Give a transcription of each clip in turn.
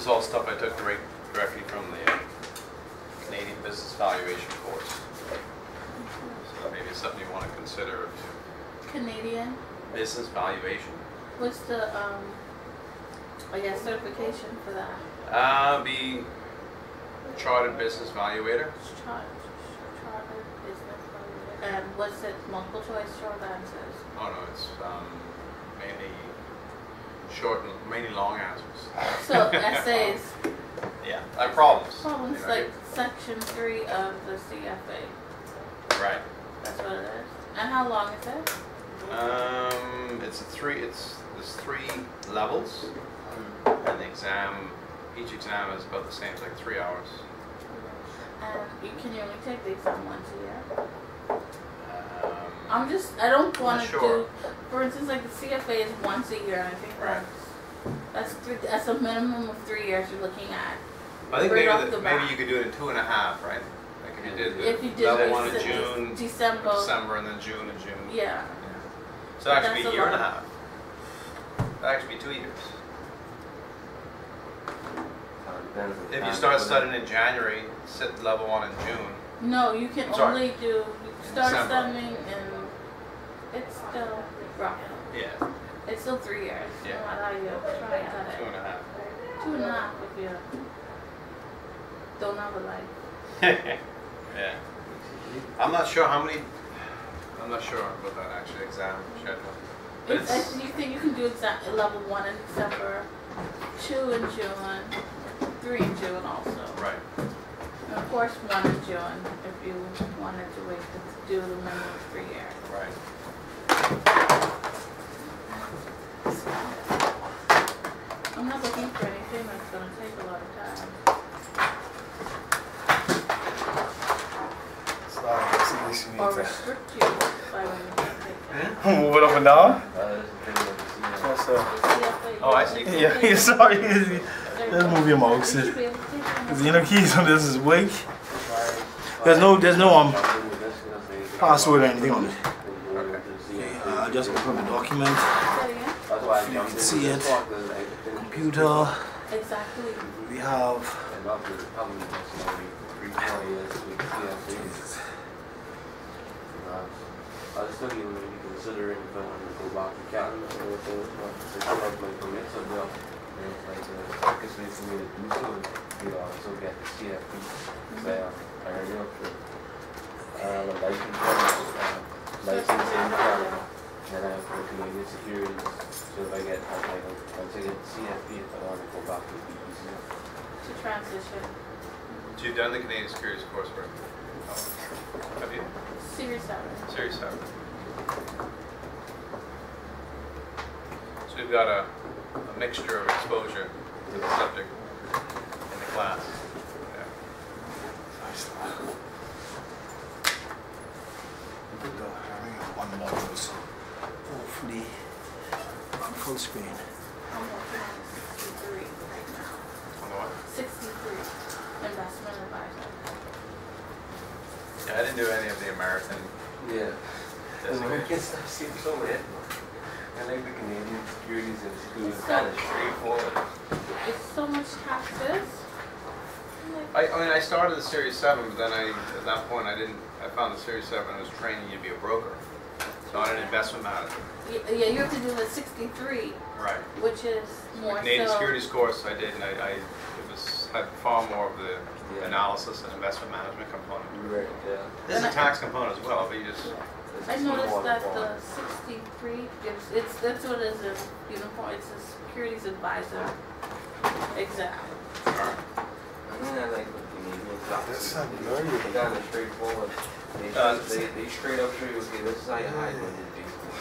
is all stuff I took directly from the Canadian Business Valuation course. So maybe it's something you want to consider. Canadian Business Valuation. What's the I guess certification for that? Be Chartered Business Valuator. Chartered Business Valuator. And what's it? Multiple choice, short answers? Oh no, it's mainly long answers. So essays. Yeah, problems. Problems, you know, like section 3 of the CFA. Right. That's what it is. And how long is it? There's 3 levels, and each exam is about the same. It's like 3 hours. And can you only take the exam once a year? I don't want to do, for instance, like the CFA is once a year, and I think that's a minimum of 3 years you're looking at. I think maybe you could do it in 2.5, right? Like if you did level 1 in June, December, and then June and June. Yeah. So that actually be a year and a half. That actually be 2 years. If you start studying in January, sit level 1 in June. No, you can only do, start studying in, it's still rough. Yeah. It's still 3 years. Yeah. No matter how you try and cut it. 2.5. 2.5 if you don't have a life. Yeah. I'm not sure about that actually exam schedule. But you think you can do level 1 in December, 2 in June, 3 in June also. Right. And of course 1 in June if you wanted to wait to do the minimum of 3 years. Right. I'm not looking for anything that's going to take a lot of time. Or restrict you by when you can take it. Move it up and down? Oh, I see. Yeah, sorry. Let's move your mouse. Because you know, keys on this is weak. There's no password or anything on it. Okay. I'll just open the document. You can see it. Computer. Exactly. We have. I was still even really considering if I wanted to go back to Canada or if I was to pick up my permits as well. And it's like the quickest way for me to do so is to also get the CFP. Because I already have a license in Canada, and I have for Canadian securities. So if I get, once I get the CFP, if I want to go back to the BBC. To transition. So you've done the Canadian Securities coursework? Have you? Series 7. Series 7. So we've got a mixture of exposure to the subject in the class. Yeah. One module, so hopefully on full screen. I'm working on 63 right now. On the what? 63. Investment advisor. Yeah, I didn't do any of the American. Yeah. Americans seem so red. I like the Canadian securities in school. It's kind of straightforward. It's so much taxes. I started the Series 7, but then at that point I found the Series 7 was training you to be a broker, not an investment manager. Yeah, you have to do the 63. Right. Which is more Canadian Securities course I did, and it had far more of the analysis and investment management component. Right, yeah. There's a tax component as well, but you just... I noticed that the 63 gives, that's what it is in uniform, it's a securities advisor exam. Alright. I like the Canadian taxes. It's kind of straightforward. They straight up show you, okay, this is how you hide money, basically.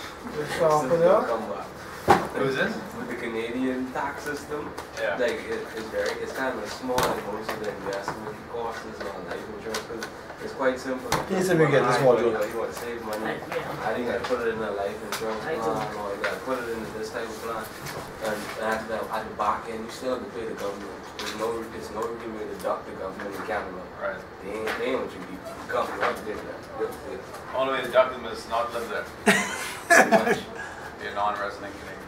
Who's this? With the Canadian tax system, yeah. Like it's kind of small, like most of the investment costs on life insurance, because it's quite simple. Please let me get this module. You want to save money, I think I put it in a life insurance plan, or I got to put it into this type of plan, and at the back end, you still have to pay the government. There's no way to deduct the government in Canada. Right. They ain't what you be government up there. Only way to deduct them is not live there. Pretty much. Be a non-resident Canadian.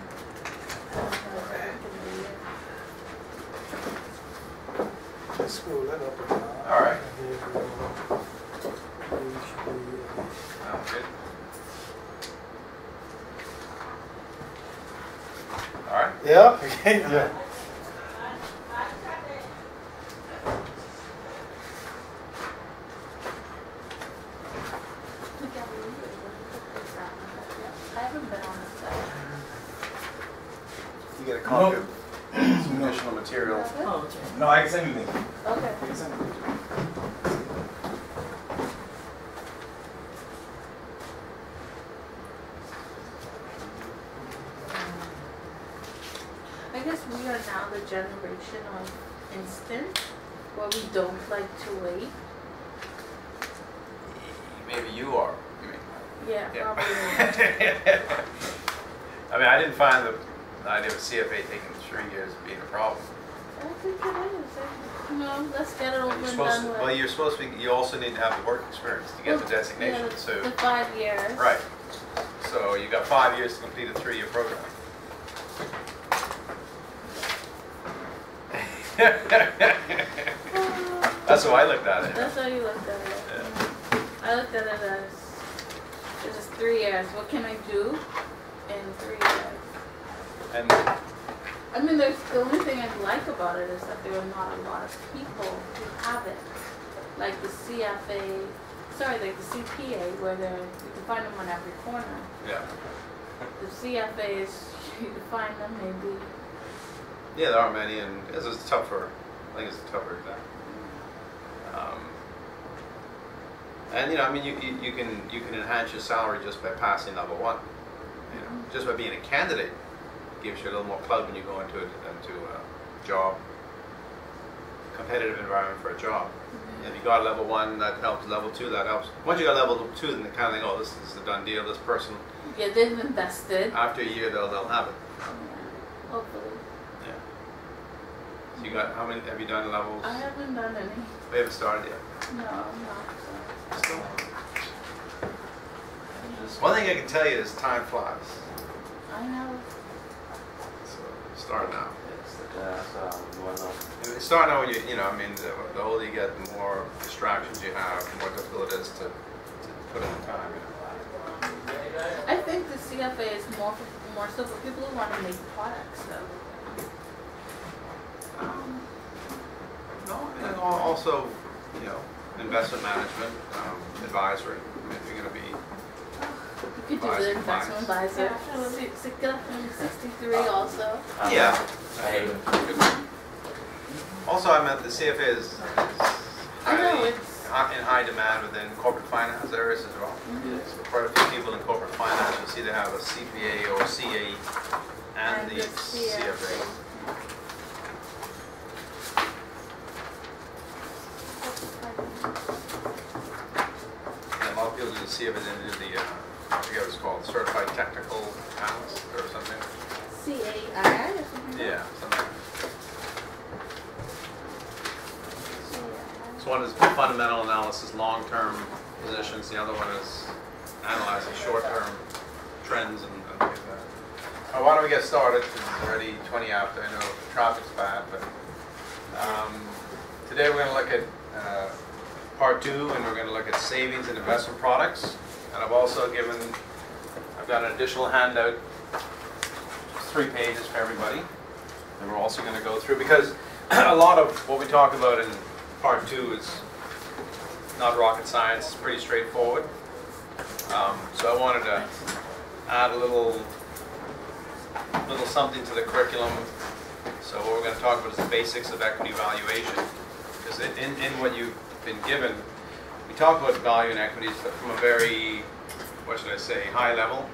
Just scroll that up and down. All right. And here we go. We should be, Sounds good. All right. yeah, okay, yeah. I haven't been on this side. You get a copy of some additional material. Oh, okay. No, I can send you the link. Okay. I can send you the link. I guess we are now the generation of instant, where we don't like to wait. Maybe you are. You mean? Yeah, Yeah. probably. I mean, I didn't find the idea of CFA taking 3 years being a problem. I think it is. No, let's get it over You're and supposed done to, with. well, you're supposed to be, you also need to have the work experience to get the designation. Yeah, So, the 5 years. right. So you got 5 years to complete a 3-year program. That's how I looked at it. That's how you looked at it. Yeah. I looked at it as, this is 3 years. What can I do in 3 years? And I mean, the only thing I like about it is that there are not a lot of people who have it. Like the CFA, sorry, like the CPA, where you can find them on every corner. yeah, The CFAs, you can find them maybe. yeah, there aren't many, and it's tougher. I think it's a tougher exam. And you know, I mean, you can enhance your salary just by passing level 1. You know, just by being a candidate gives you a little more clout when you go into a job, competitive environment for a job. If you got a level 1, that helps. Level 2, that helps. Once you got level 2, then they kind of think, oh, this is a done deal. This person, Yeah, they've invested. after a year, they'll have it. Yeah, hopefully. Yeah. So you got how many? Have you done levels? I haven't done any. We haven't started yet. No, I'm not. Still. One thing I can tell you is time flies. I know. So start now. Why not? And start now when you know, I mean, the older you get, the more distractions you have, the more difficult it is to put in the time. You know? I think the CFA is more so for people who want to make products, though. No, and also, you know, investment management, advisory. I mean, if you're going to be You could do the investment advisor. 63 also. yeah. I hate it. Also, I meant the CFA is I know, highly it's- in high demand within corporate finance areas as well. So quite a few people in corporate finance, you'll see they have a CPA or CA and the CFA. And a lot of people do the CFA and do the, I forget what it's called, Certified Technical Analyst or something. CAI or something? Yeah, something. So one is fundamental analysis, long-term positions. The other one is analyzing short-term trends and things like that. Why don't we get started? It's already 20 after. I know the traffic's bad, but today we're going to look at part 2, and we're going to look at savings and investment products. And I've got an additional handout, 3 pages for everybody. And we're also going to go through, because a lot of what we talk about in part 2 is not rocket science, it's pretty straightforward. So I wanted to add a little something to the curriculum. So what we're going to talk about is the basics of equity valuation. Because in what you've been given, we talk about value and equities, but from a very, what should I say, high level.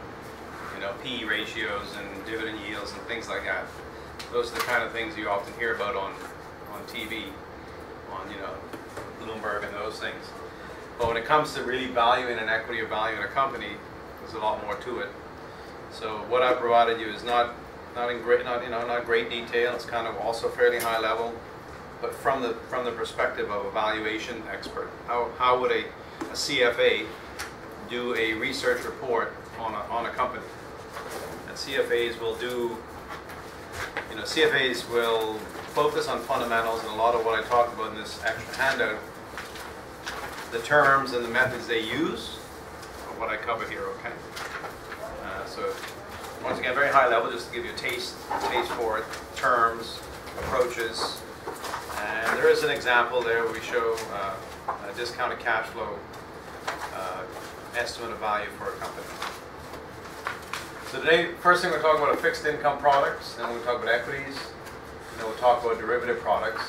You know, PE ratios and dividend yields and things like that. Those are the kind of things you often hear about on TV, on, you know, Bloomberg and those things. But when it comes to really valuing an equity or valuing a company, there's a lot more to it. So what I've provided you is not great detail. It's kind of also fairly high level, but from the perspective of a valuation expert. How would a CFA do a research report on a company? And CFAs will do you know, CFAs will focus on fundamentals, and a lot of what I talked about in this extra handout, the terms and the methods they use, are what I cover here, okay? So once again, very high level, just to give you a taste for it, terms, approaches, and there is an example there where we show a discounted cash flow estimate of value for a company. So today, first thing we're talking about are fixed income products, then we'll talk about equities, and then we'll talk about derivative products.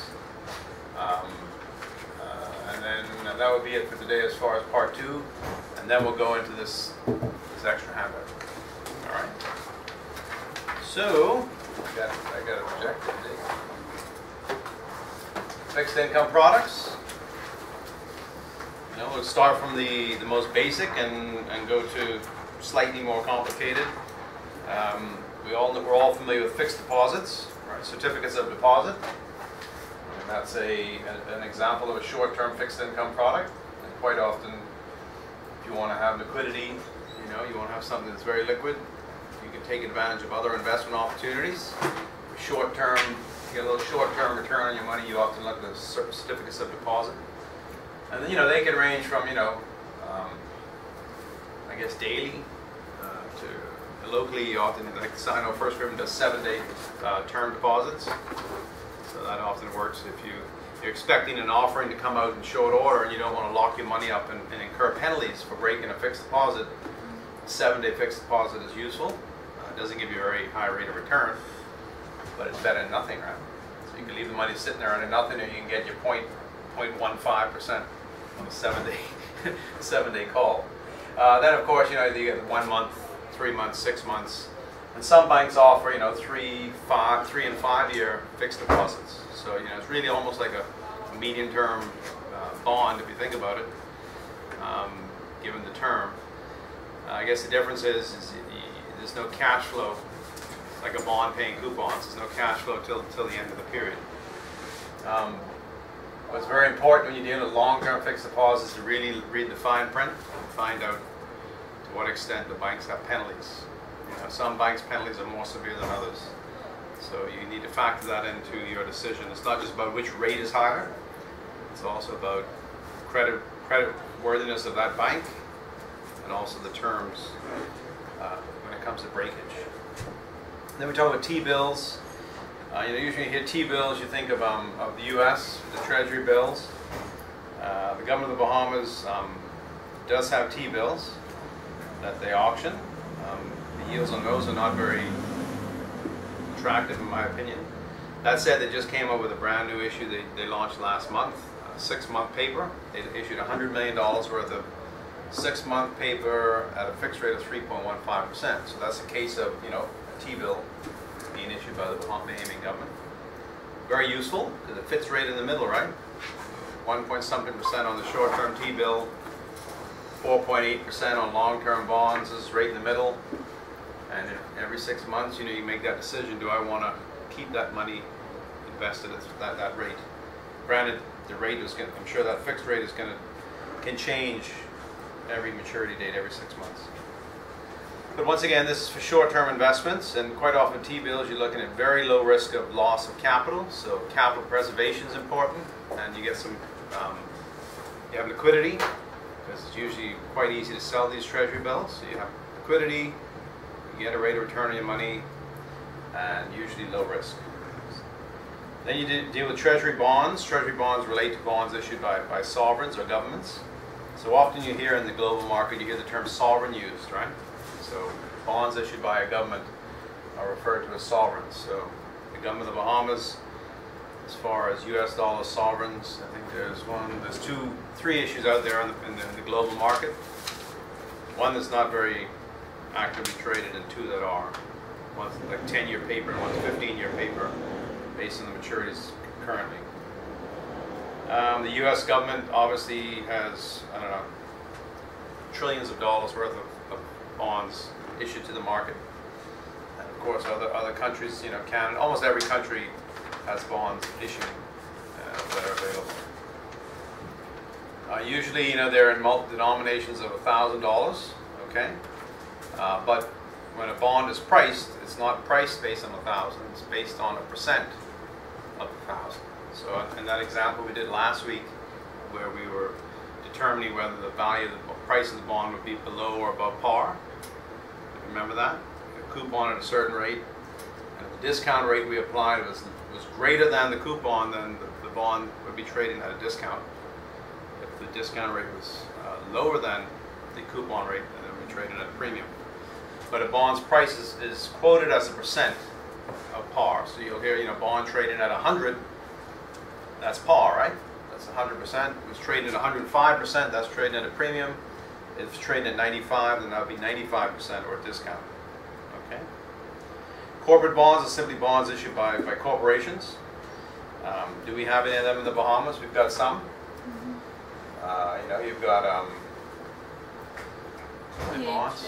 And then that would be it for today as far as part 2, and then we'll go into this extra handout. All right. So, I got a projector today. Fixed income products. You know, we'll start from the most basic and go to slightly more complicated. We're all familiar with fixed deposits, right? Certificates of deposit. And that's an example of a short-term fixed income product. And quite often, if you want to have liquidity, you know, you want to have something that's very liquid, you can take advantage of other investment opportunities. Short-term, you get a little short-term return on your money, you often look at certificates of deposit. And then, you know, they can range from, you know, I guess daily to locally. You often, like I know First Ribbon does 7-day term deposits. So that often works if you're expecting an offering to come out in short order and you don't want to lock your money up and incur penalties for breaking a fixed deposit. A 7-day fixed deposit is useful. It doesn't give you a very high rate of return, but it's better than nothing, right? So you can leave the money sitting there under nothing, and you can get your 0.15% on a 7-day call. Then of course, you know, you get 1 month, 3 months, 6 months, and some banks offer, you know, 3 and 5 year fixed deposits. So, you know, it's really almost like a medium-term bond if you think about it, given the term. I guess the difference is there's no cash flow, like a bond paying coupons. There's no cash flow till the end of the period. What's very important when you're dealing with long-term fixed deposits is to really read the fine print and find out to what extent the banks have penalties. You know, some banks' penalties are more severe than others. So you need to factor that into your decision. It's not just about which rate is higher. It's also about credit worthiness of that bank, and also the terms when it comes to breakage. Then we talk about T-bills. You know, usually you hear T-bills, you think of the U.S., the Treasury bills. The government of the Bahamas does have T-bills that they auction. The yields on those are not very attractive, in my opinion. That said, they just came up with a brand new issue they launched last month, a 6-month paper. They issued $100 million worth of 6-month paper at a fixed rate of 3.15%. So that's a case of, you know, a T-bill being issued by the Bahamian government. Very useful because it fits right in the middle, right? 1-point-something% on the short-term T-bill, 4.8% on long-term bonds is right in the middle. And every 6 months, you know, you make that decision: do I want to keep that money invested at that rate? Granted, the rate is going. I'm sure that fixed rate is can change every maturity date, every 6 months. But once again, this is for short-term investments, and quite often T-bills, you're looking at very low risk of loss of capital, so capital preservation is important, and you get some, you have liquidity, because it's usually quite easy to sell these treasury bills, so you have liquidity, you get a rate of return on your money, and usually low risk. Then you deal with treasury bonds. Treasury bonds relate to bonds issued by sovereigns or governments. So often you hear in the global market, you hear the term sovereign used, right? So bonds issued by a government are referred to as sovereigns. So the government of the Bahamas, as far as U.S. dollar sovereigns, I think there's 3 issues out there in the global market. One that's not very actively traded, and 2 that are. One's like 10-year paper, and one's 15-year paper, based on the maturities currently. The U.S. government obviously has, I don't know, trillions of dollars worth of bonds issued to the market. And of course, other countries, you know, Canada, almost every country has bonds issued that are available. Usually, you know, they're in multi denominations of $1,000, okay? But when a bond is priced, it's not priced based on 1,000, it's based on a percent of 1,000. So in that example we did last week, where we were determining whether the value, the price of the bond would be below or above par. Remember that? A coupon at a certain rate, and if the discount rate we applied was greater than the coupon, then the bond would be trading at a discount. If the discount rate was lower than the coupon rate, then it would be traded at a premium. But a bond's price is quoted as a percent of par. So you'll hear, bond trading at 100, that's par, right? That's 100%. If it's trading at 105%, that's trading at a premium. If it's trading at 95, then that would be 95% or a discount. Okay. Corporate bonds are simply bonds issued by corporations. Do we have any of them in the Bahamas? We've got some. You've got bonds.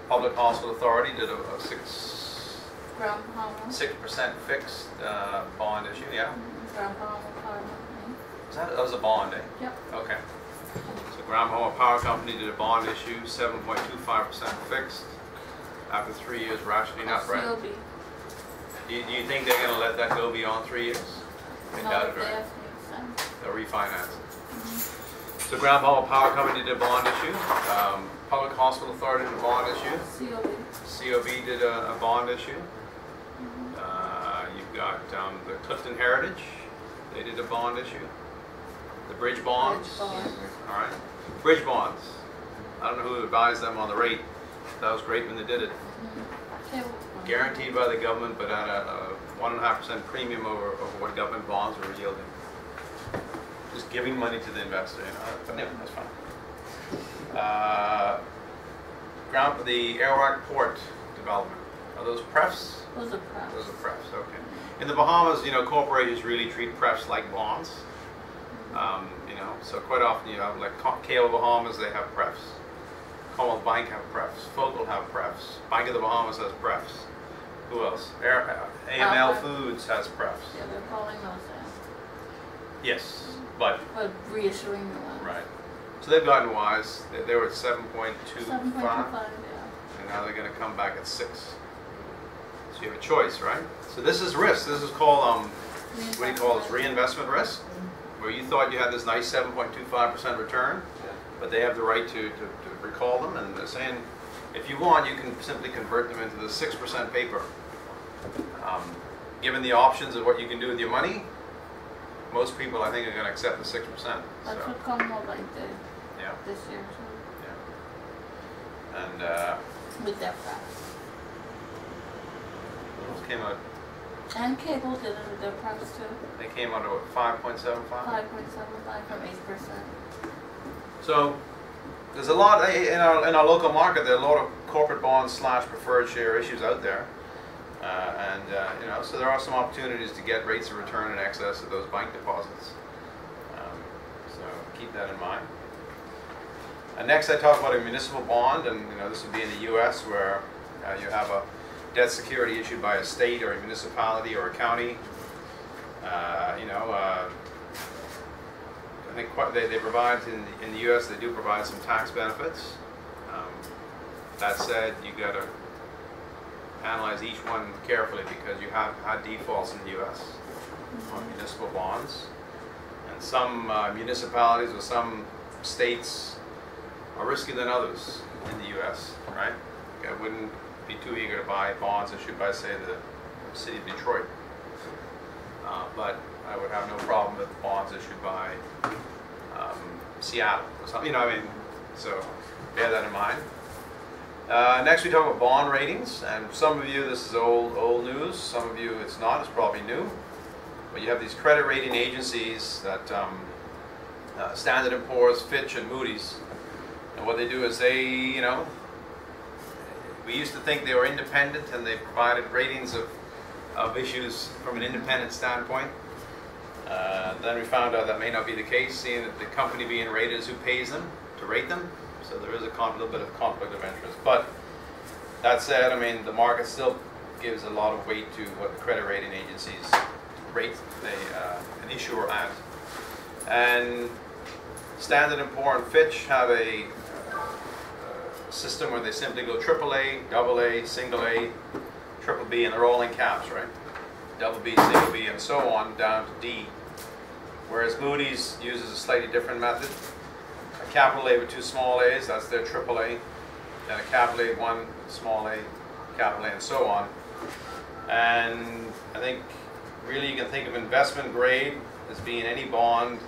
Public Hospital Authority did a 6% fixed bond issue. Yeah. That was a bond, eh? Yep. Okay. So Grand Bahama Power Company did a bond issue, 7.25% fixed. After 3 years, rationally not right. COB. Do you think they're going to let that go beyond 3 years? I doubt it, right? They'll refinance it. So Grand Bahama Power Company did a bond issue. Public Hospital Authority did a bond issue. COB did a bond issue. You've got the Clifton Heritage. They did a bond issue. The bridge bonds. All right. Bridge bonds. I don't know who advised them on the rate. That was great when they did it. Guaranteed by the government, but at a 1.5% premium over what government bonds were yielding. Just giving money to the investor, But anyway, that's fine. The Arawak Port development. Are those prefs? Those are prefs. Those are prefs, okay. In the Bahamas, corporations really treat prefs like bonds. So quite often you have like KO Bahamas, they have prefs. Commonwealth Bank have prefs. Focal have prefs. Bank of the Bahamas has prefs. Who else? AML Foods has prefs. Yeah, they're calling those in. Yes, but reissuing the ones. Right. So they've gotten wise. They were at 7.25. 7.25, yeah. And now they're going to come back at 6. So you have a choice, right? So this is risk. This is called, what do you call this? Reinvestment risk? Where you thought you had this nice 7.25% return, but they have the right to recall them, and they're saying, if you want, you can simply convert them into the 6% paper. Given the options of what you can do with your money, most people, I think, are going to accept the 6%. That's what Commonwealth Bank did this year, too. Yeah. And with their prefs. Those came out. And Cable did it with their prefs, too. They came out at 5.75? 5.75 from 8%. So there's a lot in our local market. There are a lot of corporate bonds / preferred share issues out there, so there are some opportunities to get rates of return in excess of those bank deposits. So keep that in mind. And next, I talk about a municipal bond, and this would be in the U.S. where you have a debt security issued by a state or a municipality or a county. I think they provide in the U.S. they do provide some tax benefits. That said, you got to analyze each one carefully because you have had defaults in the U.S. on municipal bonds, and some municipalities or some states are riskier than others in the U.S. Right? I wouldn't be too eager to buy bonds issued by, say, the city of Detroit, but I would have no problem with bonds issued by Seattle or something, so bear that in mind. Next we talk about bond ratings, and for some of you this is old news, some of you it's not, it's probably new, but you have these credit rating agencies that Standard & Poor's, Fitch, and Moody's, and what they do is they, we used to think they were independent and they provided ratings of issues from an independent standpoint. Then we found out that may not be the case, seeing that the company being rated is who pays them to rate them. So there is a little bit of conflict of interest. But that said, the market still gives a lot of weight to what the credit rating agencies rate an issuer at. And Standard & Poor's and Fitch have a system where they simply go AAA, AA, single A, triple B, and they're all in caps, right? Double B, single B, and so on down to D. Whereas Moody's uses a slightly different method. A capital A with 2 small a's, that's their triple A. Then a capital A with 1 small a, capital A, and so on. And I think really you can think of investment grade as being any bond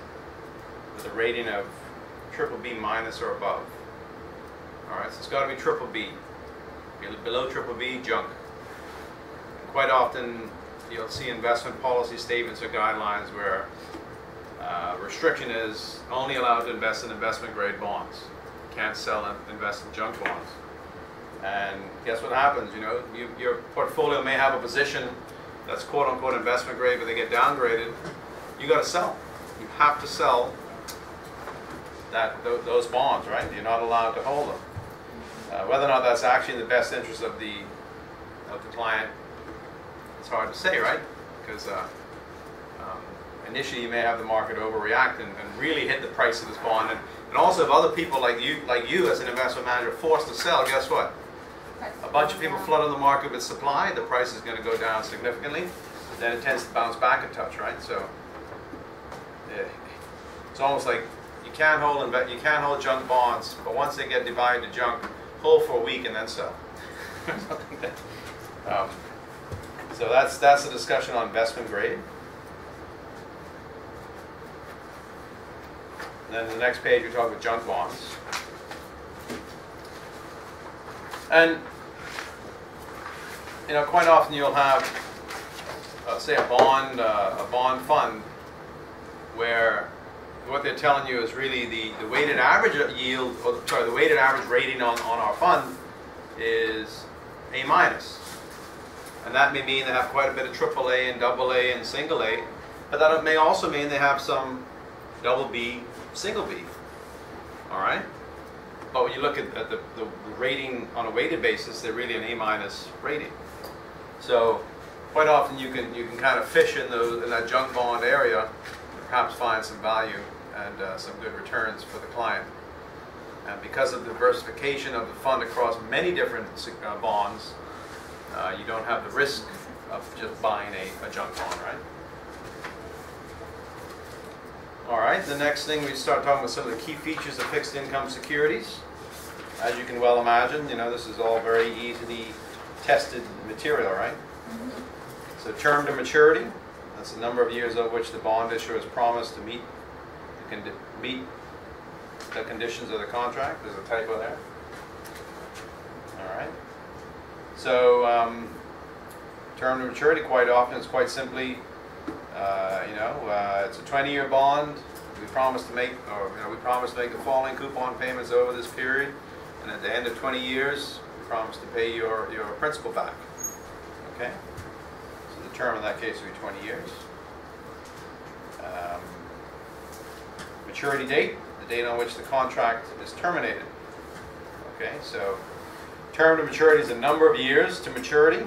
with a rating of triple B minus or above. Alright, so it's got to be triple B. Below triple B, junk. And quite often you'll see investment policy statements or guidelines where restriction is only allowed to invest in investment grade bonds. Can't sell and invest in junk bonds. And guess what happens? You know, your portfolio may have a position that's quote unquote investment grade, but they get downgraded. You got to sell. You have to sell those bonds, right? You're not allowed to hold them. Whether or not that's actually in the best interest of the client, it's hard to say, right? Because initially you may have the market overreact and really hit the price of this bond, and also if other people like you as an investment manager are forced to sell, guess what? A bunch of people flood in the market with supply, the price is going to go down significantly, then it tends to bounce back a touch, right? So it's almost like you can't hold junk bonds, but once they get divided to junk, hold for a week and then sell. So that's the discussion on investment grade. And then the next page we talk about junk bonds. And you know, quite often you'll have, say, a bond fund where what they're telling you is really the weighted average yield, or sorry, the weighted average rating on our fund is A minus. And that may mean they have quite a bit of AAA and AA and single A, but that may also mean they have some double B, single B. All right? But when you look at the rating on a weighted basis, they're really an A minus rating. So quite often you can kind of fish in that junk bond area and perhaps find some value and some good returns for the client. And because of the diversification of the fund across many different bonds, you don't have the risk of just buying a junk bond, right? All right, the next thing we start talking about some of the key features of fixed income securities. As you can well imagine, you know, this is all very easily tested material, right? Mm-hmm. So term to maturity, that's the number of years over which the bond issuer has promised to meet the conditions of the contract. There's a typo there. All right. So term to maturity quite often is quite simply, it's a 20-year bond. We promise to make, we promise to make the following coupon payments over this period, and at the end of 20 years, we promise to pay your principal back. Okay. So the term in that case would be 20 years. Maturity date, the date on which the contract is terminated. Okay, so term to maturity is the number of years to maturity.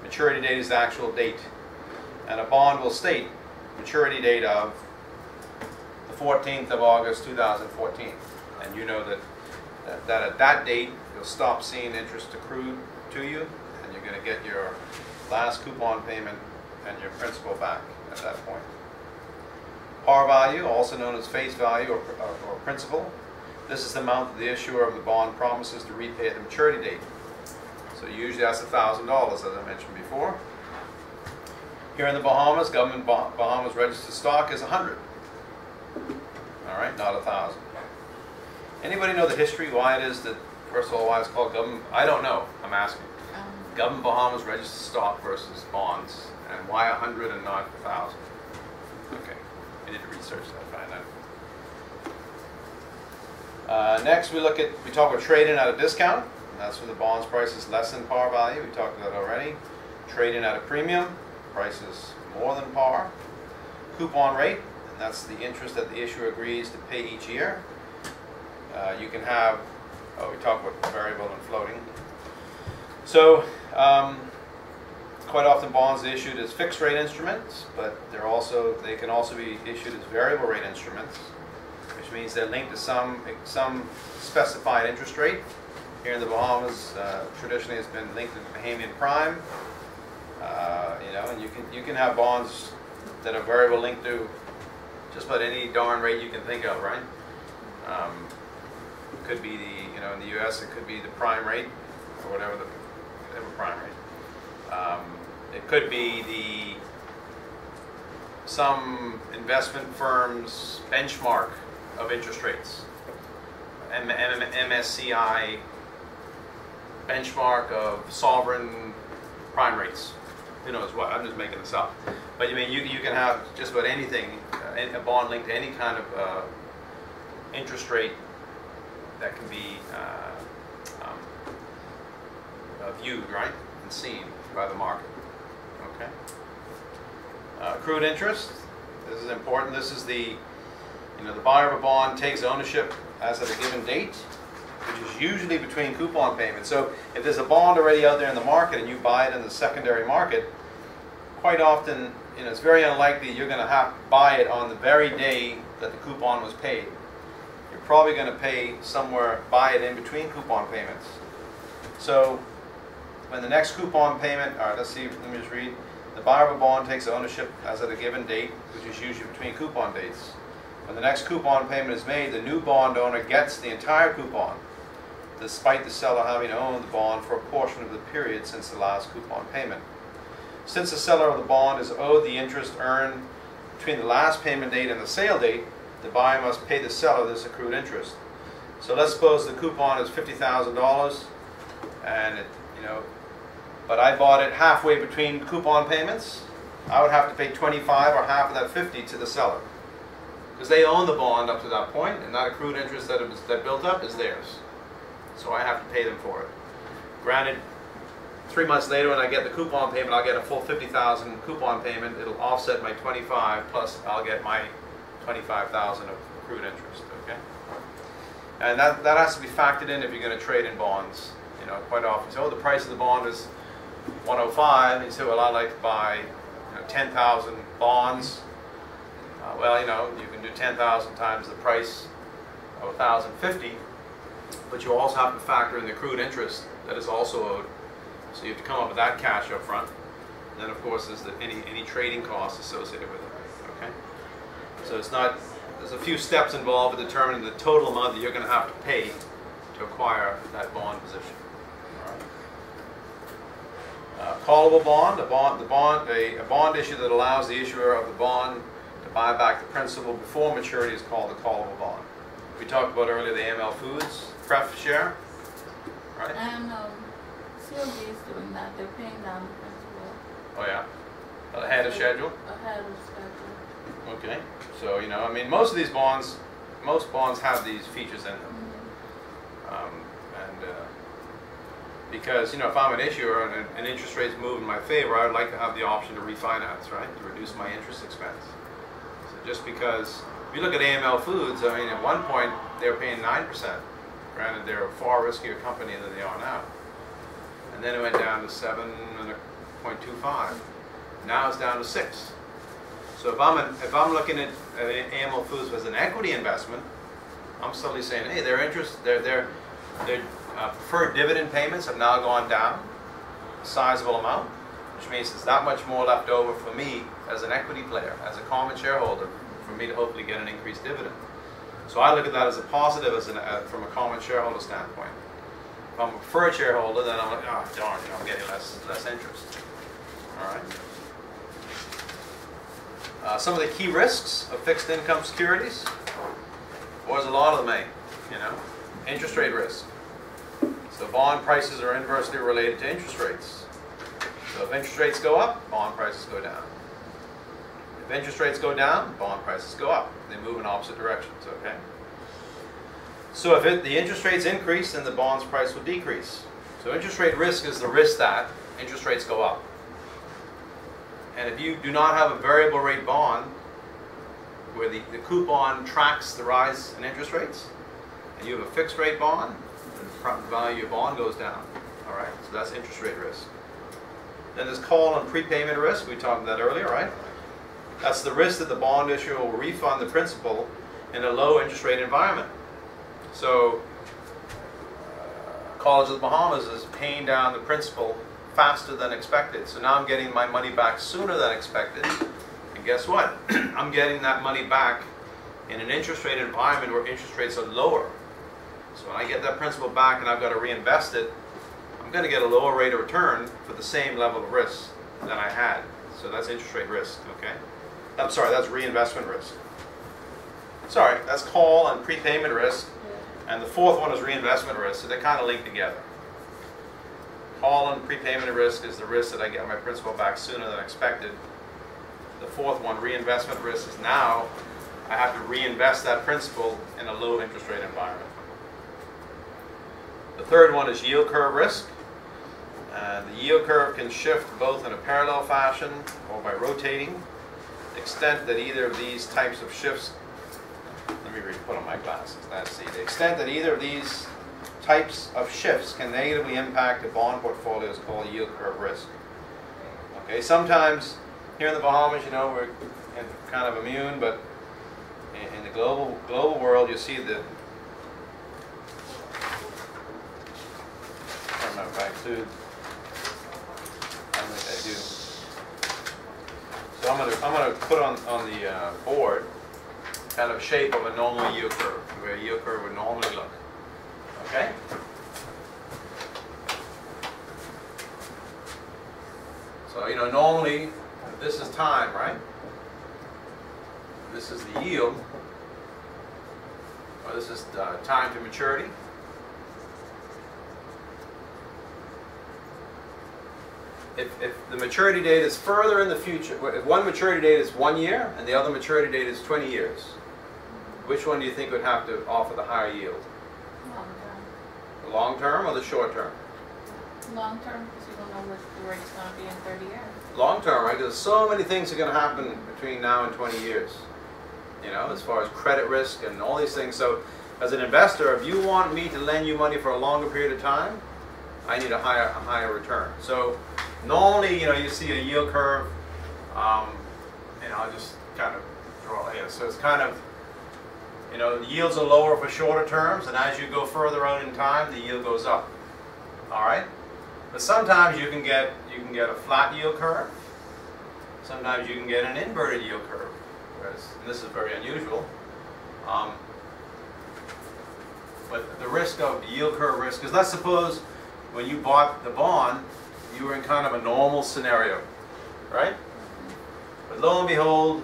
Maturity date is the actual date. And a bond will state maturity date of the 14th of August 2014. And you know that at that date you'll stop seeing interest accrued to you, and you're going to get your last coupon payment and your principal back at that point. Par value, also known as face value or principal. This is the amount that the issuer of the bond promises to repay at the maturity date. So usually that's $1,000, as I mentioned before. Here in the Bahamas, government Bahamas registered stock is 100. All right, not 1,000. Anybody know the history why it is that, first of all, why it's called government? I don't know. I'm asking. Government Bahamas registered stock versus bonds, and why 100 and not 1,000? Okay, I need to research that, find out. Next, we talk about trade-in at a discount. That's when the bond's price is less than par value. We talked about that already. Trade-in at a premium, price is more than par. Coupon rate, and that's the interest that the issuer agrees to pay each year. You can have, we talked about variable and floating. So, quite often bonds are issued as fixed rate instruments, but they can also be issued as variable rate instruments, which means they're linked to some specified interest rate. here in the Bahamas traditionally has been linked to Bahamian prime. You know, and you can have bonds that are variable linked to just about any darn rate you can think of, right? It could be the, you know, in the U.S. it could be the prime rate or whatever prime rate. It could be some investment firm's benchmark of interest rates, MSCI benchmark of sovereign prime rates. Who knows what? I'm just making this up. But I mean, you can have just about anything, a bond linked to any kind of interest rate that can be viewed, right, and seen by the market. Okay. Accrued interest. This is important. This is the, you know, the buyer of a bond takes ownership as of a given date, which is usually between coupon payments. So if there's a bond already out there in the market and you buy it in the secondary market, quite often, you know, it's very unlikely you're going to have to buy it on the very day that the coupon was paid. You're probably going to buy it in between coupon payments. So when the next coupon payment, all right, let me just read. The buyer of a bond takes ownership as at a given date, which is usually between coupon dates. When the next coupon payment is made, the new bond owner gets the entire coupon, despite the seller having owned the bond for a portion of the period since the last coupon payment. Since the seller of the bond is owed the interest earned between the last payment date and the sale date, the buyer must pay the seller this accrued interest. So let's suppose the coupon is $50,000, and but I bought it halfway between coupon payments. I would have to pay 25 or half of that 50 to the seller, because they own the bond up to that point, and that accrued interest that built up is theirs. So I have to pay them for it. Granted, 3 months later when I get the coupon payment, I'll get a full $50,000 coupon payment. It'll offset my 25, plus I'll get my 25,000 of accrued interest. Okay, and that has to be factored in if you're going to trade in bonds. You know, quite often you say, oh, the price of the bond is 105, and you say, well, I'd like to buy 10,000 bonds. Well, you know, you can do 10,000 times the price of 1,050, but you also have to factor in the accrued interest that is also owed. So you have to come up with that cash up front. And then, of course, there's any trading costs associated with it. Okay, so it's not. There's a few steps involved in determining the total amount that you're going to have to pay to acquire that bond position. Callable bond, a bond issue that allows the issuer of the bond to buy back the principal before maturity is called a callable bond. We talked about earlier the AML Foods pref share, right? And CLB is doing that. They're paying down the principal. Oh yeah, ahead of schedule. Ahead of schedule. Okay, so you know, I mean, most bonds have these features in them. Because, you know, if I'm an issuer and interest rates move in my favor, I would like to have the option to refinance, right, to reduce my interest expense. So just because, if you look at AML Foods, I mean, at one point they were paying 9%. Granted, they're a far riskier company than they are now. And then it went down to 7.25. Now it's down to 6. So if I'm looking at AML Foods as an equity investment, I'm suddenly saying, hey, their preferred dividend payments have now gone down a sizable amount, which means there's not much more left over for me as an equity player, as a common shareholder, for me to hopefully get an increased dividend. So I look at that as a positive from a common shareholder standpoint. If I'm a preferred shareholder, then I'm like, oh darn, you know, I'm getting less interest. All right. Some of the key risks of fixed income securities. Well, there's a lot of them, you know. Interest rate risk. So bond prices are inversely related to interest rates. So if interest rates go up, bond prices go down. If interest rates go down, bond prices go up. They move in opposite directions, okay? So if the interest rates increase, then the bond's price will decrease. So interest rate risk is the risk that interest rates go up. And if you do not have a variable rate bond where the coupon tracks the rise in interest rates, and you have a fixed rate bond, the value of your bond goes down. All right, so that's interest rate risk. Then there's call and prepayment risk. We talked about that earlier, right? That's the risk that the bond issuer will refund the principal in a low interest rate environment. So College of the Bahamas is paying down the principal faster than expected. So now I'm getting my money back sooner than expected. And guess what? I'm getting that money back in an interest rate environment where interest rates are lower. So when I get that principal back and I've got to reinvest it, I'm going to get a lower rate of return for the same level of risk that I had. So that's interest rate risk, okay? I'm sorry, that's reinvestment risk. Sorry, that's call and prepayment risk. And the fourth one is reinvestment risk, so they're kind of linked together. Call and prepayment risk is the risk that I get my principal back sooner than expected. The fourth one, reinvestment risk, is now I have to reinvest that principal in a low interest rate environment. The third one is yield curve risk. The yield curve can shift both in a parallel fashion or by rotating. The extent that either of these types of shifts, let me put on my glasses, let's see. The extent that either of these types of shifts can negatively impact a bond portfolio is called yield curve risk. Okay, sometimes here in the Bahamas, you know, we're kind of immune, but in the global world, you see the, I don't know if I include, I think I do. So I'm going to put on the board kind of shape of a normal yield curve, where a yield curve would normally look. Okay? So, you know, normally this is time, right? This is the yield, or this is time to maturity. If the maturity date is further in the future, if one maturity date is 1 year and the other maturity date is 20 years, which one do you think would have to offer the higher yield? Long term. The long term or the short term? Long term, because you don't know what the rate's going to be in 30 years. Long term, right? Because so many things are going to happen between now and 20 years. You know, as far as credit risk and all these things. So, as an investor, if you want me to lend you money for a longer period of time, I need a higher return. So, normally, you know, you see a yield curve. You know, I'll just kind of draw it here. So it's kind of, you know, the yields are lower for shorter terms, and as you go further out in time, the yield goes up. All right. But sometimes you can get a flat yield curve. Sometimes you can get an inverted yield curve. Whereas, and this is very unusual. But the risk of yield curve risk, because let's suppose when you bought the bond, you were in kind of a normal scenario, right? But lo and behold,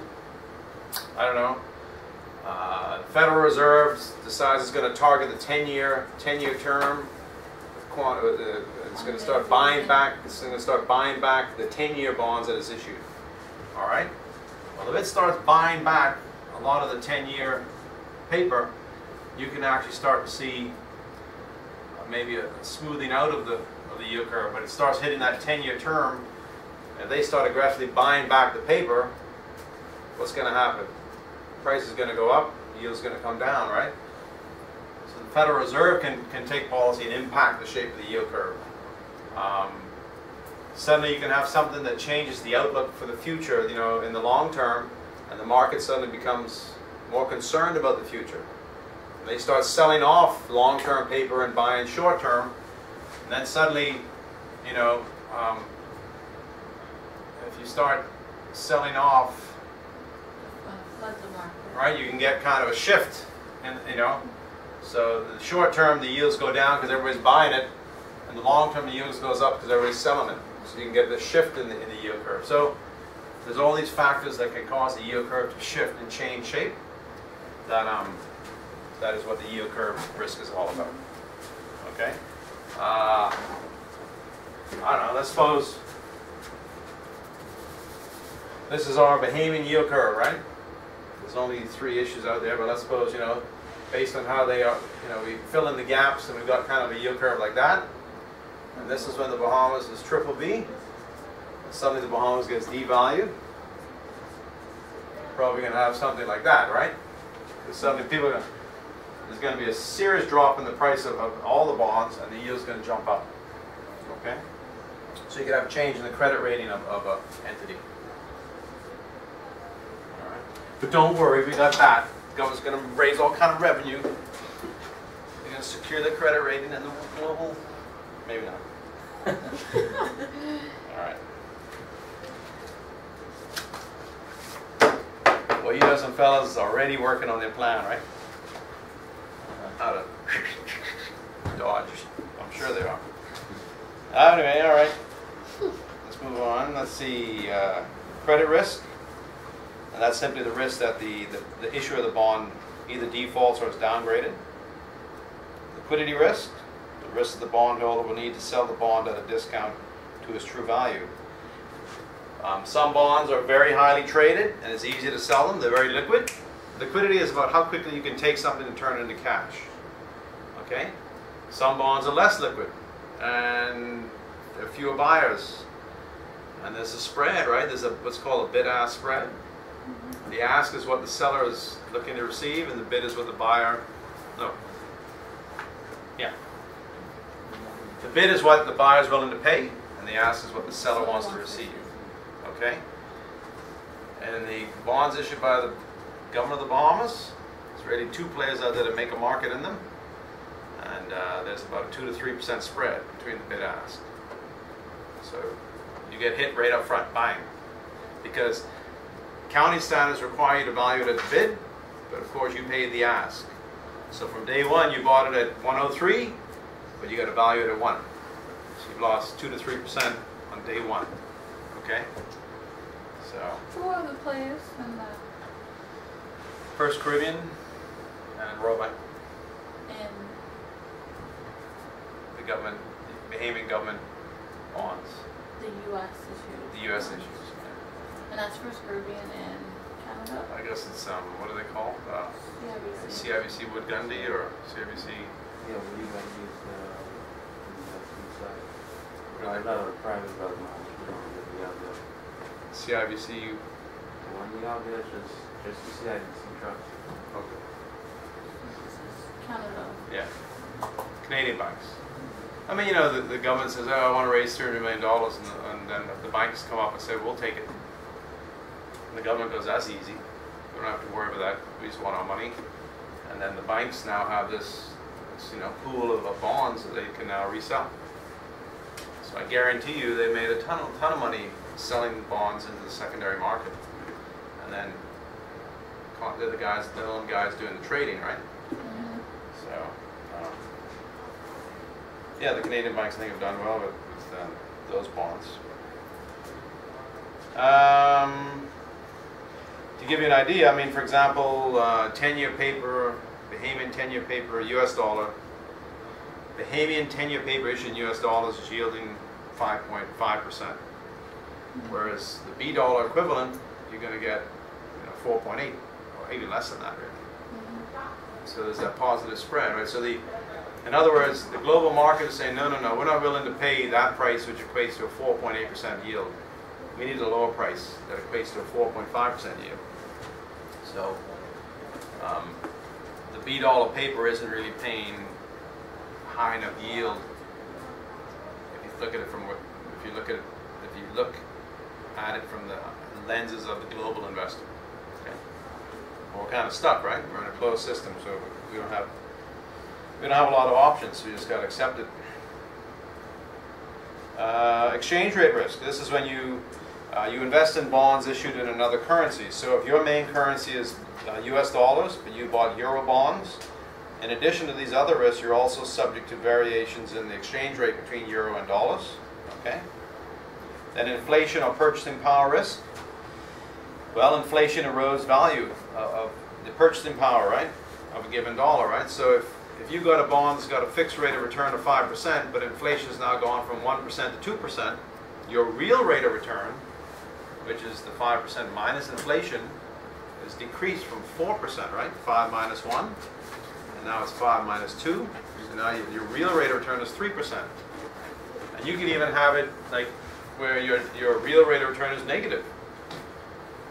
I don't know, the Federal Reserve decides it's going to target the 10-year term. It's going to start buying back. It's going to start buying back the 10-year bonds that it's issued. All right. Well, if it starts buying back a lot of the 10-year paper, you can actually start to see maybe a smoothing out of the yield curve. But it starts hitting that 10-year term, and if they start aggressively buying back the paper, what's going to happen? Price is going to go up, yield is going to come down, right? So the Federal Reserve can take policy and impact the shape of the yield curve. Suddenly you can have something that changes the outlook for the future, you know, in the long term, and the market suddenly becomes more concerned about the future. And they start selling off long-term paper and buying short-term, and then suddenly, you know, if you start selling off, right, you can get kind of a shift, and you know, so the short term the yields go down because everybody's buying it, and the long term the yields goes up because everybody's selling it. So you can get the shift in the yield curve. So there's all these factors that can cause the yield curve to shift and change shape. That is what the yield curve risk is all about. Okay. I don't know. Let's suppose this is our Bahamian yield curve, right? There's only 3 issues out there, but let's suppose, you know, based on how they are, you know, we fill in the gaps and we've got kind of a yield curve like that. And this is when the Bahamas is triple B. And suddenly the Bahamas gets devalued. Probably going to have something like that, right? Because suddenly there's going to be a serious drop in the price of all the bonds, and the yield's going to jump up. Okay? So you could have a change in the credit rating of an entity. All right. But don't worry, we got that. The government's going to raise all kind of revenue. They're going to secure the credit rating and the global? Maybe not. All right. Well, you know some fellas already working on their plan, right? How to dodge. I'm sure they are. Anyway, all right. Let's move on. Let's see. Credit risk. And that's simply the risk that the issuer of the bond either defaults or is downgraded. Liquidity risk. The risk that the bondholder will need to sell the bond at a discount to its true value. Some bonds are very highly traded and it's easy to sell them. They're very liquid. Liquidity is about how quickly you can take something and turn it into cash. Okay? Some bonds are less liquid and there are fewer buyers. And there's a spread, right? There's what's called a bid-ask spread. The ask is what the seller is looking to receive and the bid is what the buyer, no. Yeah. The bid is what the buyer is willing to pay and the ask is what the seller wants to receive. Okay? And the bonds issued by the government of the Bahamas, there's really two players out there that make a market in them. And there's about a 2 to 3% spread between the bid and ask. So you get hit right up front, bang. Because county standards require you to value it at the bid, but of course you paid the ask. So from day one you bought it at 103, but you got to value it at 1. So you've lost 2 to 3% on day one. Okay? So. Who are the players in the? First Caribbean and Royal Bank. In the government, the Bahamian government bonds. the U.S. issues. The U.S. issues. And that's First Caribbean and Canada? I guess it's, what are they called? CIBC. CIBC Wood-Gundy or CIBC? Yeah, Wood-Gundy is the side. No, it's not a private government. We have the CIBC. one we have there is just the CIBC trust. Okay. This is Canada. Yeah. Canadian banks. I mean, you know, the government says, oh, I want to raise $300 million, and then the banks come up and say, we'll take it. And the government goes, that's easy. We don't have to worry about that. We just want our money. And then the banks now have this pool of bonds that they can now resell. So I guarantee you they made a ton of money selling bonds into the secondary market. And then they're the only guys doing the trading, right? Mm-hmm. So, yeah, the Canadian banks I think have done well with those bonds. To give you an idea, I mean, for example, 10-year paper, Bahamian 10-year paper, US dollar. Bahamian 10-year paper issued in US dollars is yielding 5.5%. Whereas the B dollar equivalent, you're going to get 4.8 or even less than that, really. So there's that positive spread, right? So in other words, the global market is saying, no, we're not willing to pay that price, which equates to a 4.8% yield. We need a lower price that equates to a 4.5% yield. So the B dollar paper isn't really paying high enough yield. If you look at it from from the lenses of the global investor. Okay. Well, we're kind of stuck, right? We're in a closed system, so we don't have a lot of options. So we just got to accept it. Exchange rate risk. This is when you invest in bonds issued in another currency. So if your main currency is US dollars, but you bought euro bonds, in addition to these other risks, you're also subject to variations in the exchange rate between euro and dollars. Okay. Then inflation or purchasing power risk. Well, inflation erodes value of the purchasing power, right, of a given dollar, right? So if you got a bond that's got a fixed rate of return of 5%, but inflation has now gone from 1% to 2%, your real rate of return, which is the 5% minus inflation, is decreased from 4%, right? 5 minus 1, and now it's 5 minus 2. So now your real rate of return is 3%. And you can even have it like where your real rate of return is negative.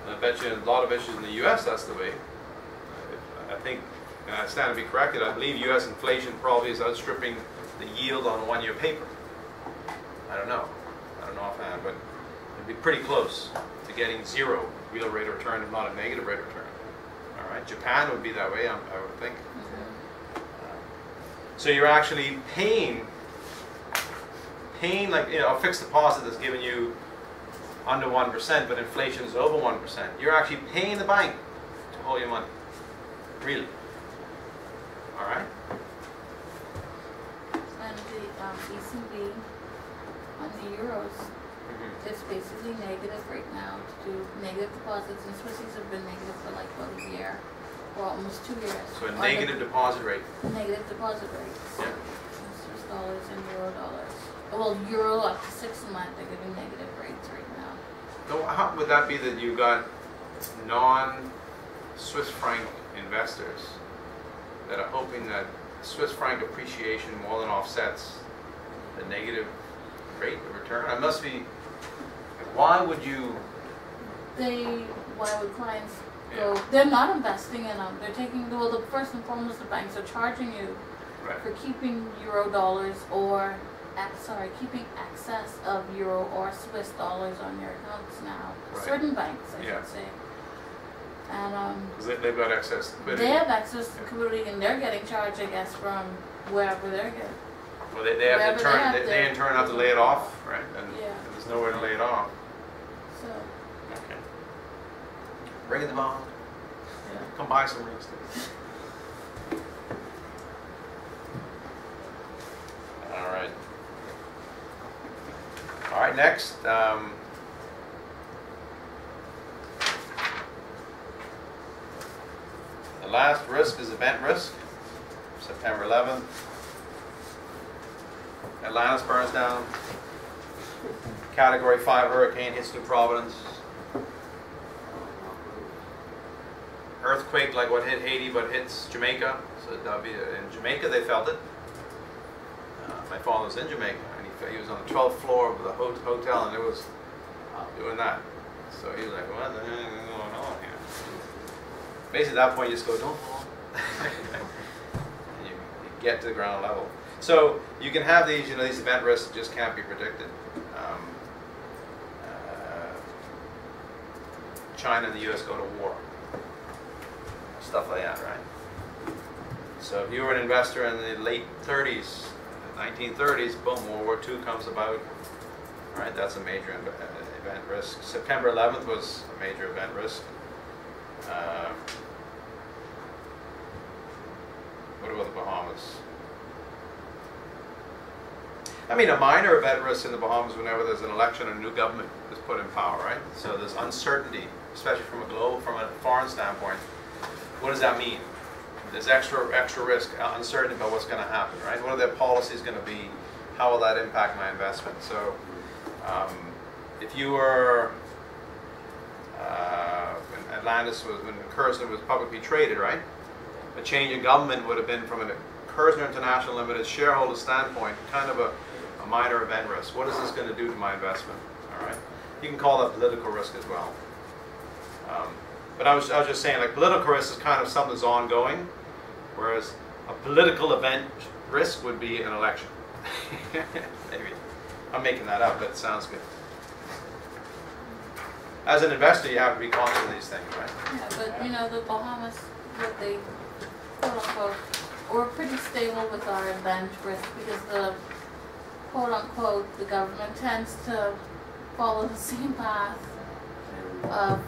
And I bet you in a lot of issues in the U.S. that's the way. I think, and I stand to be corrected, I believe U.S. inflation probably is outstripping the yield on one-year paper. I don't know offhand, but it'd be pretty close to getting zero real rate of return, if not a negative rate of return. All right, Japan would be that way, I would think. So you're actually paying like, you know, a fixed deposit that's giving you under 1%, but inflation is over 1%. You're actually paying the bank to hold your money. Really. All right? And the ECB on the euros, it's basically negative right now to do negative deposits, and Swissies have been negative for like about a year, or almost 2 years. So a negative deposit rate. Negative deposit rates. Yeah. Swiss dollars and euro dollars. Well, euro up to 6 months, they're giving negative rates right now. So how would that be that you got non-Swiss franc investors that are hoping that Swiss franc appreciation more than offsets the negative rate of return? It must be. Why would you? Why would clients go? Yeah. They're not investing in them. They're taking, well, the first and foremost, the banks are charging you Right. for keeping euro dollars or, keeping excess of euro or Swiss dollars on your accounts now. Right. Certain banks, I Yeah. should say. And 'Cause they've got excess liquidity. they have access to liquidity, and they're getting charged, I guess, from wherever they're getting. Well, they have Wherever to turn. they have They to- in turn have to lay it off, right? And Yeah. there's nowhere to lay it off. So, Okay. Bring it to mom. yeah. Come buy some real estate. All right. All right. Next. The last risk is event risk. September 11th. Atlantis burns down. Category 5 hurricane hits New Providence. Earthquake like what hit Haiti but hits Jamaica. So that'll be in Jamaica they felt it. My father was in Jamaica and he was on the 12th floor of the hotel and it was doing that. So he was like, what the heck is going on here? Basically at that point you just go, don't fall. And you get to the ground level. So you can have these, you know, these event risks just can't be predicted. China and the US go to war. Stuff like that, right? So if you were an investor in the late 30s, 1930s, boom, World War II comes about. All right, that's a major event risk. September 11th was a major event risk. What about the Bahamas? I mean, a minor event risk in the Bahamas whenever there's an election and a new government is put in power, right? So there's uncertainty, especially from a foreign standpoint. What does that mean? There's extra risk, uncertainty about what's going to happen, right? What are their policies going to be? How will that impact my investment? So, if you were when Atlantis when Kersner was publicly traded, right? A change in government would have been from a Kersner International Limited shareholder standpoint, kind of a minor event risk. What is this going to do to my investment? All right. You can call that political risk as well. But I was just saying, like, political risk is kind of something that's ongoing, whereas a political event risk would be an election. Maybe. I'm making that up, but it sounds good. As an investor, you have to be conscious of these things, right? Yeah, but you know, the Bahamas, what they, quote unquote, we're pretty stable with our event risk because the, quote unquote, the government tends to follow the same path of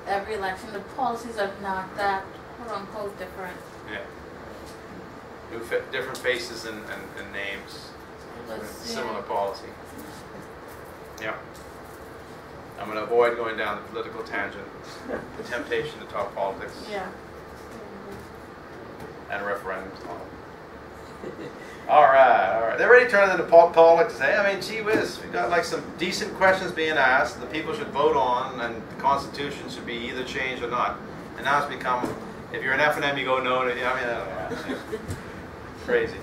every election. The policies are not that, quote unquote, different. Yeah. Different faces and names. But, Similar yeah. policy. Yeah. I'm going to avoid going down the political tangent. The temptation to talk politics Yeah. and referendums. All right. They're already turning into politics today. I mean, gee whiz, we got like some decent questions being asked. The people should vote on, and the Constitution should be either changed or not. And now it's become, if you're an F&M, you go no. I mean, I don't know. Crazy.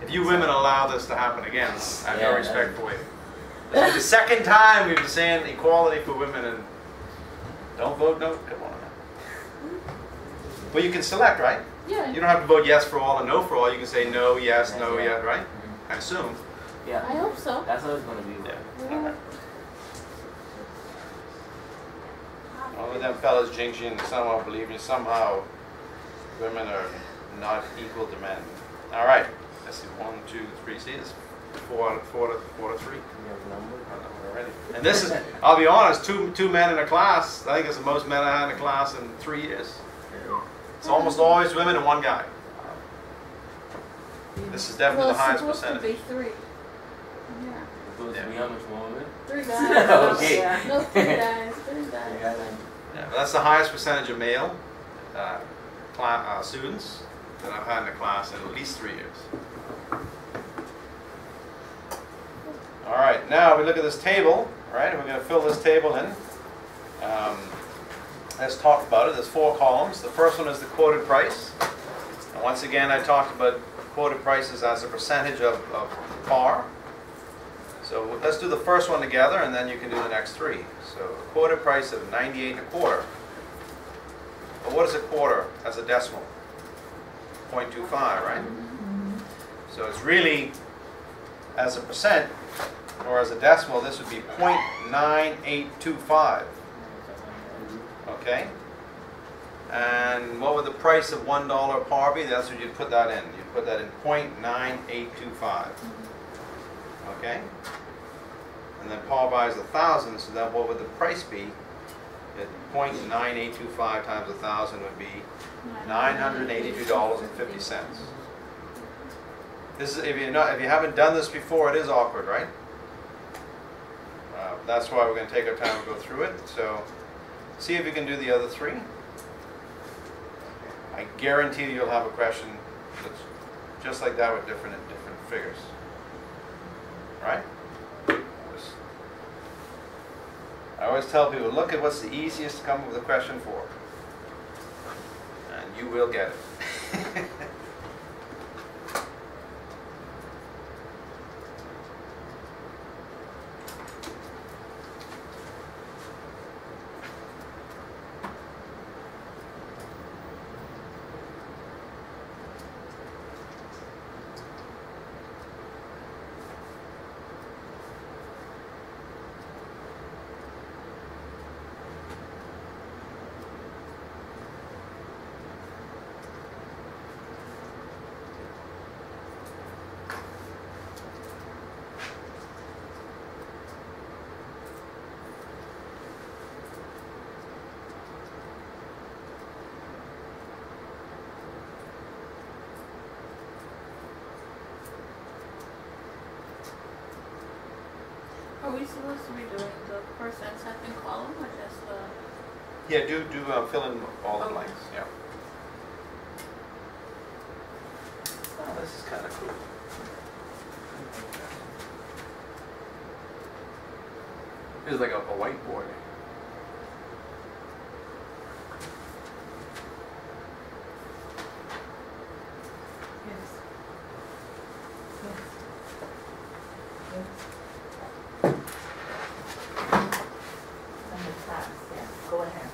If you women allow this to happen again, I have no respect for you. This is the second time we've been saying equality for women, and don't vote no. Come on. Well, you can select, right? Yeah. You don't have to vote yes for all and no for all. You can say no, yes, no, yes, right? I assume. Yeah. I hope so. That's how it's going to be. Yeah. All right. All of them fellas jinxing, somehow believing somehow women are not equal to men. All right. let's see, 1, 2, 3. See, it's 4 to 3. You have a number? Already. And this is, I'll be honest, two men in a class. I think it's the most men I had in a class in 3 years. It's almost always women and one guy. This is definitely the highest percentage. Well, it's supposed to be 3. Yeah. Supposed to be how much more of it? 3 guys. Okay. Yeah. No, 3 guys. 3 guys. Yeah, but that's the highest percentage of male students that I've had in a class in at least 3 years. All right, now we look at this table, right? And we're going to fill this table in. Let's talk about it. There's 4 columns. The first one is the quoted price. And once again, I talked about quoted prices as a percentage of par. So let's do the first one together, and then you can do the next 3. So a quoted price of 98 1/4. But what is a quarter as a decimal? 0.25, right? So it's really, as a percent, or as a decimal, this would be 0.9825. Okay? And what would the price of $1 par be? That's what you'd put that in. You'd put that in 0.9825. Okay? And then par buys 1,000, so then what would the price be? 0.9825 times 1,000 would be $982.50. This is, if you haven't done this before, it is awkward, right? That's why we're going to take our time to go through it. So, see if you can do the other 3. I guarantee you'll have a question that's just like that with different figures. Right? I always tell people, look at what's the easiest to come up with a question for. And you will get it. Are we supposed to be doing the first and second column, or just the? Yeah, do fill in all the blanks. Yeah. Oh, this is kind of cool. It's like a whiteboard. Yes. Go ahead.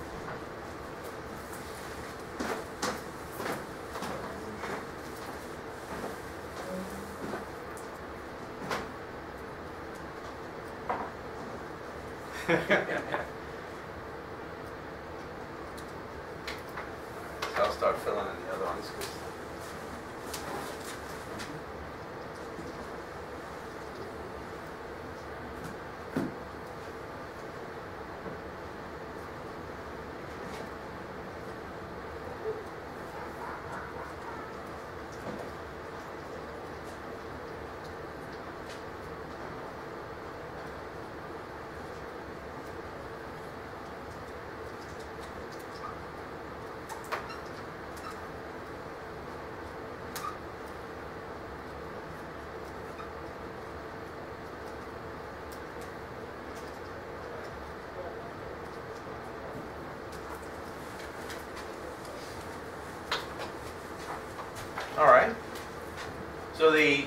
So I'll start filling in the other ones. All right. So the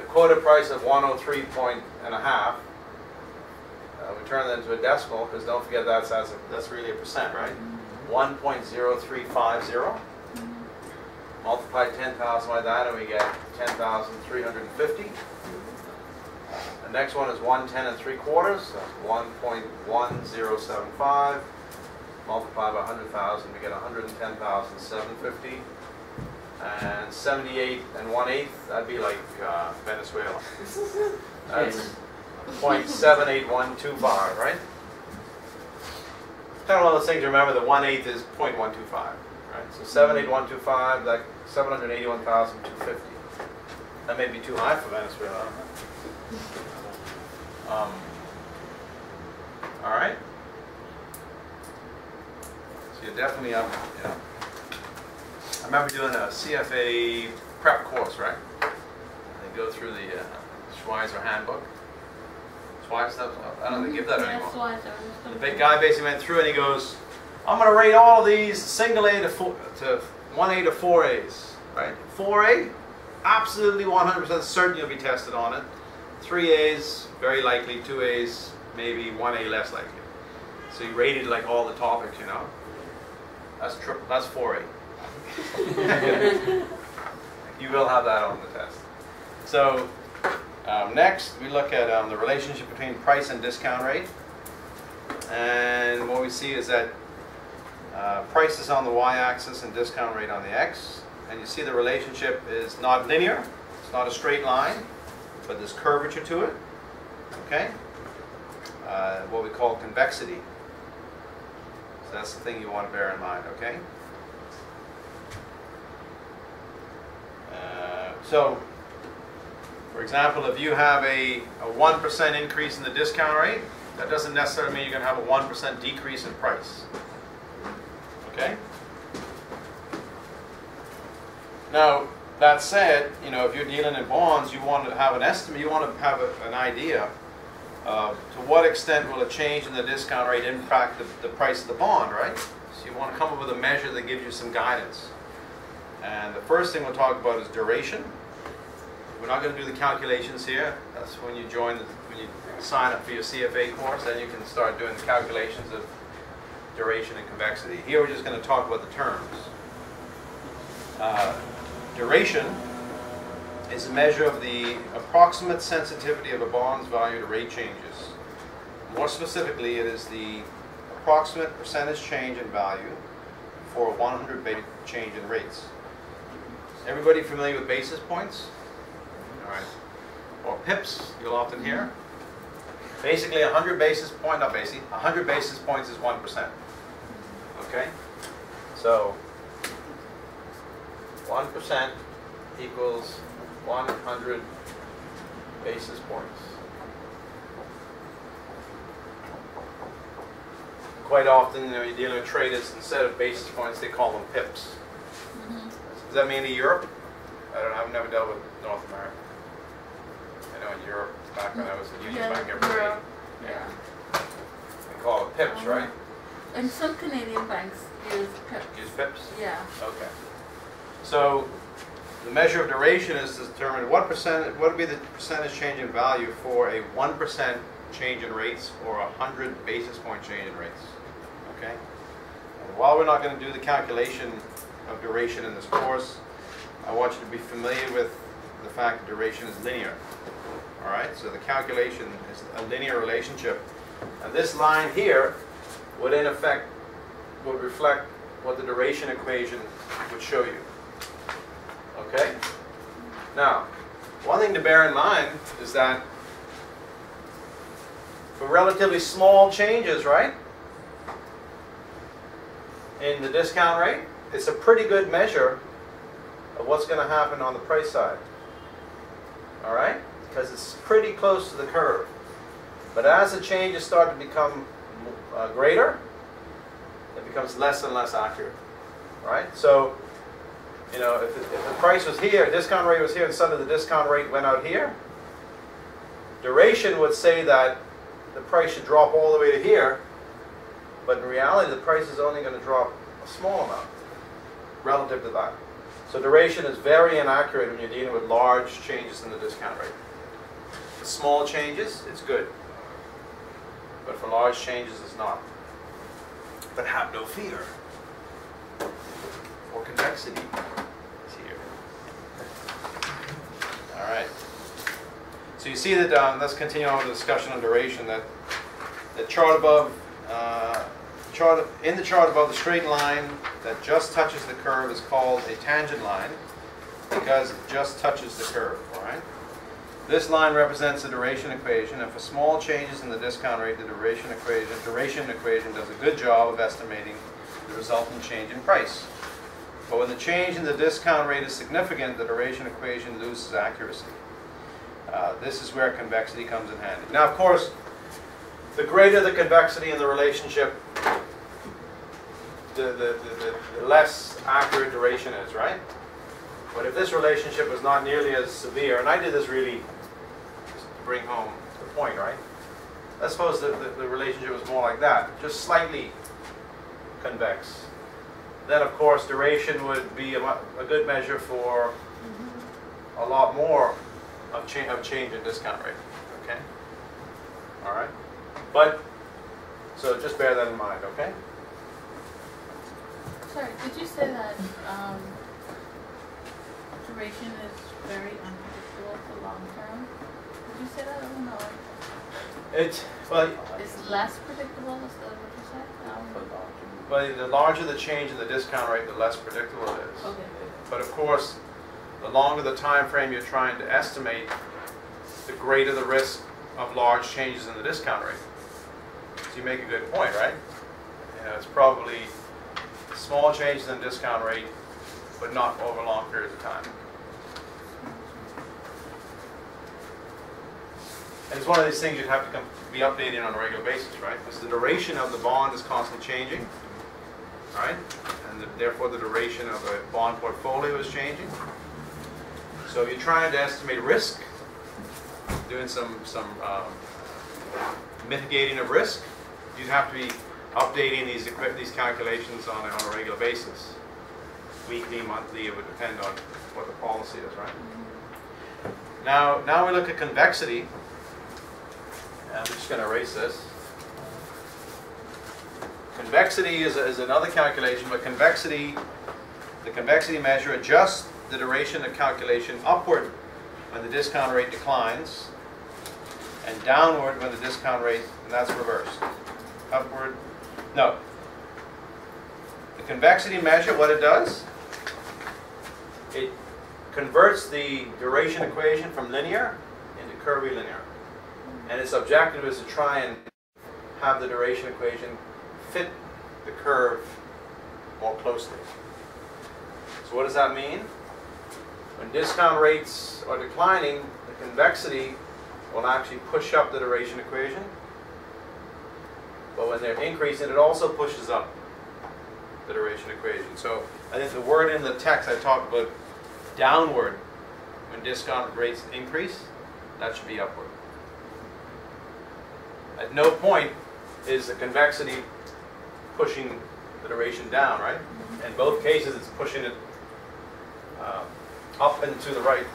quoted price of 103 point and a half, we turn that into a decimal because don't forget that's really a percent, right? 1.0350. Multiply 10,000 by that and we get 10,350. The next one is 110 3/4. That's 1.1075. Multiply by 100,000, we get 110,750. And 78 1/8, that'd be like Venezuela. That's 0.78125, right? Kind of one of those things, remember the 1/8 is 0.125, right? So 78125, like 781,250. That may be too high for Venezuela. All right. So you're definitely up, you know. I remember doing a CFA prep course, right? They go through the Schweizer handbook. Schweizer, I don't think they give that anymore. The big guy basically went through and he goes, I'm going to rate all these single A to 1A to 4As, right? 4A, absolutely 100% certain you'll be tested on it. 3As, very likely. 2As, maybe. 1A, less likely. So he rated like all the topics, you know. That's 4A. You will have that on the test. So next we look at the relationship between price and discount rate. And what we see is that price is on the y-axis and discount rate on the x. And you see the relationship is not linear. It's not a straight line, but there's curvature to it. Okay? What we call convexity. So that's the thing you want to bear in mind, okay? So, for example, if you have a 1% increase in the discount rate, that doesn't necessarily mean you're going to have a 1% decrease in price. Okay? Now, that said, you know, if you're dealing in bonds, you want to have an estimate, you want to have an idea of to what extent will a change in the discount rate impact the price of the bond, right? So you want to come up with a measure that gives you some guidance. And the first thing we'll talk about is duration. We're not going to do the calculations here. That's when you when you sign up for your CFA course, then you can start doing the calculations of duration and convexity. Here we're just going to talk about the terms. Duration is a measure of the approximate sensitivity of a bond's value to rate changes. More specifically, it is the approximate percentage change in value for a 100 basis change in rates. Everybody familiar with basis points? All right. Or pips, you'll often hear. Basically, 100 basis points is 1%. Okay? So, 1% equals 100 basis points. Quite often, you know, you're dealing with traders, instead of basis points, they call them pips. Does that mean in Europe? I don't know, I've never dealt with North America. I know in Europe, back when I was in Union Bank every day. Yeah. They call it pips, right? And some Canadian banks use pips. Use pips? Yeah. Okay. So the measure of duration is to determine what would be the percentage change in value for a 1% change in rates or a 100 basis point change in rates. Okay? And while we're not going to do the calculation of duration in this course, I want you to be familiar with the fact that duration is linear. All right? So the calculation is a linear relationship. And this line here would in effect reflect what the duration equation would show you. Okay? Now, one thing to bear in mind is that for relatively small changes, right, in the discount rate, it's a pretty good measure of what's going to happen on the price side. All right? Because it's pretty close to the curve. But as the changes start to become greater, it becomes less and less accurate. All right? So, you know, if the price was here, discount rate was here, and suddenly the discount rate went out here, duration would say that the price should drop all the way to here, but in reality the price is only going to drop a small amount relative to that. So duration is very inaccurate when you're dealing with large changes in the discount rate. For small changes, it's good, but for large changes, it's not. But have no fear, for convexity is here. All right. So you see that, let's continue on with the discussion on duration, that the chart above, in the chart above, the straight line that just touches the curve is called a tangent line. because it just touches the curve, all right? This line represents the duration equation, and for small changes in the discount rate, the duration equation does a good job of estimating the resultant change in price. But when the change in the discount rate is significant, the duration equation loses accuracy. This is where convexity comes in handy. Now, of course, the greater the convexity in the relationship, the less accurate duration is, right? But if this relationship is not nearly as severe, and I did this really just to bring home the point, right? Let's suppose that the relationship is more like that, just slightly convex. Then, of course, duration would be a good measure for a lot more of change in discount rate, okay? All right? But, so just bear that in mind, okay? Sorry, did you say that duration is very unpredictable for long term? Did you say that? I don't know. Well, It's less predictable, is that what you said? but the larger the change in the discount rate, the less predictable it is. Okay. But of course, the longer the time frame you're trying to estimate, the greater the risk of large changes in the discount rate. So you make a good point, right? You know, it's probably small changes in the discount rate, but not over long periods of time. And it's one of these things you'd have to be updated on a regular basis, right? Because the duration of the bond is constantly changing, right? And therefore the duration of the bond portfolio is changing. So if you're trying to estimate risk, doing some mitigating of risk, you'd have to be updating these calculations on a regular basis. Weekly, monthly, it would depend on what the policy is, right? Now we look at convexity. I'm just going to erase this. Convexity is another calculation, but the convexity measure adjusts the duration of calculation upward when the discount rate declines, and downward when the discount rate, and that's reversed. Upward, no. The convexity measure, what it does, it converts the duration equation from linear into curvilinear. And its objective is to try and have the duration equation fit the curve more closely. So what does that mean? When discount rates are declining, the convexity will actually push up the duration equation. But when they're increasing, it also pushes up the duration equation. So I think the word in the text I talked about downward when discount rates increase, that should be upward. At no point is the convexity pushing the duration down, right? In both cases, it's pushing it up and to the right.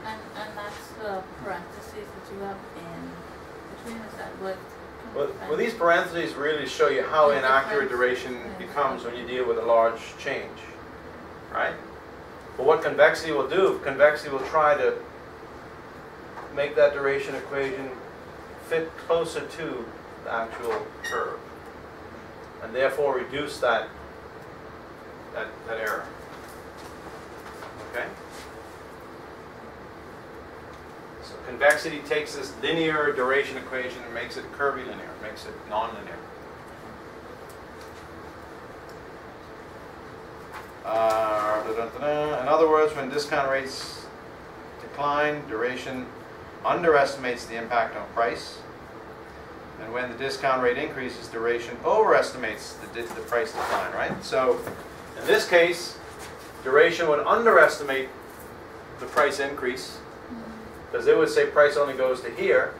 And that's the parentheses that you have in between, is that what? Well, these parentheses really show you how inaccurate duration becomes when you deal with a large change, right? But what convexity will do, convexity will try to make that duration equation fit closer to the actual curve, and therefore reduce that error. Okay? So convexity takes this linear duration equation and makes it curvilinear, makes it nonlinear. In other words, when discount rates decline, duration underestimates the impact on price, and when the discount rate increases, duration overestimates the price decline, right? So in this case, duration would underestimate the price increase, because it would say price only goes to here,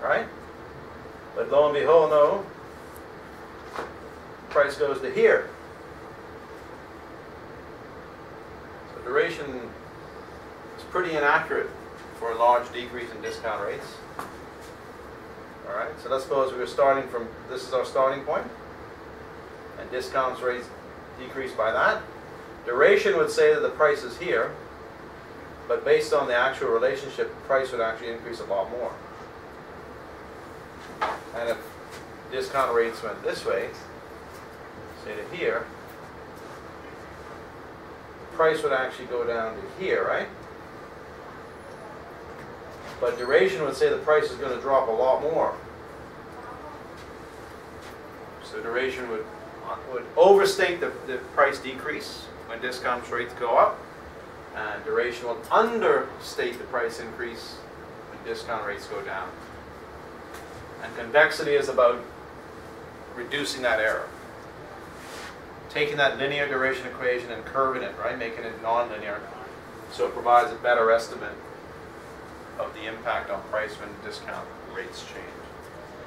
right? But lo and behold, no, price goes to here. So duration is pretty inaccurate for a large decrease in discount rates. All right, so let's suppose we were starting from, this is our starting point, and discount rates decrease by that. Duration would say that the price is here, but based on the actual relationship, the price would actually increase a lot more. And if discount rates went this way, say to here, price would actually go down to here, right? But duration would say the price is going to drop a lot more. So duration would overstate the price decrease when discount rates go up, and duration will understate the price increase when discount rates go down. And convexity is about reducing that error. Taking that linear duration equation and curving it, right? Making it nonlinear, so it provides a better estimate of the impact on price when discount rates change.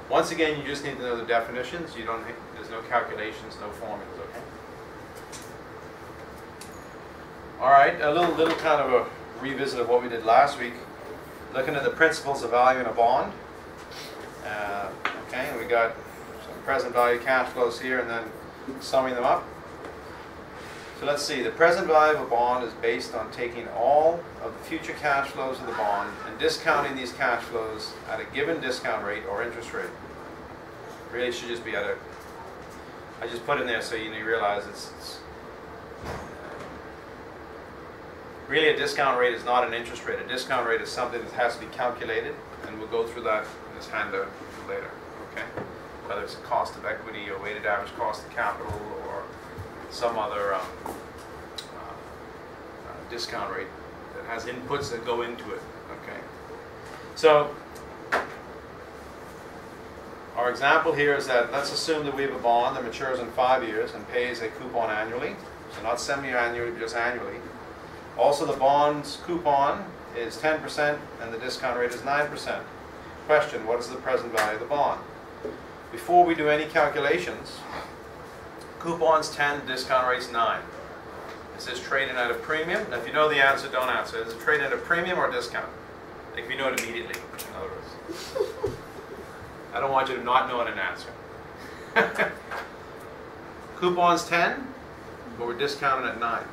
Once again, you just need to know the definitions. You don't. There's no calculations, no formulas. Okay. All right. A little kind of a revisit of what we did last week. Looking at the principles of value in a bond. Okay. And we got some present value cash flows here, and then summing them up. So let's see. The present value of a bond is based on taking all of the future cash flows of the bond and discounting these cash flows at a given discount rate or interest rate. Really, it should just be at a. I just put in there so you realize it's really a discount rate is not an interest rate. A discount rate is something that has to be calculated, and we'll go through that in this handout later. Okay, whether it's a cost of equity or weighted average cost of capital or some other discount rate that has inputs that go into it. Okay, so our example here is that let's assume that we have a bond that matures in 5 years and pays a coupon annually, so not semi-annually, but just annually. Also, the bond's coupon is 10% and the discount rate is 9%. Question: what is the present value of the bond? Before we do any calculations, coupon's 10, discount rate's 9. Is this trading at a premium? Now, if you know the answer, don't answer. Is it trading at a premium or discount? Like, if you know it immediately, in other words. I don't want you to not know an answer. Coupon's 10, but we're discounting at 9.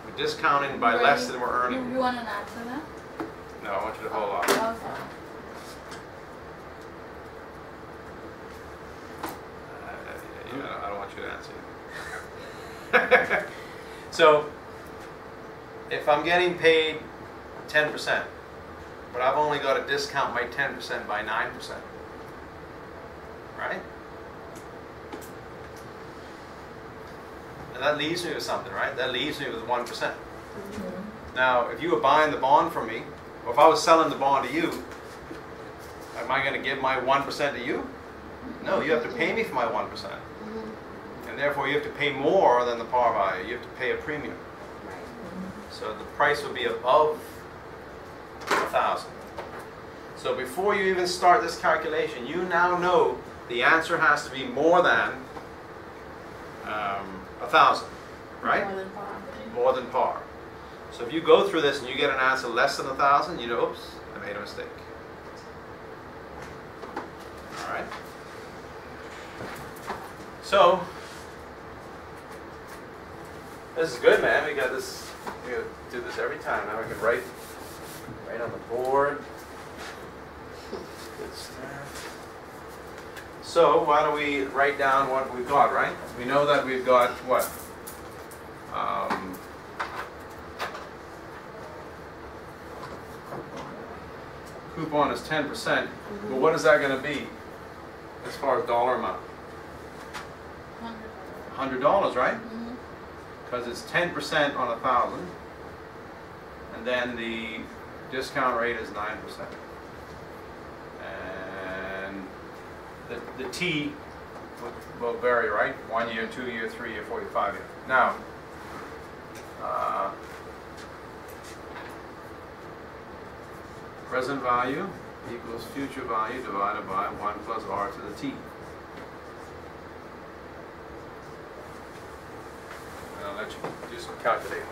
We're discounting by less than we're earning. You want an answer now? No, I want you to hold off. Okay. I don't want you to answer. So, if I'm getting paid 10%, but I've only got to discount my 10% by 9%, right? And that leaves me with something, right? That leaves me with 1%. Mm-hmm. Now, if you were buying the bond from me, or if I was selling the bond to you, am I going to give my 1% to you? No, you have to pay me for my 1%. And therefore you have to pay more than the par value. You have to pay a premium. So the price would be above 1,000. So before you even start this calculation, you now know the answer has to be more than 1,000, right? More than par. More than par. So if you go through this and you get an answer less than 1,000, you know, oops, I made a mistake. All right. So this is good, man. We got this. We gotta do this every time. Now we can write on the board. Good stuff. So why don't we write down what we've got, right? We know that we've got what? Coupon is 10%, but what is that going to be as far as dollar amount? $100, right? Because it's 10% on 1,000, and then the discount rate is 9%. And the T will vary, right? 1 year, 2 year, 3 year, 4 year, 5 year. Now, present value equals future value divided by 1 plus R to the T. And I'll let you do some calculating.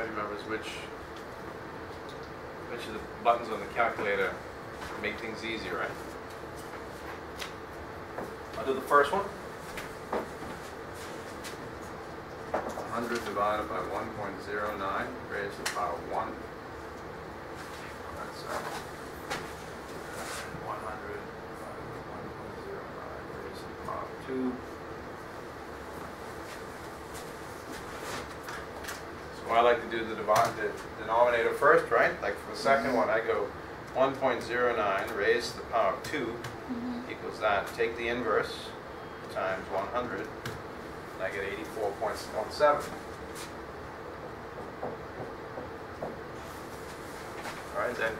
Anybody remembers which of the buttons on the calculator make things easier, right? I'll do the first one. 100 divided by 1.09 raised to the power 1. That's 100 divided by 1.09 raised to the power 2. So I like to do the denominator first, right? Like for the second one, I go 1.09 raised to the power 2 equals that. Take the inverse times 100. I get 84.17. All right, then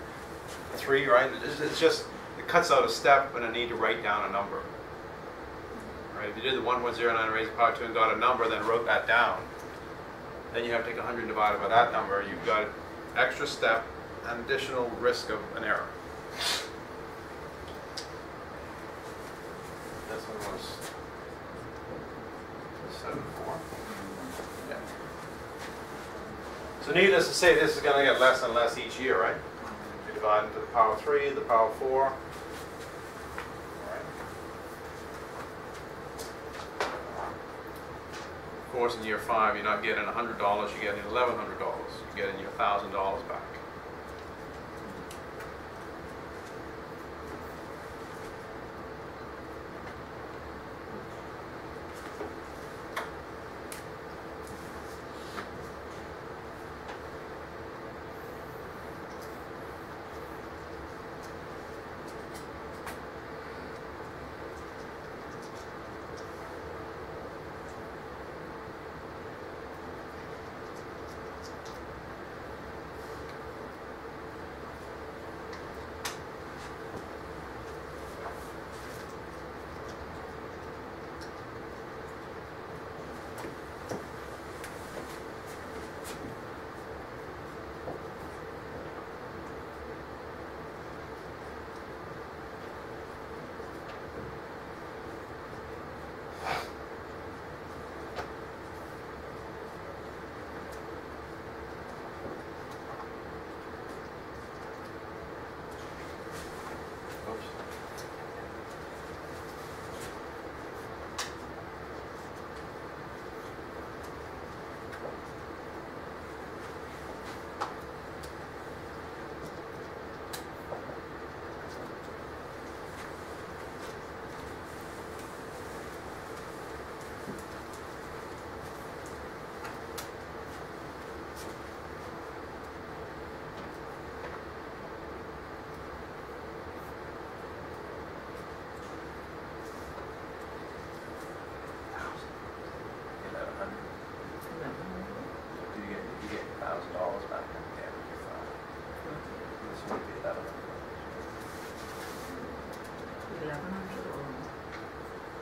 3, right? It's just, it cuts out a step and a need to write down a number. All right, if you did the 1.09 raised to the power 2 and got a number, then wrote that down, then you have to take 100 divided by that number. You've got extra step and additional risk of an error. This one was 7.4. Yeah. So needless to say, this is going to get less and less each year, right? You divide into the power 3, the power 4. All right. Of course, in year 5, you're not getting $100, you're getting $1,100. You're getting your $1,000 back.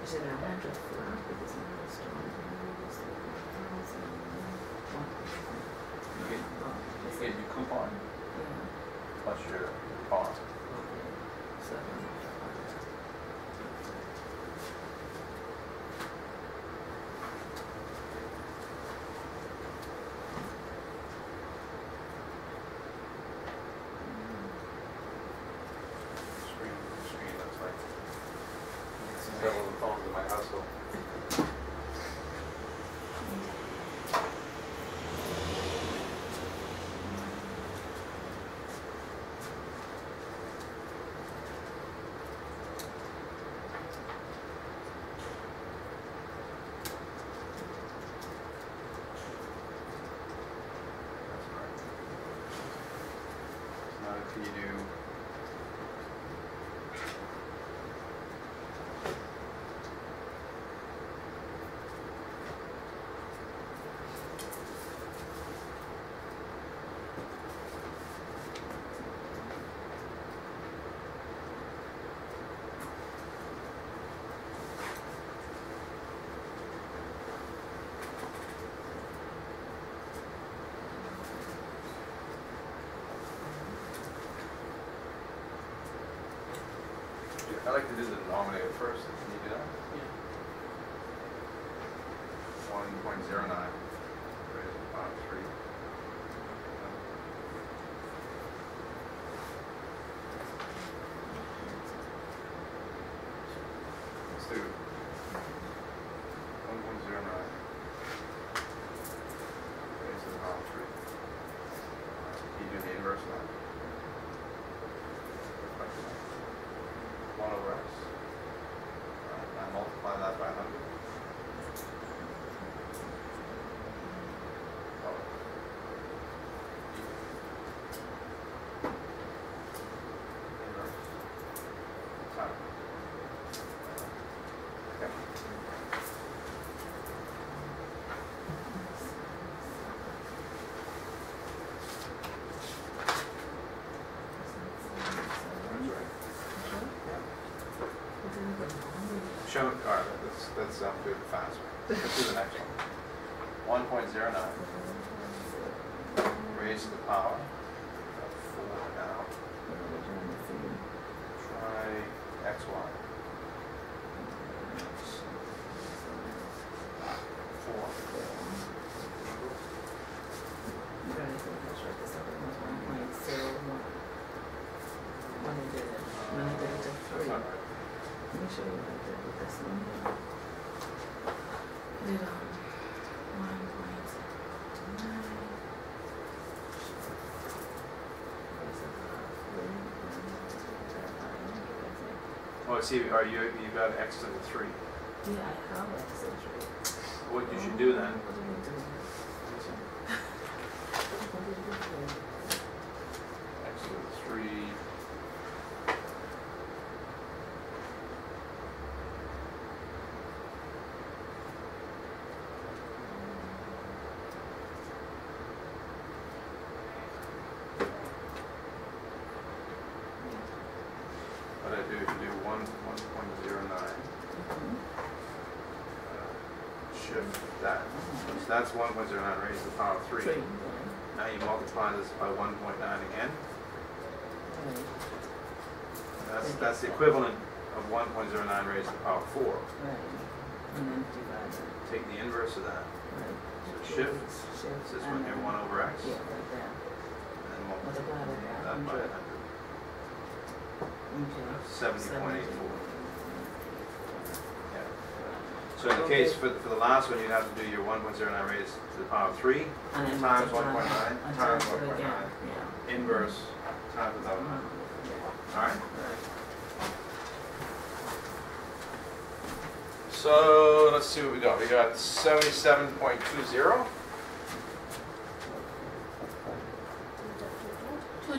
Is it 100 flat because I'm not strong? You get your coupon plus your bond. Okay. 7. Screen looks like several of the phones in my household. That's right. It's not until you do I like to do the denominator first. Can you do that? Yeah. 1.09 raised to the power 3. to do it faster. Let's do the next one. 1.09 raised to the power of 4 now. Try xy. 4 equals. When he did it to 3. That's not right. Let me show you what I did with this one here. I did 1.9. Oh, I see. Are you got x to the 3? Yeah, I have X to 3. What you should do then? What did we do? What did we do? X to the 3. What I do is you do 1.09. Shift that. So that's 1.09 raised to the power of 3. 3. Now you multiply this by 1.9 again. That's the equivalent of 1.09 raised to the power of 4. Right. And then divide it. Take the inverse of that. Right. So shift this one here, 1 over x. Yeah, like that. And then Multiply multiply that that by 100. 100. Okay. 70.84. Yeah. So in the case for the last one, you'd have to do your 1.09 raised to the power of 3 And then times multiply 1.9 and times times it 1.9 again. Yeah. inverse times 1,000. Yeah. All right. Right. So let's see what we got. We got 77.20. 2.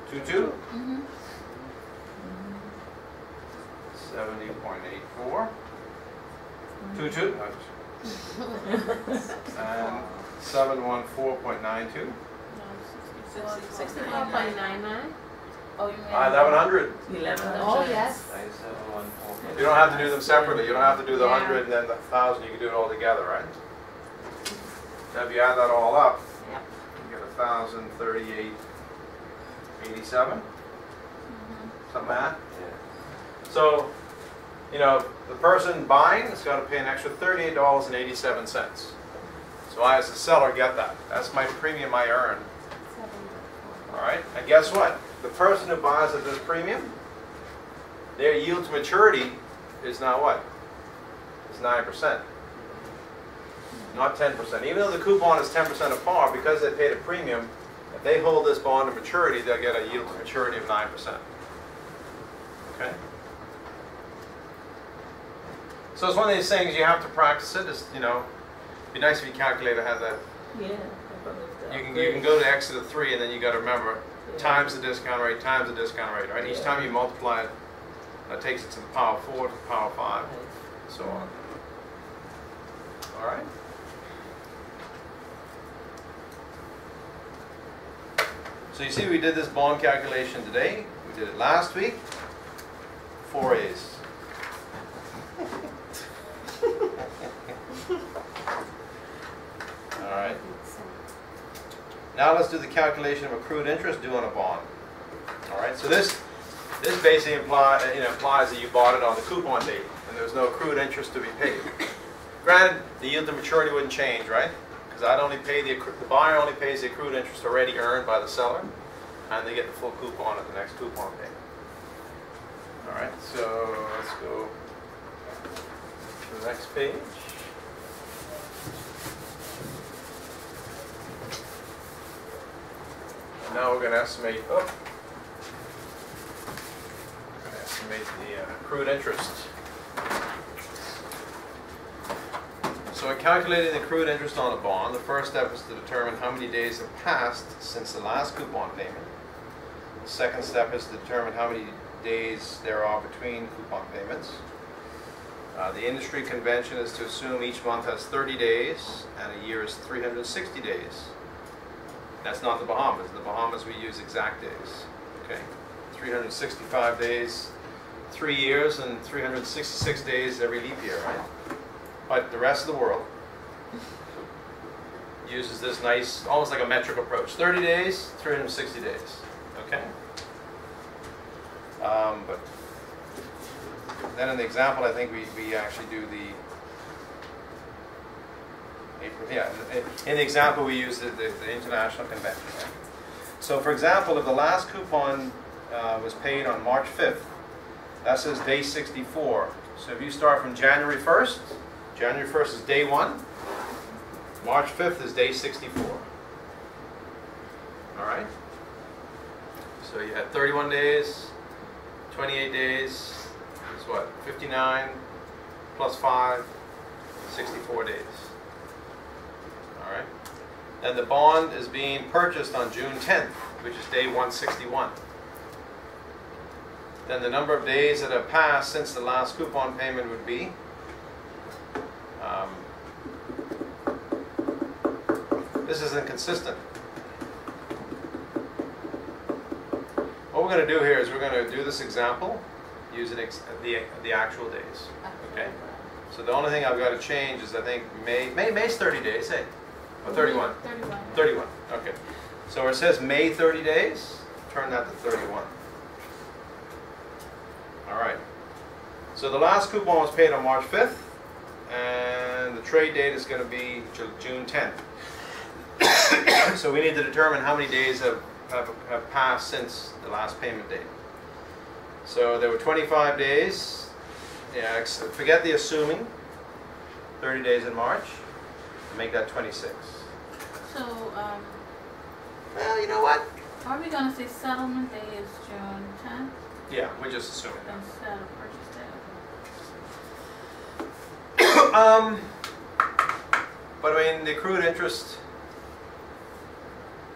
22. Mm-hmm. 70.84. 22. And 714.92. 64.99. Oh, you mean 1100. 11. Oh, yes. 9714. You don't have to do them separately. You don't have to do the Yeah. 100 and then the 1,000. You can do it all together, right? Now if you add that all up, Yep. you get 1,038.87. Something like that. Yeah. So, you know, the person buying is going to pay an extra $38.87. So I, as a seller, get that. That's my premium I earn. All right. And guess what? The person who buys at this premium, their yield to maturity is now what? Is 9%. Not 10%. Even though the coupon is 10% of par, because they paid a premium, if they hold this bond to maturity, they'll get a yield to maturity of 9%. Okay? So it's one of these things you have to practice it. It's, you know, it'd be nice if your calculator had that. Yeah. You can go to x to the 3 and then you got to remember times the discount rate, times the discount rate, right? Each time you multiply it, that takes it to the power of 4, to the power of 5, and so on. All right? So you see we did this bond calculation today. We did it last week. 4 A's. All right. Now let's do the calculation of accrued interest due on a bond. All right. So this basically implies that you bought it on the coupon date, and there's no accrued interest to be paid. Granted, the yield to maturity wouldn't change, right? Because I'd only pay the buyer only pays the accrued interest already earned by the seller, and they get the full coupon at the next coupon payment. All right. So let's go to the next page. And now we're going to estimate. We're going to estimate the accrued interest. So in calculating the accrued interest on a bond, the first step is to determine how many days have passed since the last coupon payment. The second step is to determine how many days there are between coupon payments. The industry convention is to assume each month has 30 days and a year is 360 days. That's not the Bahamas. In the Bahamas we use exact days. Okay, 365 days, 3 years, and 366 days every leap year, right? But the rest of the world uses this nice, almost like a metric approach. 30 days, 360 days. Okay? But then in the example, I think we actually do the April. Yeah, in the example, we use the International Convention. Yeah. So, for example, if the last coupon was paid on March 5th, that says day 64. So if you start from January 1st, January 1st is day 1. March 5th is day 64. All right? So you had 31 days, 28 days, that's what, 59 plus 5, 64 days. All right? And the bond is being purchased on June 10th, which is day 161. Then the number of days that have passed since the last coupon payment would be this isn't consistent. What we're going to do here is we're going to do this example using the actual days. Okay. So the only thing I've got to change is I think May's 30 days. Hey, or 31. 31. 31. Okay. So where it says May 30 days, turn that to 31. All right. So the last coupon was paid on March 5th, and the trade date is going to be June 10th. So we need to determine how many days have passed since the last payment date. So there were 25 days. Yeah, forget the assuming. 30 days in March. Make that 26. So, Well, you know what? are we gonna say settlement day is June 10th Yeah, we're just assuming that. instead of purchase day? But I mean, the accrued interest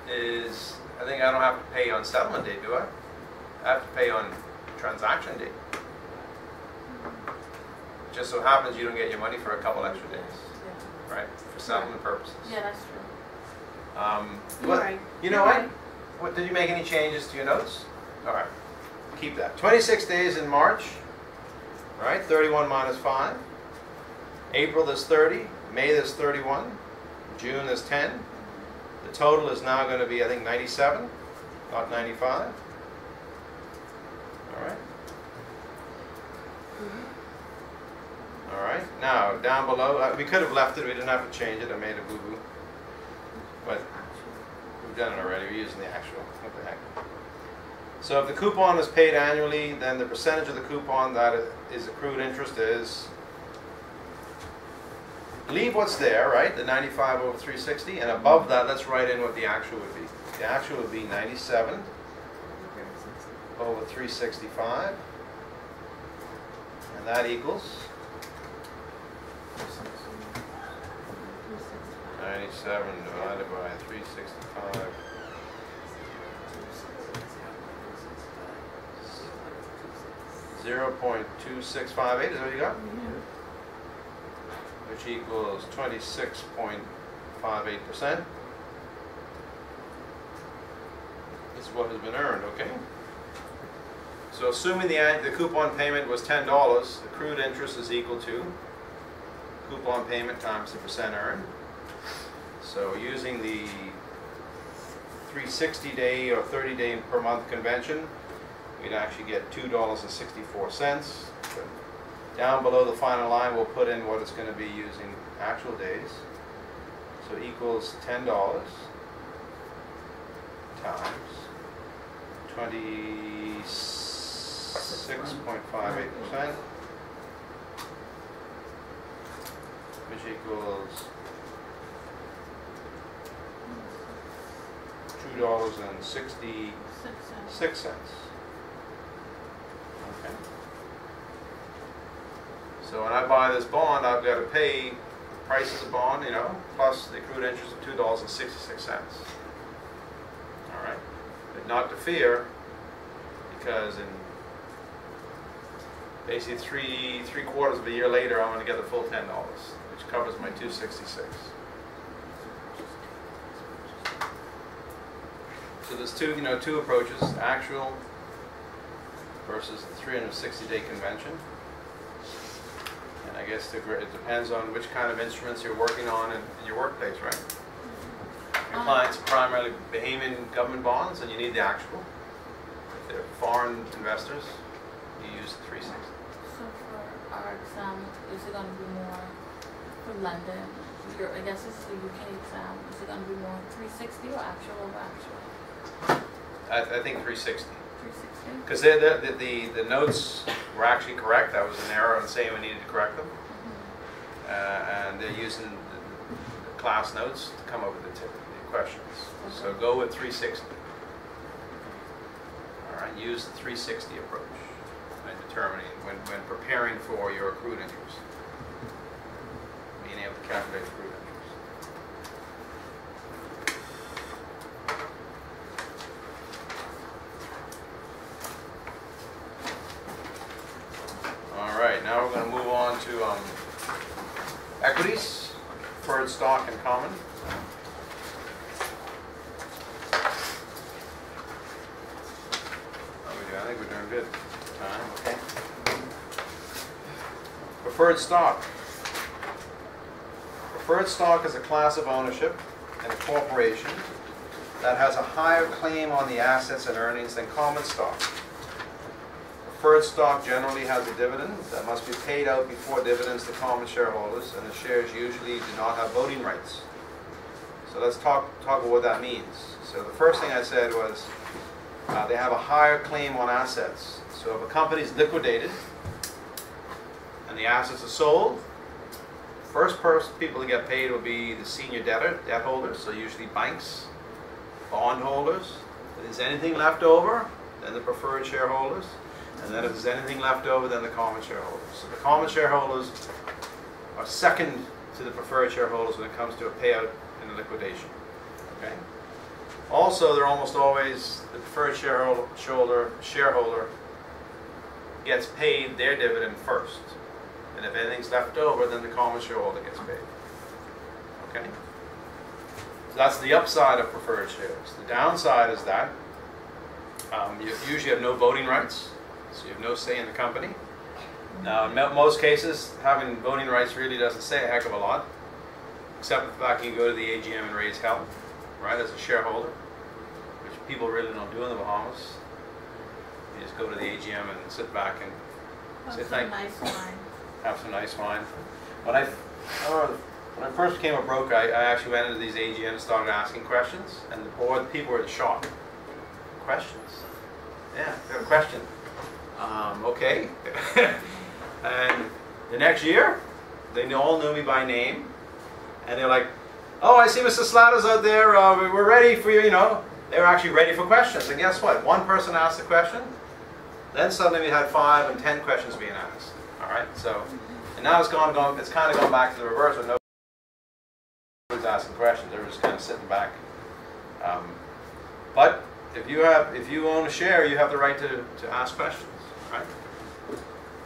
is, I think I don't have to pay on settlement date, do I? I have to pay on transaction date. Just so happens you don't get your money for a couple extra days, Yeah. right? For settlement purposes. Yeah, that's true. But You're right. you know You're what? right. What? Did you make any changes to your notes? All right. Keep that. 26 days in March. All right. 31 minus 5. April is 30. May there's 31. June is 10. The total is now going to be, I think, 97, not 95. All right. All right. Now, down below, we could have left it. We didn't have to change it. I made a boo-boo. But we've done it already. We're using the actual. What the heck? So if the coupon is paid annually, then the percentage of the coupon that is accrued interest is, leave what's there, right? The 95 over 360. And above that, let's write in what the actual would be. The actual would be 97 over 365. And that equals 97 divided by 365. 0.2658 is what you got? Which equals 26.58%. This is what has been earned, okay? So assuming the coupon payment was $10, accrued interest is equal to coupon payment times the percent earned. So using the 360-day or 30-day per month convention, we'd actually get $2.64. But down below the final line, we'll put in what it's going to be using actual days. So equals $10 times 26.58%, which equals $2.66. Okay. So when I buy this bond, I've got to pay the price of the bond, you know, plus the accrued interest of $2.66. All right. But not to fear, because in basically three quarters of a year later, I'm going to get the full $10, which covers my $2.66. So there's two approaches: actual versus the 360-day convention. And I I guess it depends on which kind of instruments you're working on in your workplace, right? Your clients are primarily Bahamian government bonds, and you need the actual. If they're foreign investors, you use the 360. So for our exam, is it going to be more for London? I guess this is the UK exam. Is it going to be more 360 or actual over actual? I think 360. 360? Because the notes were actually correct. That was an error in saying we needed to correct them. And they're using the class notes to come up with the questions. Okay. So go with 360. All right, use the 360 approach in determining when preparing for your accrued interest. Being able to calculate accrued interest. All right, now we're going to move on to equities, preferred stock and common. I think we're doing good. Okay. Preferred stock. Preferred stock is a class of ownership in a corporation that has a higher claim on the assets and earnings than common stock. Preferred stock generally has a dividend that must be paid out before dividends to common shareholders, and the shares usually do not have voting rights. So let's talk about what that means. So the first thing I said was they have a higher claim on assets. So if a company is liquidated and the assets are sold, first people to get paid will be the senior debt holders, so usually banks, bond holders. If there's anything left over, then the preferred shareholders. And then if there's anything left over, then the common shareholders. So the common shareholders are second to the preferred shareholders when it comes to a payout in a liquidation. Okay? Also, they're almost always the preferred shareholder gets paid their dividend first. And if anything's left over, then the common shareholder gets paid. Okay? So that's the upside of preferred shares. The downside is that you usually have no voting rights. So you have no say in the company. Now, in most cases, having voting rights really doesn't say a heck of a lot, except the fact you can go to the AGM and raise hell, right, as a shareholder, which people really don't do in the Bahamas. You just go to the AGM and sit back and say thank you. Nice wine. Have some nice wine. When I first became a broker, I actually went into these AGMs and started asking questions, and the people were in shock. Questions? Yeah, I got a question. Okay. And the next year, they all knew me by name, and they're like, "Oh, I see Mr. Slatters out there. We're ready for you." You know, they were actually ready for questions. And guess what? One person asked a question, then suddenly we had 5 and 10 questions being asked. All right. So, and now it's kind of gone back to the reverse, where nobody's asking questions. They're just kind of sitting back. But if you own a share, you have the right to ask questions, right?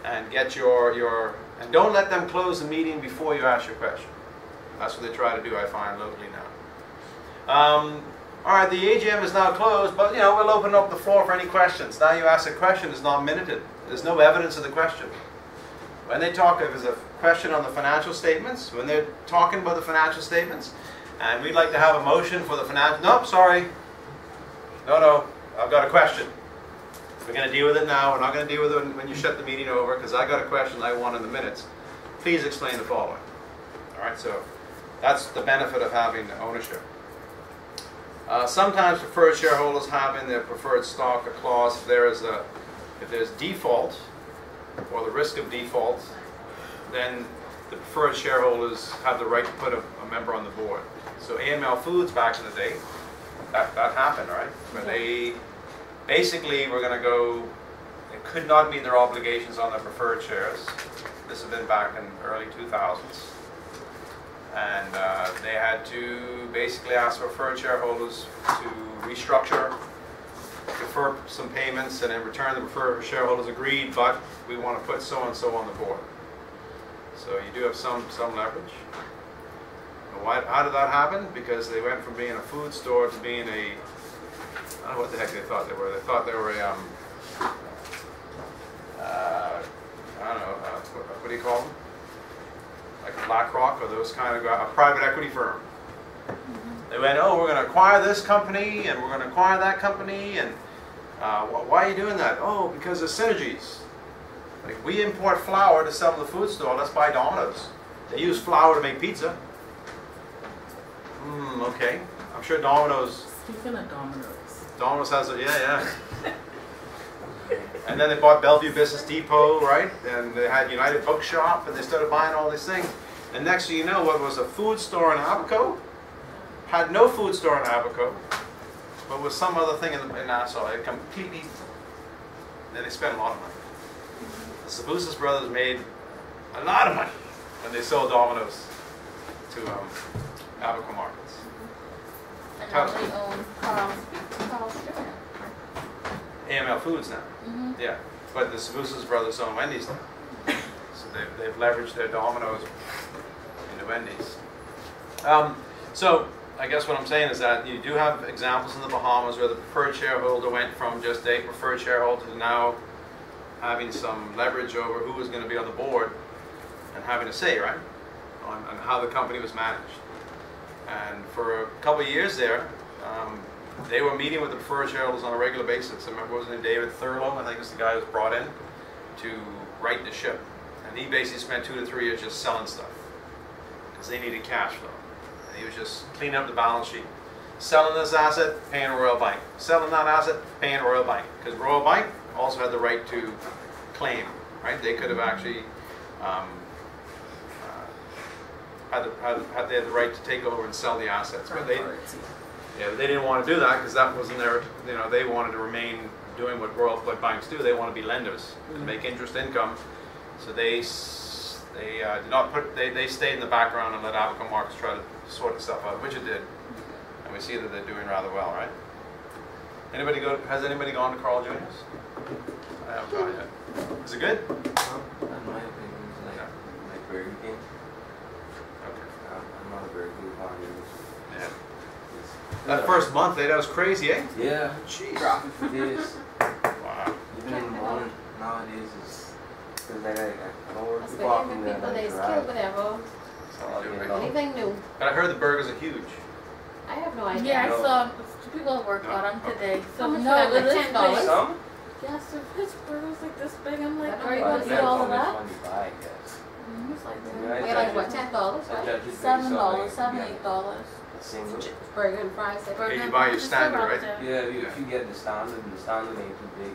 And get and don't let them close the meeting before you ask your question. That's what they try to do, I find, locally now. All right, the AGM is now closed, but we'll open up the floor for any questions. Now you ask a question, it's not minuted. There's no evidence of the question. When they talk, if there's a question on the financial statements, when they're talking about the financial statements, and we'd like to have a motion for the financial, nope, sorry. No, I've got a question. We're going to deal with it now. We're not going to deal with it when you shut the meeting over, because I got a question I want in the minutes. Please explain the following. All right, so that's the benefit of having ownership. Sometimes preferred shareholders have in their preferred stock a clause if there's default or the risk of default, then the preferred shareholders have the right to put a member on the board. So AML Foods back in the day, that happened, right? When they basically were going to go, they could not meet their obligations on their preferred shares. This had been back in early 2000s. And they had to basically ask preferred shareholders to restructure, defer some payments, and in return the preferred shareholders agreed, but we want to put so-and-so on the board. So you do have some leverage. How did that happen? Because they went from being a food store to being a, I don't know what the heck they thought they were. They thought they were a, I don't know, what do you call them? like a BlackRock or those kind of a private equity firm. They went, oh, we're going to acquire this company and we're going to acquire that company, and why are you doing that? Oh, because of synergies. Like, we import flour to sell to the food store, let's buy Domino's. They use flour to make pizza. Okay. I'm sure Domino's. Speaking of Domino's. Domino's has a, yeah. And then they bought Bellevue Business Depot, right? And they had United Bookshop, and they started buying all these things. And next thing you know, what was a food store in Abaco had no food store in Abaco, but was some other thing in Nassau. It completely. Then they spent a lot of money. The Sabusas brothers made a lot of money when they sold Domino's to Abaco markets. And now they own Carl's Jr. AML Foods now. Yeah, but the Sabusas brothers own Wendy's now. So they've leveraged their Domino's into Wendy's. So I guess what I'm saying is that you do have examples in the Bahamas where the preferred shareholder went from just a preferred shareholder to now having some leverage over who was going to be on the board and having a say, right, on how the company was managed. And for a couple of years there, they were meeting with the preferred shareholders on a regular basis. I remember, what was his name, David Thurlow, I think was the guy who was brought in to right the ship. And he basically spent 2 to 3 years just selling stuff because they needed cash flow. And he was just cleaning up the balance sheet. Selling this asset, paying Royal Bank. Selling that asset, paying Royal Bank. Because Royal Bank also had the right to claim, right? They could have actually had the right to take over and sell the assets, but they didn't want to do that because that wasn't their. They wanted to remain doing what banks do. They want to be lenders to make interest income. So they did not put. They stayed in the background and let Abaco Markets try to sort itself out, which it did, and we see that they're doing rather well, right? Has anybody gone to Carl Jr.'s? I haven't gone yet. Is it good? In my opinion, it's like Burger King. I'm not a Burger King fan. Yeah. That first month, that was crazy, eh? Yeah. Jeez. Traffic for days. Wow. Even in the morning, nowadays, it's because I don't work too Especially often. when people they skill whatever, anything new. And I heard the burgers are huge. I have no idea. Yeah, I saw people work on them today. So How much no, for it that? is $10? big. Some? Yes, so his burgers like this big. I'm like, I are you don't gonna know. eat all of Depends that? how much money you buy, I guess. It's like Yeah, They're like what, $10, I right? judge it based $7, on, $7, like, $8. a single. Burger and fries. Yeah, you buy your standard, right? Yeah, if you get the standard, and the standard ain't too big,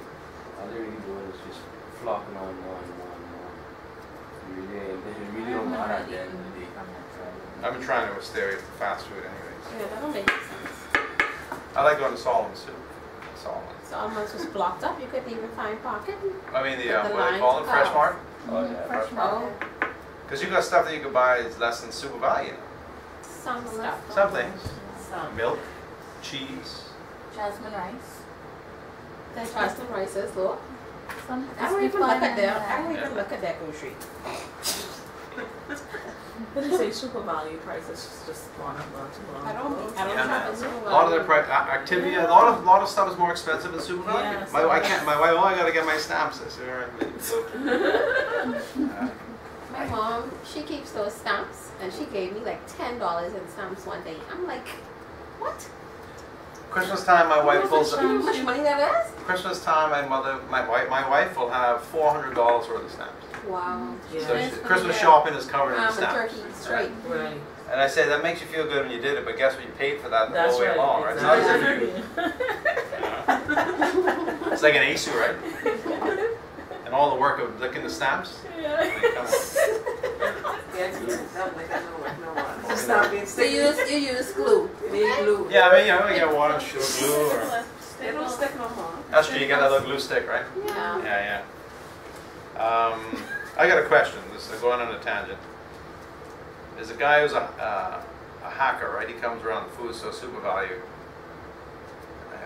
all they're really doing is just flocking on more and more and more. You really don't want at the end of the day. I've been trying to stay away from fast food anyways. Yeah, that don't make sense. I like going to Solomon's too. Solomon's. So almost was blocked up. You couldn't even find parking. I mean, The what do they call it? line Fresh to Mart? Oh yeah, Fresh that's Oh, Because you got stuff that you can buy is less than super value. some stuff. Some things. Some Milk, cheese. jasmine rice. The Charleston rice is low. Some. I don't even look at them. I don't even look at that grocery. But they say super value prices just gone up, gone too long. I don't Yeah. shop at Super A lot of their Value. activity, a lot of stuff is more expensive than super value. Yeah, my so wife can't. My wife, I gotta get my stamps. I said, all right. My mom, she keeps those stamps, and she gave me like $10 in stamps one day. I'm like, what? Christmas time, my wife pulls. You know how much money that is? Christmas time, my wife will have $400 worth of stamps. Wow. Yeah. So That's Christmas for shopping is covered in the stamps. turkey straight. Right. And I say that makes you feel good when you did it, but guess what? You paid for that the That's whole way right. along, right? It's not as if you, it's like an ASU, right? And all the work of licking the stamps. Come on. So you use glue. Glue. Yeah, I mean, you get water, sugar, glue, or They don't stick no more. that's true. You get that little glue stick, right? Yeah. Yeah. I got a question. This is going on a tangent. There's a guy who's a hacker, right? He comes around the food store super value.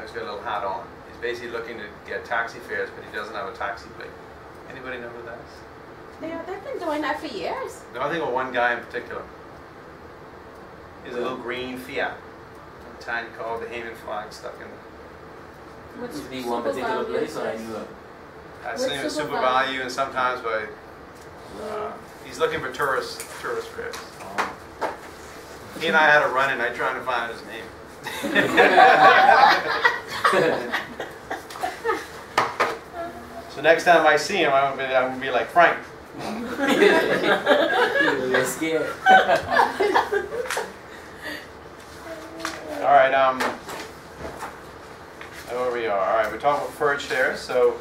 He's got a little hat on. He's basically looking to get taxi fares, but he doesn't have a taxi plate. Anybody know who that is? They've been doing that for years. No, I think of one guy in particular. He's a little green Fiat, a tiny car with the Haman flag stuck in it. Which It'd be one super particular value place, or I is knew this? it. I've Which seen it super super value? value and sometimes by He's looking for tourist fares. He and I had a run-in. I trying to find his name. So next time I see him, I'm gonna be like Frank. You're scared. All right. Where we are. All right. We're talking about preferred shares. So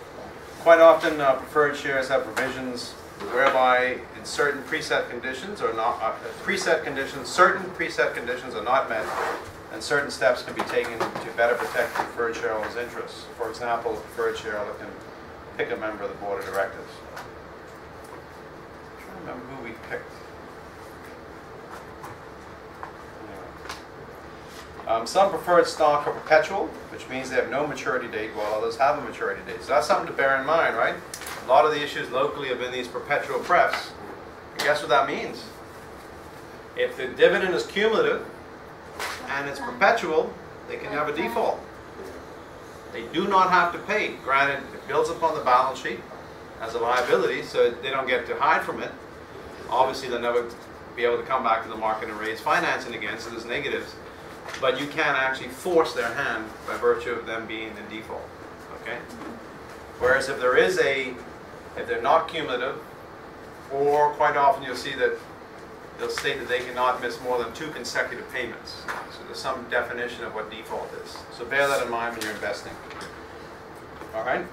quite often, preferred shares have provisions whereby in certain preset conditions or not certain preset conditions are not met, and certain steps can be taken to better protect the preferred shareholder's interests. For example, a preferred shareholder can pick a member of the board of directors. I'm trying to remember who we picked. Some preferred stock are perpetual, which means they have no maturity date, while others have a maturity date. So that's something to bear in mind, right? A lot of the issues locally have been these perpetual prefs. And guess what that means? If the dividend is cumulative and it's perpetual, they can have a default. They do not have to pay. Granted, it builds up on the balance sheet as a liability, so they don't get to hide from it. Obviously, they'll never be able to come back to the market and raise financing again, so there's negatives. But you can actually force their hand by virtue of them being in default. Okay? Whereas if they're not cumulative, or quite often you'll see that they'll state that they cannot miss more than 2 consecutive payments. So there's some definition of what default is. So bear that in mind when you're investing. All right?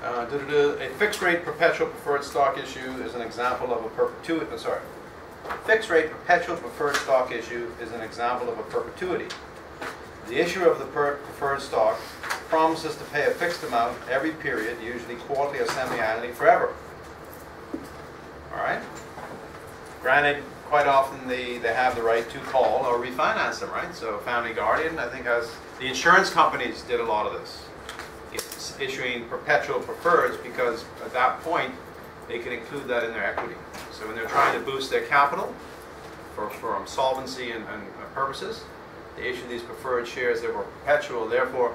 A fixed rate perpetual preferred stock issue is an example of a fixed rate perpetual preferred stock issue is an example of a perpetuity. The issuer of the preferred stock promises to pay a fixed amount every period, usually quarterly or semi-annually, forever. All right? Granted, quite often they have the right to call or refinance them, right? So Family Guardian, I think, the insurance companies did a lot of this. It's issuing perpetual preferreds because at that point they can include that in their equity. So when they're trying to boost their capital for solvency and purposes, they issue these preferred shares that were perpetual. Therefore,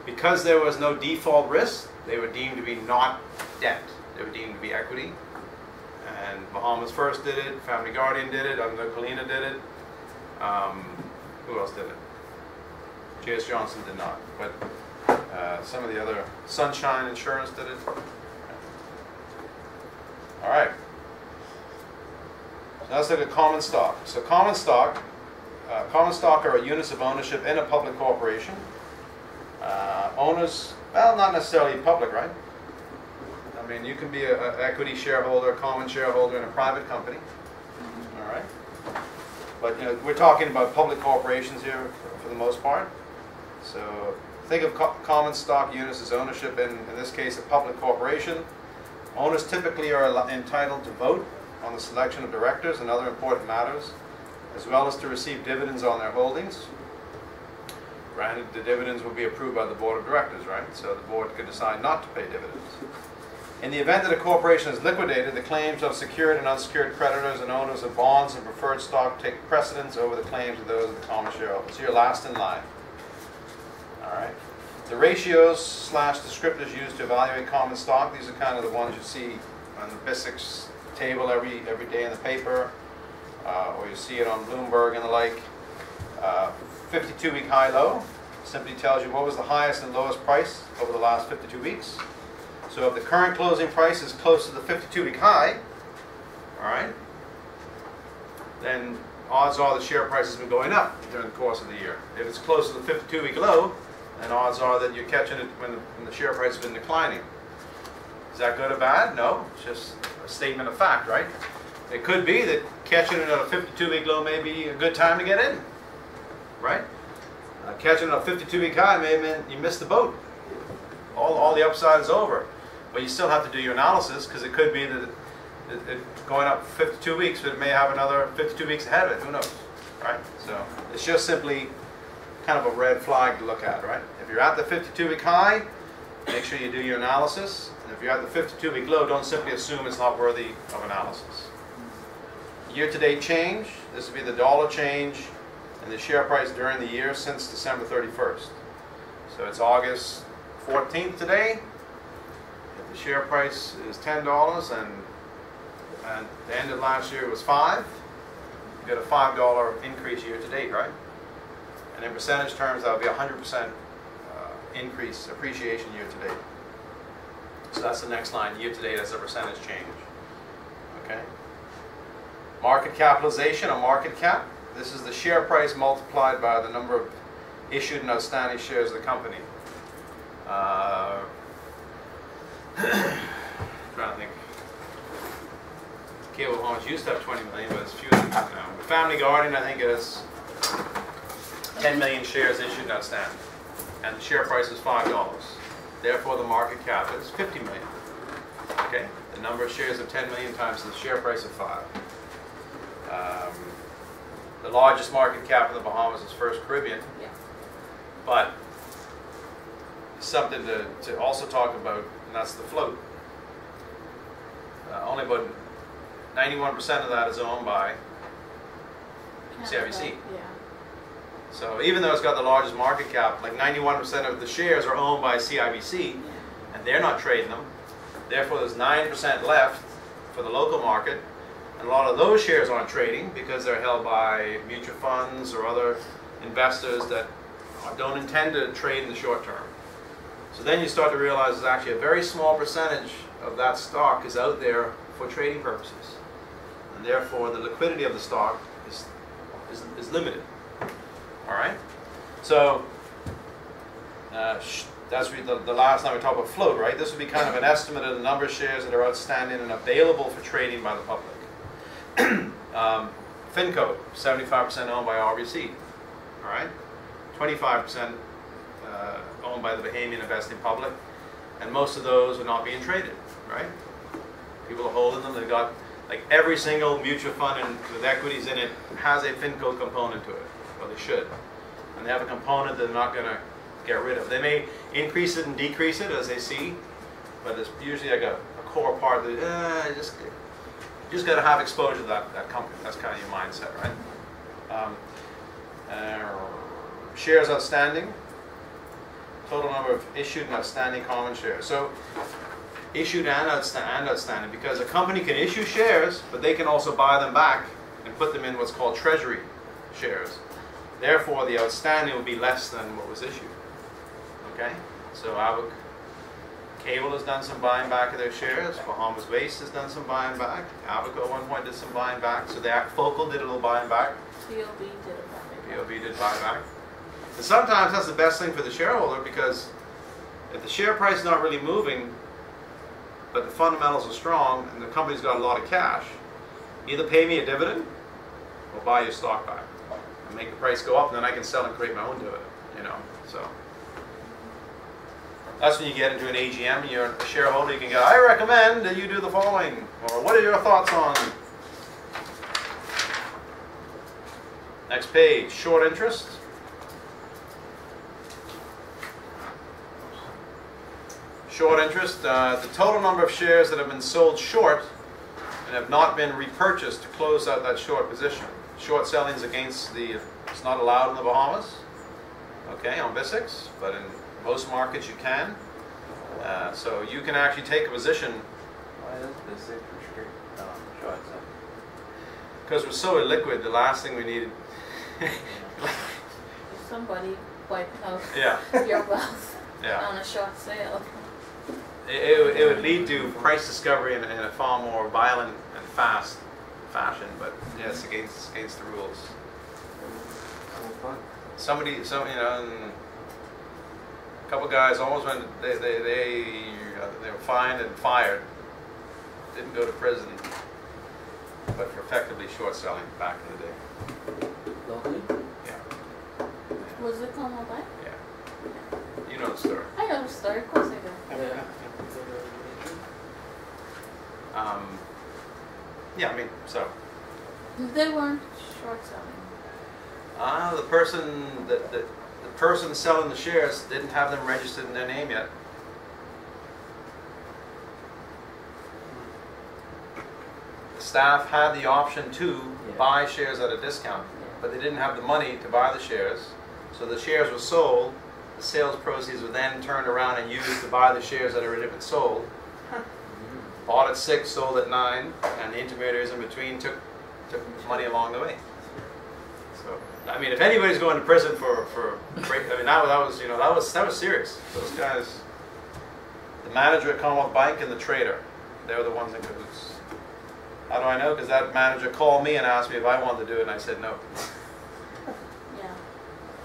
because there was no default risk, they were deemed to be not debt. They were deemed to be equity. And Bahamas First did it, Family Guardian did it, Colina did it. Who else did it? J.S. Johnson did not. But some of the other, Sunshine Insurance did it. All right. So let's look at common stock. So common stock are units of ownership in a public corporation. Owners, well, not necessarily public, right? I mean, you can be an equity shareholder, a common shareholder in a private company. All right. But we're talking about public corporations here for the most part. So think of common stock units as ownership in this case, a public corporation. Owners typically are entitled to vote on the selection of directors and other important matters, as well as to receive dividends on their holdings. Granted, the dividends will be approved by the board of directors, right? So the board could decide not to pay dividends. In the event that a corporation is liquidated, the claims of secured and unsecured creditors and owners of bonds and preferred stock take precedence over the claims of those of the common shareholders. So you're last in line. All right. The ratios / descriptors used to evaluate common stock, these are kind of the ones you see on the BISX table every day in the paper, or you see it on Bloomberg and the like. 52-week high-low simply tells you what was the highest and lowest price over the last 52 weeks. So if the current closing price is close to the 52-week high, all right, then odds are the share price has been going up during the course of the year. If it's close to the 52-week low, then odds are that you're catching it when the share price has been declining. Is that good or bad? No, it's just a statement of fact, right? It could be that catching it at a 52-week low may be a good time to get in, right? Catching it at a 52-week high may mean you missed the boat. All the upside is over. But you still have to do your analysis, because it could be that it's going up 52 weeks, but it may have another 52 weeks ahead of it. Who knows, right? So it's just simply kind of a red flag to look at, right? If you're at the 52-week high, make sure you do your analysis. And if you're at the 52-week low, don't simply assume it's not worthy of analysis. Year-to-date change, this would be the dollar change in the share price during the year since December 31st. So it's August 14th today. If the share price is $10 and and the end of last year was 5. You got a $5 increase year to date, right? And in percentage terms, that would be 100% increase, appreciation year to date. So that's the next line, year to date as a percentage change. Okay. Market capitalization, or market cap. This is the share price multiplied by the number of issued and outstanding shares of the company. Trying to think. Cable Homes used to have 20 million, but it's fewer than that now. But Family Guardian, I think, is 10 million shares issued and outstanding. And the share price is $5. Therefore, the market cap is 50 million. Okay? The number of shares of 10 million times the share price of 5. The largest market cap in the Bahamas is First Caribbean. Yeah. But something to also talk about, and that's the float. Only about 91% of that is owned by CIBC. Yeah. So even though it's got the largest market cap, like 91% of the shares are owned by CIBC, and they're not trading them. Therefore, there's 9% left for the local market, and a lot of those shares aren't trading because they're held by mutual funds or other investors that don't intend to trade in the short term. So then you start to realize there's actually a very small percentage of that stock is out there for trading purposes, and therefore the liquidity of the stock is limited. All right, so that's the last time we talked about float, right? This would be kind of an estimate of the number of shares that are outstanding and available for trading by the public. FinCo, 75% owned by RBC, all right? 25% owned by the Bahamian investing public, and most of those are not being traded, right? People are holding them. They've got, like, every single mutual fund with equities in it has a FinCo component to it, or they should. And they have a component that they're not going to get rid of. They may increase it and decrease it as they see, but it's usually like a core part that you just got to have exposure to that company. That's kind of your mindset, right? Shares outstanding. Total number of issued and outstanding common shares. So issued and outstanding, because a company can issue shares, but they can also buy them back and put them in what's called treasury shares. Therefore, the outstanding will be less than what was issued. Okay? So Cable has done some buying back of their shares. Bahamas Waste has done some buying back. Abaco at one point did some buying back. So the Focal did a little buying back. COB did a POB did buyback. And sometimes that's the best thing for the shareholder, because if the share price is not really moving, but the fundamentals are strong and the company's got a lot of cash, either pay me a dividend or buy your stock back and make the price go up, and then I can sell and create my own dividend, you know. So that's when you get into an AGM and you're a shareholder, you can go, I recommend that you do the following, or what are your thoughts on? Next page, short interest. Short interest, the total number of shares that have been sold short and have not been repurchased to close out that short position. Short selling is it's not allowed in the Bahamas, okay, on BISIX, but in most markets you can. So you can actually take a position. Why does BISIX restrict short selling? Because we're so illiquid, the last thing we needed. Somebody wiping out Yeah. your wealth Yeah. on a short sale. It would lead to price discovery in a far more violent and fast fashion, but yeah, it's against the rules. And a couple guys almost went. They were fined and fired. Didn't go to prison, but for effectively short selling back in the day. Locally? Yeah. Was it Como Bay? Yeah. You know the story. I know the story, of course I do. Yeah. Yeah, I mean, so. They weren't short selling. The person selling the shares didn't have them registered in their name yet. The staff had the option to buy shares at a discount, but they didn't have the money to buy the shares. So the shares were sold. The sales proceeds were then turned around and used to buy the shares that had already been sold. bought at 6, sold at 9, and the intermediaries in between took money along the way. So, I mean, if anybody's going to prison for I mean, that was, you know, that was serious. Those guys, the manager at Commonwealth Bank and the trader, they were the ones in cahoots. How do I know? Because that manager called me and asked me if I wanted to do it, and I said no. Yeah.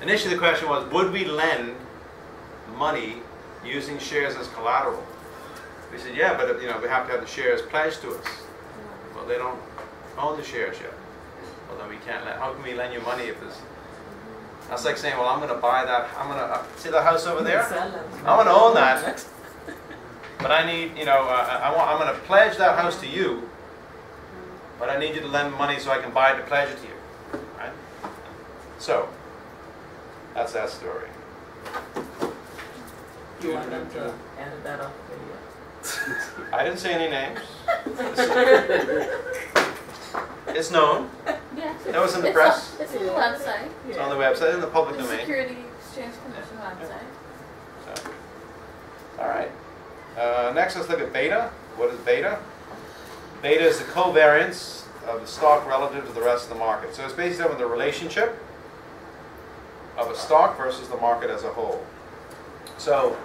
Initially, the question was, would we lend money using shares as collateral? We said, yeah, but you know, we have to have the shares pledged to us. Well, they don't own the shares yet. Well, then we can't lend. How can we lend you money if there's... That's like saying, well, I'm going to buy that. I'm going to see that house over there. I'm going to own that. But I need, you know, I'm going to pledge that house to you. But I need you to lend money so I can buy it to pledge it to you, right? So that's that story. You want them to edit that off the video? I didn't say any names. It's known. Yes. That was in the press. It's on the website. It's on the website, in the public The domain. Security Exchange Commission website. So, all right. Next, let's look at beta. What is beta? Beta is the covariance of the stock relative to the rest of the market. So it's basically the relationship of a stock versus the market as a whole. So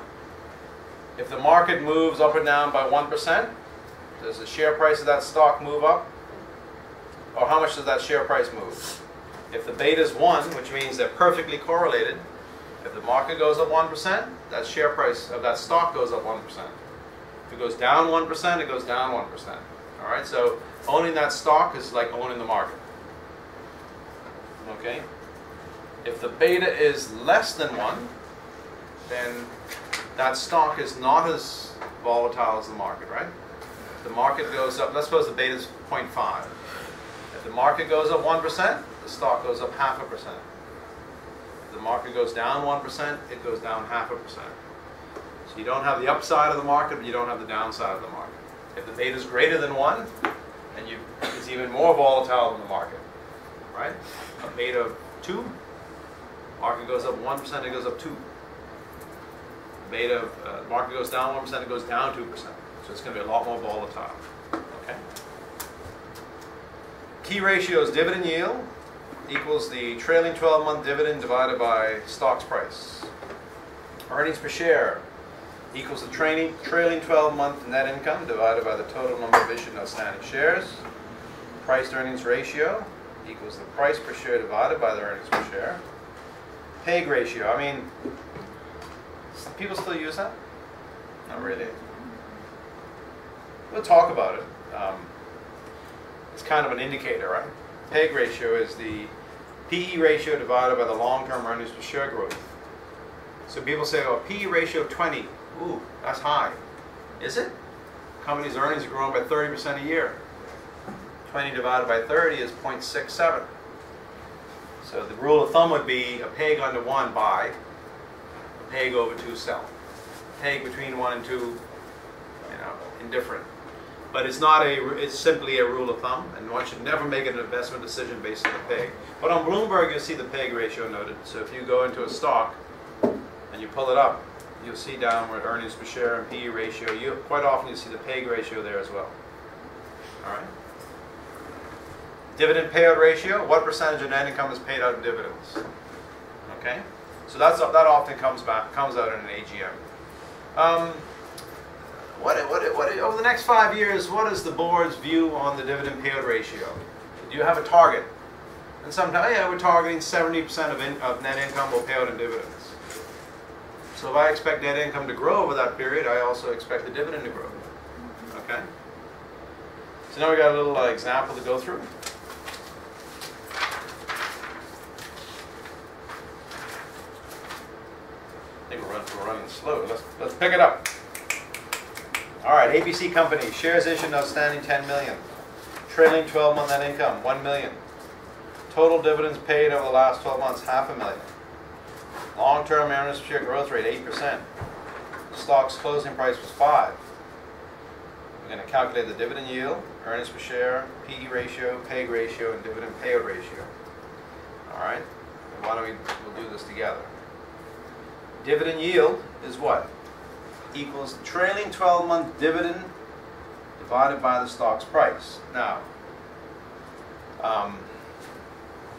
if the market moves up or down by 1%, does the share price of that stock move up? Or how much does that share price move? If the beta is 1, which means they're perfectly correlated, if the market goes up 1%, that share price of that stock goes up 1%. If it goes down 1%, it goes down 1%. All right, so owning that stock is like owning the market. Okay? If the beta is less than 1, then that stock is not as volatile as the market, right? If the market goes up, let's suppose the beta is 0.5. If the market goes up 1%, the stock goes up 0.5%. If the market goes down 1%, it goes down 0.5%. So you don't have the upside of the market, but you don't have the downside of the market. If the beta is greater than 1, then it's even more volatile than the market, right? A beta of 2, market goes up 1%, it goes up 2. Beta of market goes down 1%, it goes down 2%. So it's going to be a lot more volatile. Okay. Key ratio is dividend yield equals the trailing 12-month dividend divided by stock's price. Earnings per share equals the trailing 12-month net income divided by the total number of issued and outstanding shares. Price to earnings ratio equals the price per share divided by the earnings per share. PEG ratio, I mean, people still use that? Not really. We'll talk about it. It's kind of an indicator, right? PEG ratio is the PE ratio divided by the long-term earnings per share growth. So people say, oh, PE ratio 20. Ooh, that's high. Is it? Company's earnings are growing by 30% a year. 20 divided by 30 is 0.67. So the rule of thumb would be a PEG under 1 buy, a PEG over 2 sell. PEG between 1 and 2, you know, indifferent. But it's not it's simply a rule of thumb, and one should never make an investment decision based on the PEG. But on Bloomberg, you'll see the PEG ratio noted. So if you go into a stock and you pull it up, you'll see downward earnings per share and PE ratio. Quite often you see the PEG ratio there as well. All right. Dividend payout ratio, what percentage of net income is paid out in dividends? Okay, so that often comes out in an AGM. Over the next 5 years, what is the board's view on the dividend payout ratio? Do you have a target? And sometimes, yeah, we're targeting 70% of net income will pay out in dividends. So if I expect net income to grow over that period, I also expect the dividend to grow. Okay? So now we got a little example to go through. I think we're running slow. Let's pick it up. All right, ABC Company, shares issued outstanding 10 million. Trailing 12-month net income, 1 million. Total dividends paid over the last 12 months, $500,000. Long-term earnings per share growth rate, 8%. Stock's closing price was 5. We're going to calculate the dividend yield, earnings per share, PE ratio, PEG ratio, and dividend payout ratio. All right, and why don't we'll do this together. Dividend yield is what? Equals trailing 12-month dividend divided by the stock's price. Now,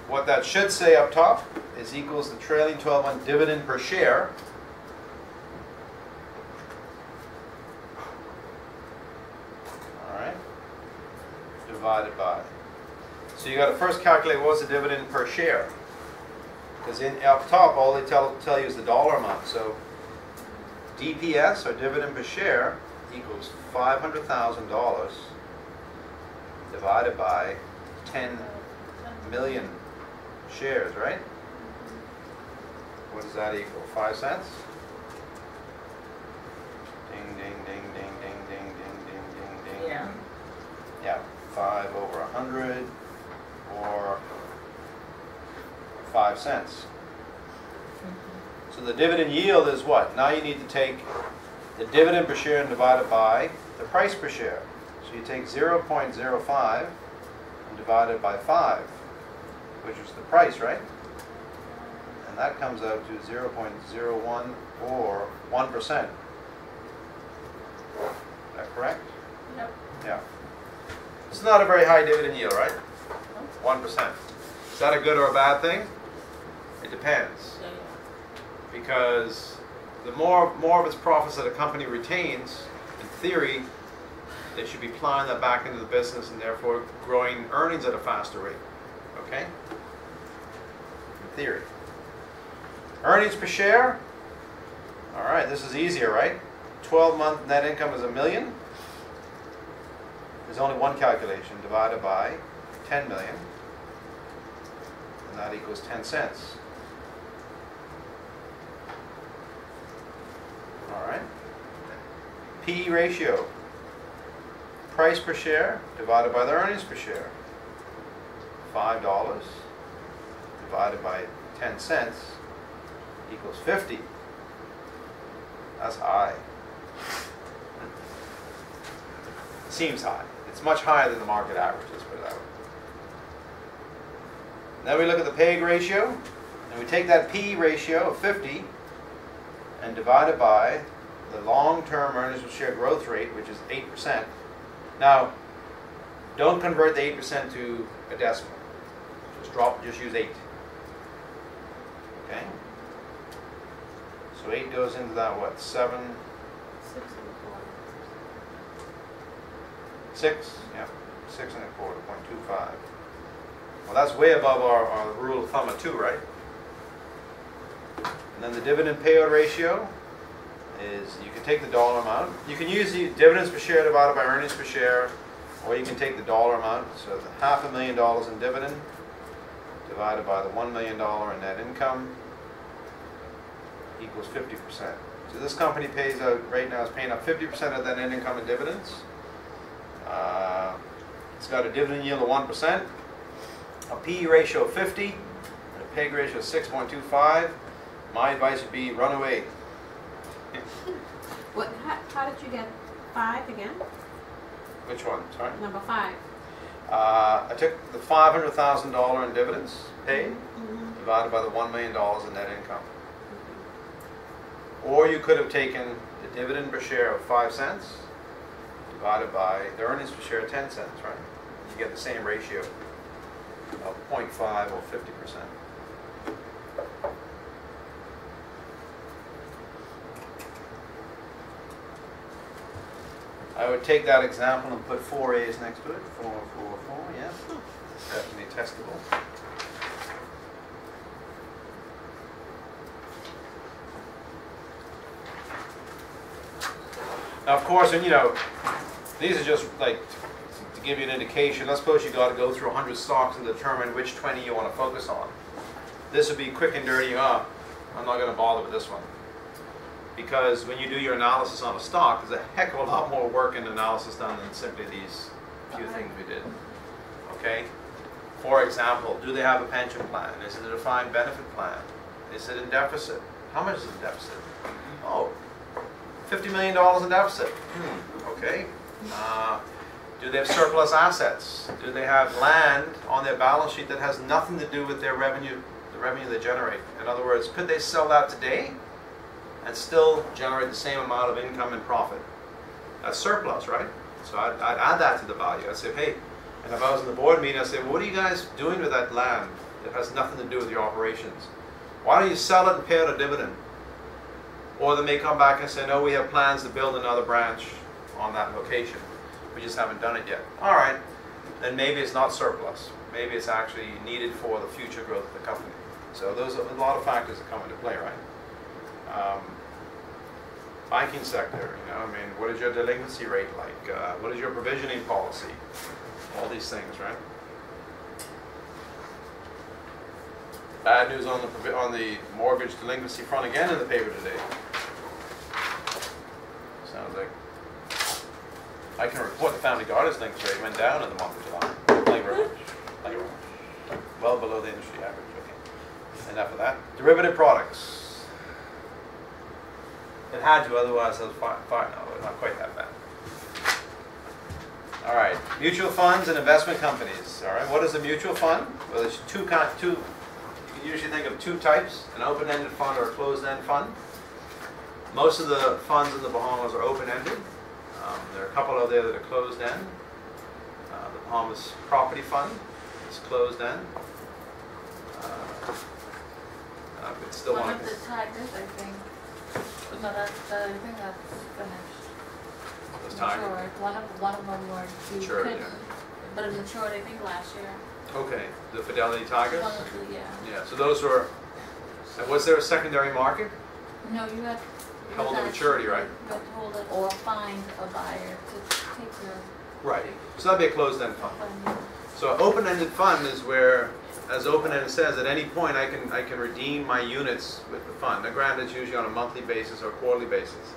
what that should say up top is equals the trailing 12-month dividend per share divided by. So you got to first calculate what was the dividend per share, because up top all they tell you is the dollar amount. So DPS, or dividend per share, equals $500,000 divided by 10 million shares, right? What does that equal? 5 cents? Ding, ding, ding, ding, ding, ding, ding, ding, ding, ding. Yeah. Yeah, 5 over 100, or 5 cents. So the dividend yield is what? Now you need to take the dividend per share and divide it by the price per share. So you take 0.05 and divide it by 5, which is the price, right? And that comes out to 0.01 or 1%. Is that correct? Yep. Yeah. It's not a very high dividend yield, right? 1%. Is that a good or a bad thing? It depends. Yeah, Because the more of its profits that a company retains, in theory, they should be plowing that back into the business and therefore growing earnings at a faster rate. Okay? In theory. Earnings per share. All right, this is easier, right? 12-month net income is $1 million. There's only one calculation, divided by 10 million, and that equals 10 cents. All right. PE ratio, price per share divided by the earnings per share. $5 divided by 10 cents equals 50. That's high. Seems high. It's much higher than the market average, let's put it that way. Then we look at the PEG ratio, and we take that PE ratio of 50 and divide it by the long-term earnings per share growth rate, which is 8%. Now, don't convert the 8% to a decimal. Just use 8. Okay? So 8 goes into that, what, 7? 6, yeah, 6 1/4, 0.25. Well, that's way above our rule of thumb of 2, right? And then the dividend payout ratio is, you can take the dollar amount. You can use the dividends per share divided by earnings per share, or you can take the dollar amount. So the $500,000 in dividend divided by the $1 million in net income equals 50%. So this company pays out, right now, is paying out 50% of that net income in dividends. It's got a dividend yield of 1%, a PE ratio of 50, and a PEG ratio of 6.25. My advice would be run away. How did you get 5 again? Which one? Sorry? Number 5. I took the $500,000 in dividends paid divided by the $1 million in net income. Or you could have taken the dividend per share of 5 cents divided by the earnings per share of 10 cents, right? You get the same ratio of 0.5 or 50%. I would take that example and put 4 A's next to it. 4, 4, 4, yes. It's definitely testable. Now, of course, and these are just like to give you an indication. Let's suppose you got to go through 100 stocks and determine which 20 you want to focus on. This would be quick and dirty. I'm not going to bother with this one. Because when you do your analysis on a stock, there's a heck of a lot more work and analysis done than simply these few things we did. Okay? For example, do they have a pension plan? Is it a defined benefit plan? Is it in deficit? How much is in deficit? Oh, $50 million in deficit. Okay. Do they have surplus assets? Do they have land on their balance sheet that has nothing to do with their revenue, the revenue they generate? In other words, could they sell that today and still generate the same amount of income and profit? That's surplus, right? So I'd add that to the value. I'd say, hey, and if I was in the board meeting, I'd say, well, what are you guys doing with that land? It has nothing to do with your operations. Why don't you sell it and pay out a dividend? Or they may come back and say, no, we have plans to build another branch on that location. We just haven't done it yet. All right, then maybe it's not surplus. Maybe it's actually needed for the future growth of the company. So those are a lot of factors that come into play, right? Banking sector, you know, I mean, what is your delinquency rate like? What is your provisioning policy? All these things, right? Bad news on the mortgage delinquency front again in the paper today. Sounds like I can report the family guarders delinquency rate went down in the month of July. Thank you very much. Thank you very much. Well below the industry average. Okay. Enough of that. Derivative products. It had to, otherwise it was fine. No, not quite that bad. All right, mutual funds and investment companies. All right, what is a mutual fund? Well, there's two. You can usually think of two types: an open-ended fund or a closed-end fund. Most of the funds in the Bahamas are open-ended. There are a couple out there that are closed-end. The Bahamas Property Fund is closed-end. It's still One one of the tigers, I think. No, I think that's finished. Those tigers. Matured. One of them were due, Matured, could, yeah. but it matured, I think, last year. Okay, the Fidelity Tigers. One of the, yeah. Yeah, so those were. And was there a secondary market? No, you had. Held to maturity, right? You had to hold it or find a buyer to take your. Right. So that'd be a closed-end fund. fund. So an open-ended fund is where, as open-ended says, at any point I can redeem my units with the fund. Now granted, it's usually on a monthly basis or quarterly basis.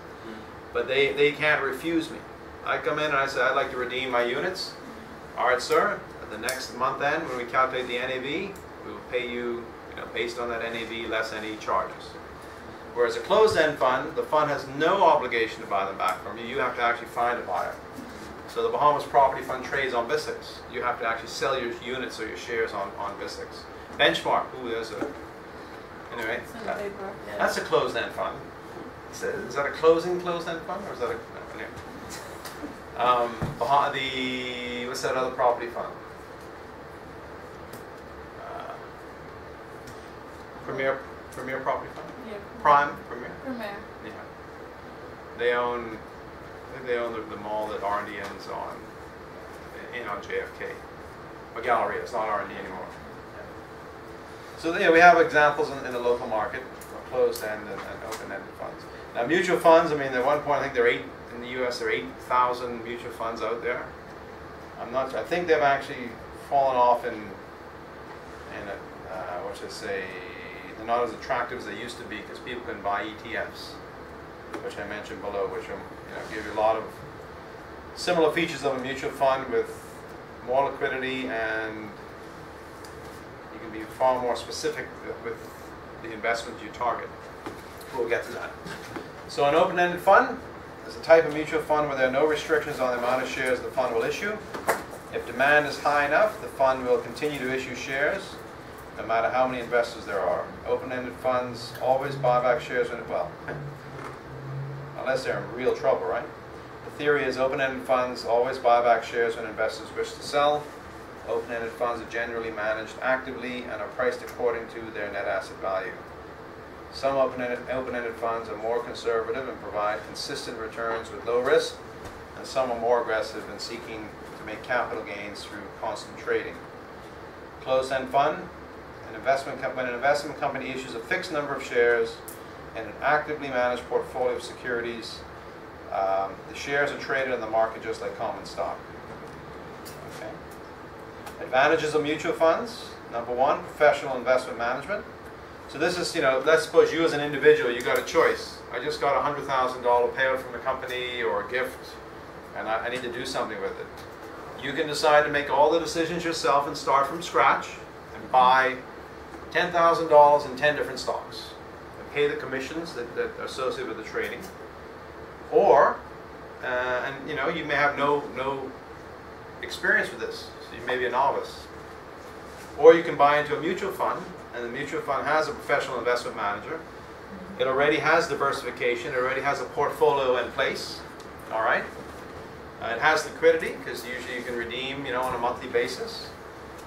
But they can't refuse me. I come in and I say, I'd like to redeem my units. All right, sir. At the next month end, when we calculate the NAV, we will pay you, based on that NAV less any charges. Whereas a closed-end fund, the fund has no obligation to buy them back from you. You have to actually find a buyer. So the Bahamas Property Fund trades on BISX. You have to actually sell your units or your shares on BISX. Benchmark, ooh, there's a, anyway, that's a closed-end fund. Is that a closed-end fund, or is that a, no, anyway. What's that other property fund? Premier Property Fund? Yeah. Premier? Premier. Yeah. They own, I think they own the mall that R&D ends on, on JFK. Or Galleria, it's not R&D anymore. So we have examples in the local market, closed-end and open-ended funds. Now mutual funds, I mean, at one point I think in the U.S. there are 8,000 mutual funds out there. I'm not sure. I think they've actually fallen off in what should I say, they're not as attractive as they used to be because people can buy ETFs, which I mentioned below, which give you a lot of similar features of a mutual fund with more liquidity, and you can be far more specific with the investment you target. We'll get to that. So an open-ended fund is a type of mutual fund where there are no restrictions on the amount of shares the fund will issue. If demand is high enough, the fund will continue to issue shares, no matter how many investors there are. Open-ended funds always buy back shares when unless they're in real trouble, right? The theory is open-ended funds always buy back shares when investors wish to sell. Open-ended funds are generally managed actively and are priced according to their net asset value. Some open-ended funds are more conservative and provide consistent returns with low risk, and some are more aggressive in seeking to make capital gains through constant trading. Closed-end fund, when an investment company issues a fixed number of shares in an actively managed portfolio of securities, the shares are traded in the market just like common stock. Okay. Advantages of mutual funds. Number one, professional investment management. So this is, let's suppose you as an individual, you got a choice. I just got a $100,000 payout from the company or a gift, and I need to do something with it. You can decide to make all the decisions yourself and start from scratch and buy $10,000 in 10 different stocks and pay the commissions that are associated with the trading. Or, you may have no experience with this, so you may be a novice. Or you can buy into a mutual fund, and the mutual fund has a professional investment manager. It already has diversification, it already has a portfolio in place, all right? It has liquidity, because usually you can redeem, on a monthly basis.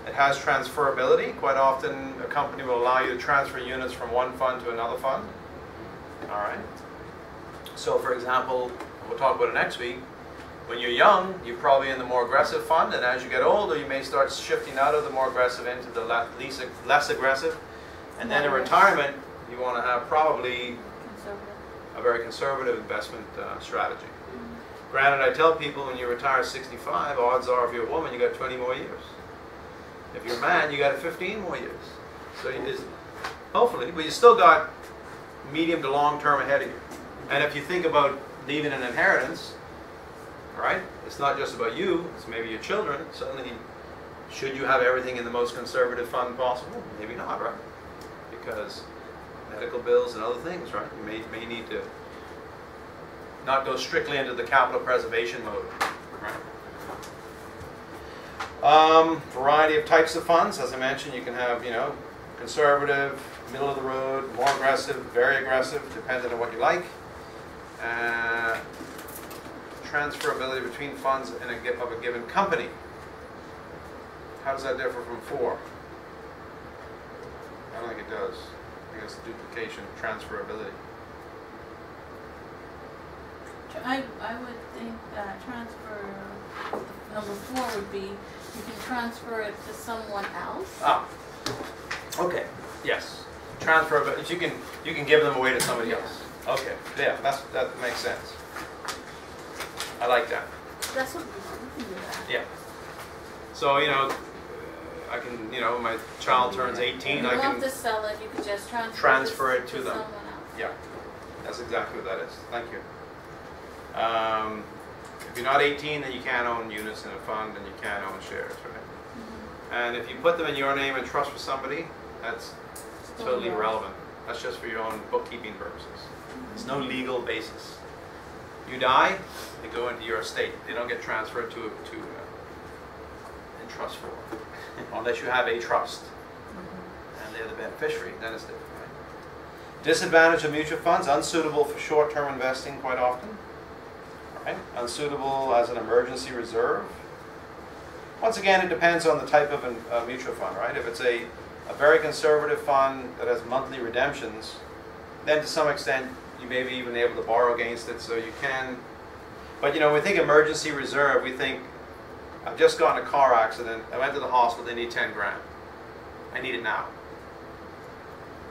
It has transferability. Quite often, a company will allow you to transfer units from one fund to another fund. All right. So, for example, we'll talk about it next week. When you're young, you're probably in the more aggressive fund, and as you get older, you may start shifting out of the more aggressive into the less aggressive. And then in retirement, you want to have probably a very conservative investment strategy. Granted, I tell people when you retire at 65, odds are if you're a woman, you got 20 more years. If you're a man, you got 15 more years. So hopefully, but you still got medium to long term ahead of you. And if you think about leaving an inheritance, right? It's not just about you, it's maybe your children. Suddenly, should you have everything in the most conservative fund possible? Maybe not, right? Because medical bills and other things, right? You may need to not go strictly into the capital preservation mode, right? Variety of types of funds. As I mentioned, you can have, conservative, middle of the road, more aggressive, very aggressive, depending on what you like. Transferability between funds of a given company. How does that differ from 4? I don't think it does. I think it's duplication, transferability. I would think that number 4 would be you can transfer it to someone else. Okay. Yes. Transfer, but you can give them away to somebody else. Okay. Yeah, that makes sense. I like that. That's what we can do that. Yeah. So I can my child turns 18. You I don't can have to sell it. You could just transfer it to them. someone else. Yeah. That's exactly what that is. Thank you. If you're not 18, then you can't own units in a fund and you can't own shares, right? And if you put them in your name and trust for somebody, that's totally irrelevant. That's just for your own bookkeeping purposes. There's no legal basis. You die, they go into your estate. They don't get transferred to in trust form, unless you have a trust and they're the beneficiary. Then it's different. Right? Disadvantage of mutual funds: unsuitable for short-term investing quite often. Right? Unsuitable as an emergency reserve. Once again, it depends on the type of a mutual fund, right? If it's a very conservative fund that has monthly redemptions, then to some extent you may be even able to borrow against it, so you can. But when we think emergency reserve, we think, I've just gotten a car accident, I went to the hospital, they need 10 grand. I need it now.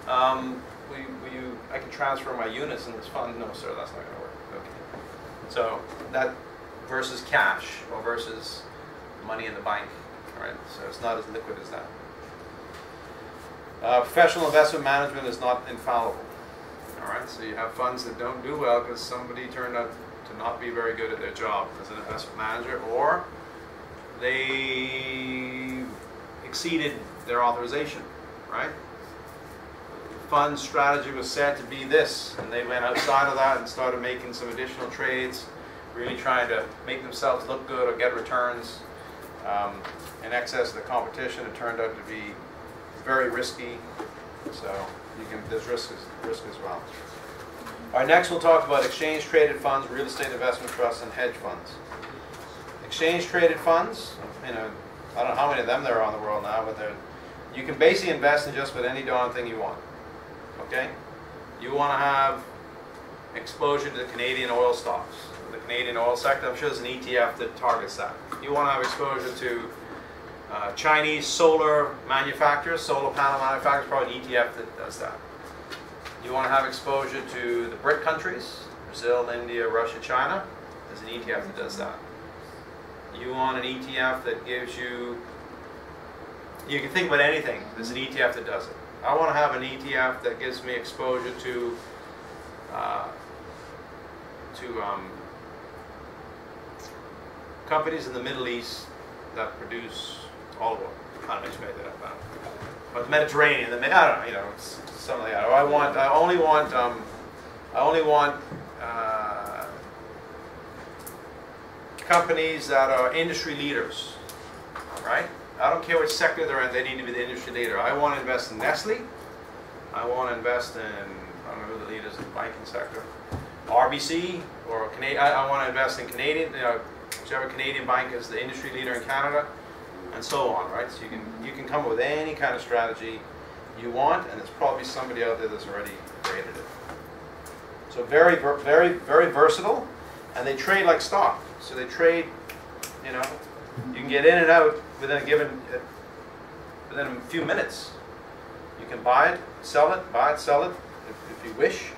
I can transfer my units in this fund? No, sir, that's not going to work. Okay. So that versus cash or versus money in the bank, right? So it's not as liquid as that. Professional investment management is not infallible. All right, so you have funds that don't do well because somebody turned out to not be very good at their job as an investment manager, or they exceeded their authorization, right? The fund strategy was said to be this, and they went outside of that and started making some additional trades, really trying to make themselves look good or get returns in excess of the competition. It turned out to be very risky, so there's risk as well. All right, next we'll talk about exchange-traded funds, real estate investment trusts, and hedge funds. Exchange-traded funds, I don't know how many of them there are in the world now, but you can basically invest in just about any darn thing you want. Okay? You want to have exposure to the Canadian oil stocks, the Canadian oil sector. I'm sure there's an ETF that targets that. You want to have exposure to Chinese solar manufacturers, solar panel manufacturers, probably an ETF that does that. You want to have exposure to the BRIC countries, Brazil, India, Russia, China. There's an ETF that does that. You want an ETF that gives you can think about anything. There's an ETF that does it. I want to have an ETF that gives me exposure to companies in the Middle East that produce olive oil. I don't know, just made that up. But the Mediterranean, I don't know, it's something like that. Or I only want companies that are industry leaders, right? I don't care which sector they're in, they need to be the industry leader. I want to invest in Nestle. I want to invest in, I don't know who the leaders in the banking sector, RBC or Canadian. I want to invest in Canadian, whichever Canadian bank is the industry leader in Canada, and so on, right? So you can come up with any kind of strategy you want, and there's probably somebody out there that's already created it. So very versatile, and they trade like stock. So they trade, you know, you can get in and out within a few minutes. You can buy it, sell it, if you wish.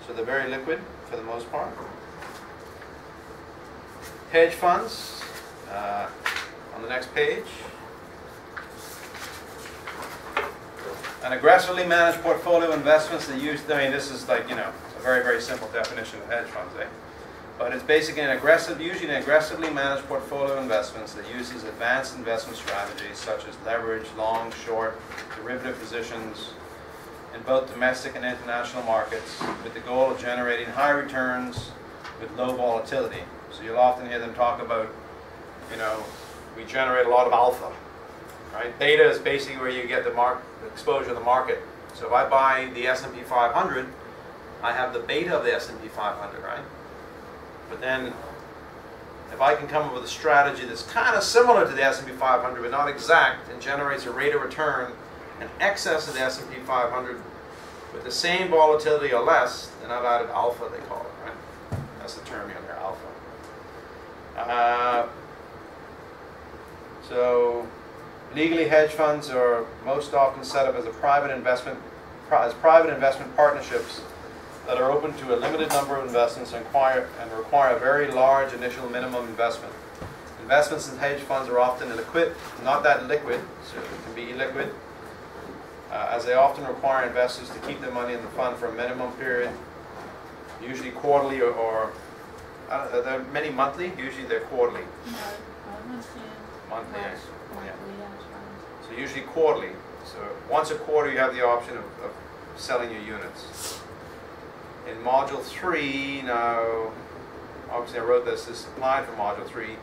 So they're very liquid for the most part. Hedge funds, on the next page. An aggressively managed portfolio of investments that use, I mean, this is like, you know, a very simple definition of hedge funds, eh? But it's basically usually an aggressively managed portfolio of investments that uses advanced investment strategies such as leverage, long, short, derivative positions in both domestic and international markets with the goal of generating high returns with low volatility. So you'll often hear them talk about, you know, we generate a lot of alpha, right? Beta is basically where you get the exposure to the market. So if I buy the S&P 500, I have the beta of the S&P 500, right? But then, if I can come up with a strategy that's kind of similar to the S&P 500 but not exact and generates a rate of return in excess of the S&P 500 with the same volatility or less, then I've added alpha, they call it, right? That's the term here, there, alpha. So, legally, hedge funds are most often set up as private investment partnerships that are open to a limited number of investments and require a very large initial minimum investment. Investments in hedge funds are often illiquid, not that liquid, so it can be illiquid, as they often require investors to keep their money in the fund for a minimum period, usually quarterly or there are many monthly, usually they're quarterly. Monthly, yes. Yeah. So usually quarterly. So once a quarter you have the option of selling your units. In Module 3, now, obviously I wrote this applied for Module 3.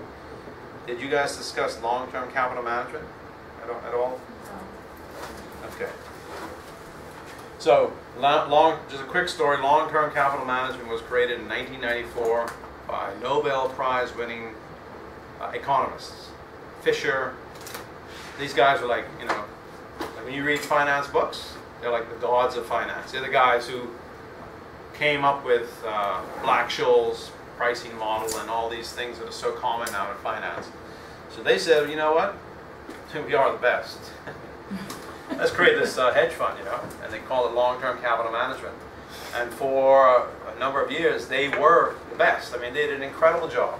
Did you guys discuss long-term capital management at all? No. Okay. So, just a quick story, long-term capital management was created in 1994 by Nobel Prize winning economists. Fisher, these guys are like, you know, like when you read finance books, they're like the gods of finance. They're the guys who came up with Black-Scholes pricing model and all these things that are so common now in finance. So they said, you know what, we are the best. Let's create this hedge fund, you know, and they call it long-term capital management. And for a number of years, they were the best. I mean, they did an incredible job,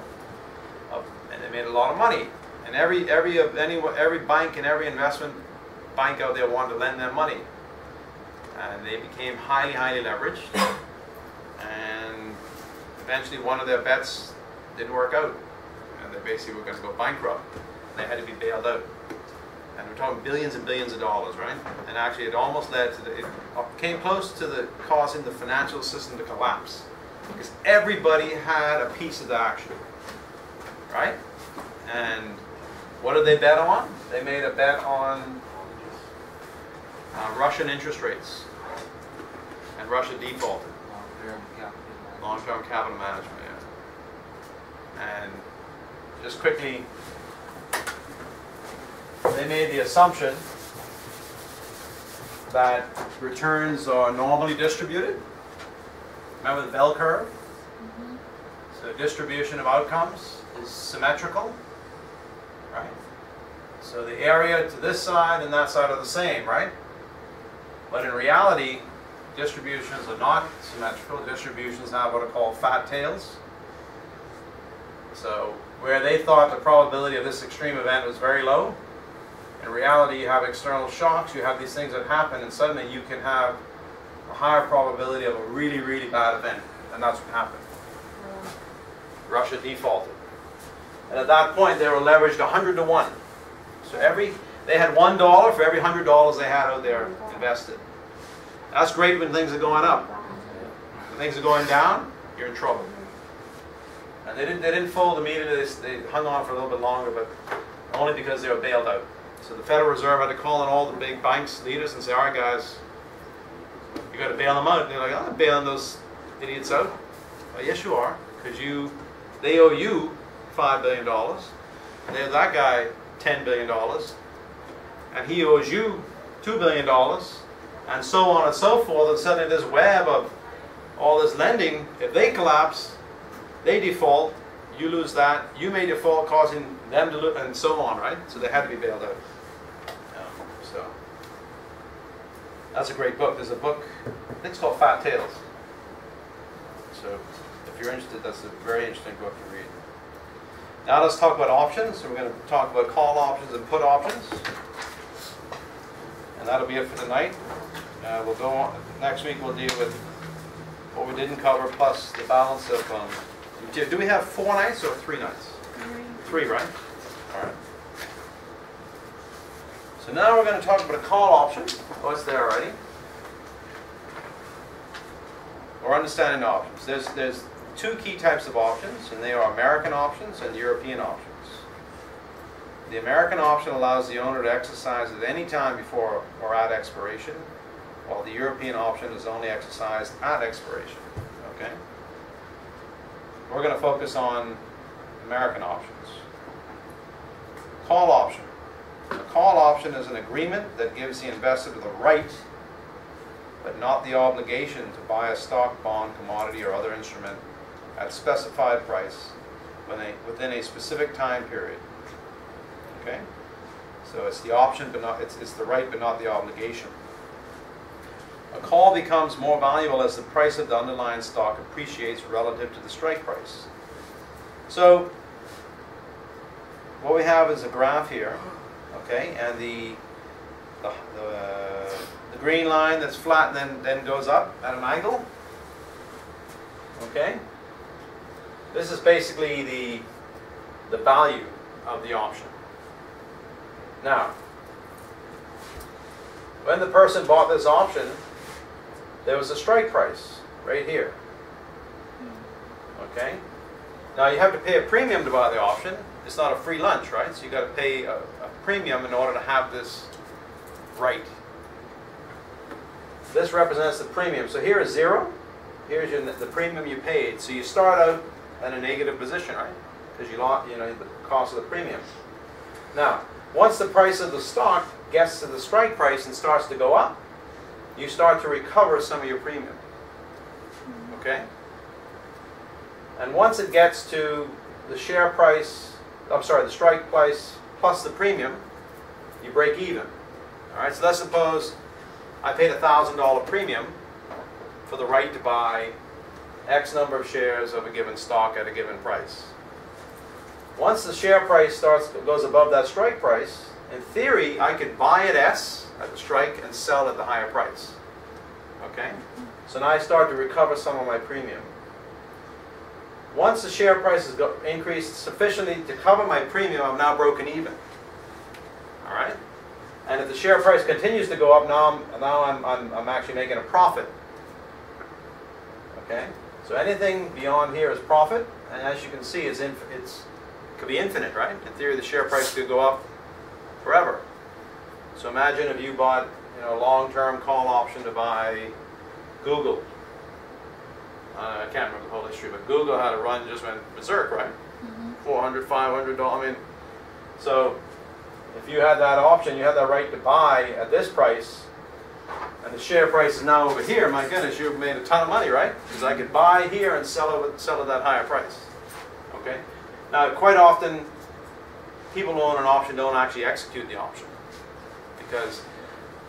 and they made a lot of money. And every bank and every investment bank out there wanted to lend them money, and they became highly leveraged. And eventually one of their bets didn't work out, and they basically were going to go bankrupt. They had to be bailed out. And we're talking billions and billions of dollars, right? And actually it almost led to it came close to causing the financial system to collapse, because everybody had a piece of the action, right? And what did they bet on? They made a bet on Russian interest rates, and Russia defaulted. Long-term capital management, yeah. And just quickly, they made the assumption that returns are normally distributed. Remember the bell curve? Mm-hmm. So distribution of outcomes is symmetrical, right? So the area to this side and that side are the same, right? But in reality, distributions are not symmetrical. Distributions have what are called fat tails. So where they thought the probability of this extreme event was very low, in reality you have external shocks, you have these things that happen, and suddenly you can have a higher probability of a really bad event. And that's what happened. Russia defaulted. And at that point they were leveraged 100 to 1. So they had $1 for every $100 they had out there invested. That's great when things are going up. When things are going down, you're in trouble. And they didn't fold immediately. They hung on for a little bit longer, but only because they were bailed out. So the Federal Reserve had to call in all the big banks leaders and say, all right guys, you got to bail them out. And they're like, I'm not bailing those idiots out. Well, yes you are, because they owe you $5 billion. There's that guy, $10 billion. And he owes you $2 billion. And so on and so forth. And suddenly this web of all this lending, if they collapse, they default, you lose that, you may default, causing them to lose, and so on, right? So they had to be bailed out. So that's a great book. There's a book, I think it's called Fat Tales. So if you're interested, that's a very interesting book to read. Now let's talk about options. So we're going to talk about call options and put options. And that'll be it for tonight. We'll go on. Next week we'll deal with what we didn't cover, plus the balance of, do we have 4 nights or 3 nights? 3, right? All right. So now we're going to talk about a call option. Oh, it's there already. Or understanding the options. There's 2 key types of options, and they are American options and European options. The American option allows the owner to exercise at any time before or at expiration, while the European option is only exercised at expiration. Okay? We're going to focus on American options. Call option. A call option is an agreement that gives the investor the right, but not the obligation, to buy a stock, bond, commodity, or other instrument at a specified price within a specific time period. Okay? So it's the option, but not it's the right, but not the obligation. A call becomes more valuable as the price of the underlying stock appreciates relative to the strike price. So what we have is a graph here, okay, and the green line that's flat and then goes up at an angle. Okay, this is basically the value of the option. Now, when the person bought this option, there was a strike price right here. Okay? Now you have to pay a premium to buy the option. It's not a free lunch, right? So you got to pay a premium in order to have this right. This represents the premium. So here is 0. Here's the premium you paid. So you start out in a negative position, right? Because you lost, the cost of the premium. Now, once the price of the stock gets to the strike price and starts to go up, you start to recover some of your premium. Okay? And once it gets to the share price, the strike price plus the premium, you break even. Alright, so let's suppose I paid $1,000 premium for the right to buy X number of shares of a given stock at a given price. Once the share price goes above that strike price, in theory, I could buy at S at the strike and sell at the higher price. Okay? So now I start to recover some of my premium. Once the share price has increased sufficiently to cover my premium, I'm now broken even. All right? And if the share price continues to go up, now I'm actually making a profit. Okay? So anything beyond here is profit, and as you can see, it could be infinite, right? In theory, the share price could go up forever. So imagine if you bought a long-term call option to buy Google. I can't remember the whole history, but Google had a run, just went berserk, right? $400, $500. I mean, so if you had that option, you had that right to buy at this price, and the share price is now over here. My goodness, you've made a ton of money, right? Because I could buy here and sell it at that higher price. Okay. Now, quite often, people who own an option don't actually execute the option because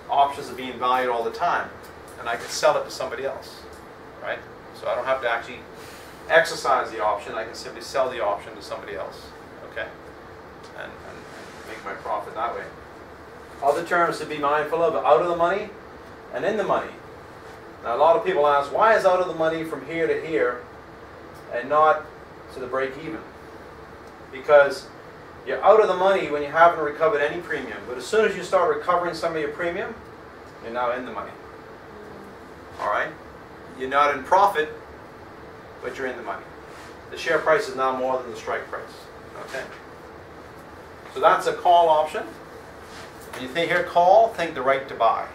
options are being valued all the time, and I could sell it to somebody else, right? So I don't have to actually exercise the option. I can simply sell the option to somebody else, okay, and make my profit that way. Other terms to be mindful of: out of the money and in the money. Now, a lot of people ask, why is out of the money from here to here and not to the break even? Because you're out of the money when you haven't recovered any premium. But as soon as you start recovering some of your premium, you're now in the money. All right? You're not in profit, but you're in the money. The share price is now more than the strike price. Okay? So that's a call option. When you hear call, think the right to buy.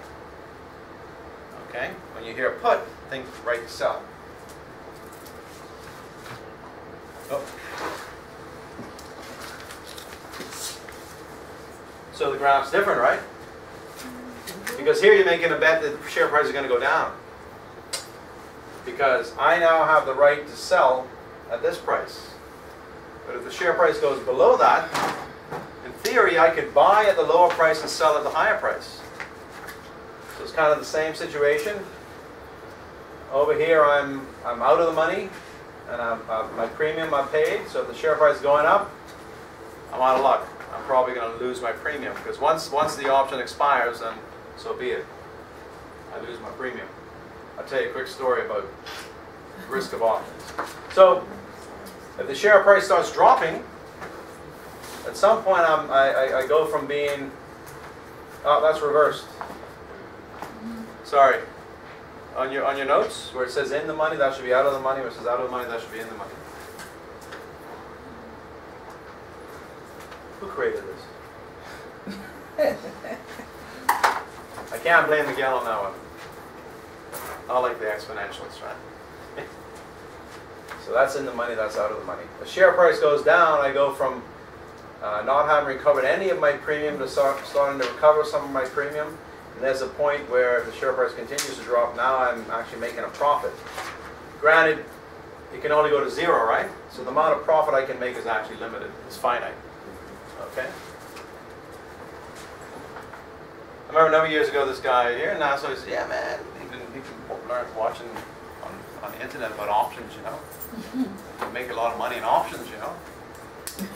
Okay? When you hear put, think the right to sell. Oh. So the graph's different, right? Because here you're making a bet that the share price is going to go down. Because I now have the right to sell at this price. But if the share price goes below that, in theory I could buy at the lower price and sell at the higher price. So it's kind of the same situation. Over here I'm out of the money, and my premium I paid, so if the share price is going up, I'm out of luck. I'm probably going to lose my premium, because once the option expires, then so be it. I lose my premium. I'll tell you a quick story about risk of options. So if the share price starts dropping, at some point I go from being, oh, that's reversed. Sorry. On your notes, where it says in the money, that should be out of the money. Where it says out of the money, that should be in the money. Who created this? I can't blame Miguel on that one. I like the exponentials, right? So that's in the money, that's out of the money. The share price goes down, I go from not having recovered any of my premium to starting to recover some of my premium. And there's a point where the share price continues to drop. Now I'm actually making a profit. Granted, it can only go to zero, right? So the amount of profit I can make is actually limited. It's finite. Okay? I remember a number of years ago, this guy here in Nassau said, yeah, man, he can learn watching on the internet about options, you know. You can make a lot of money in options, you know.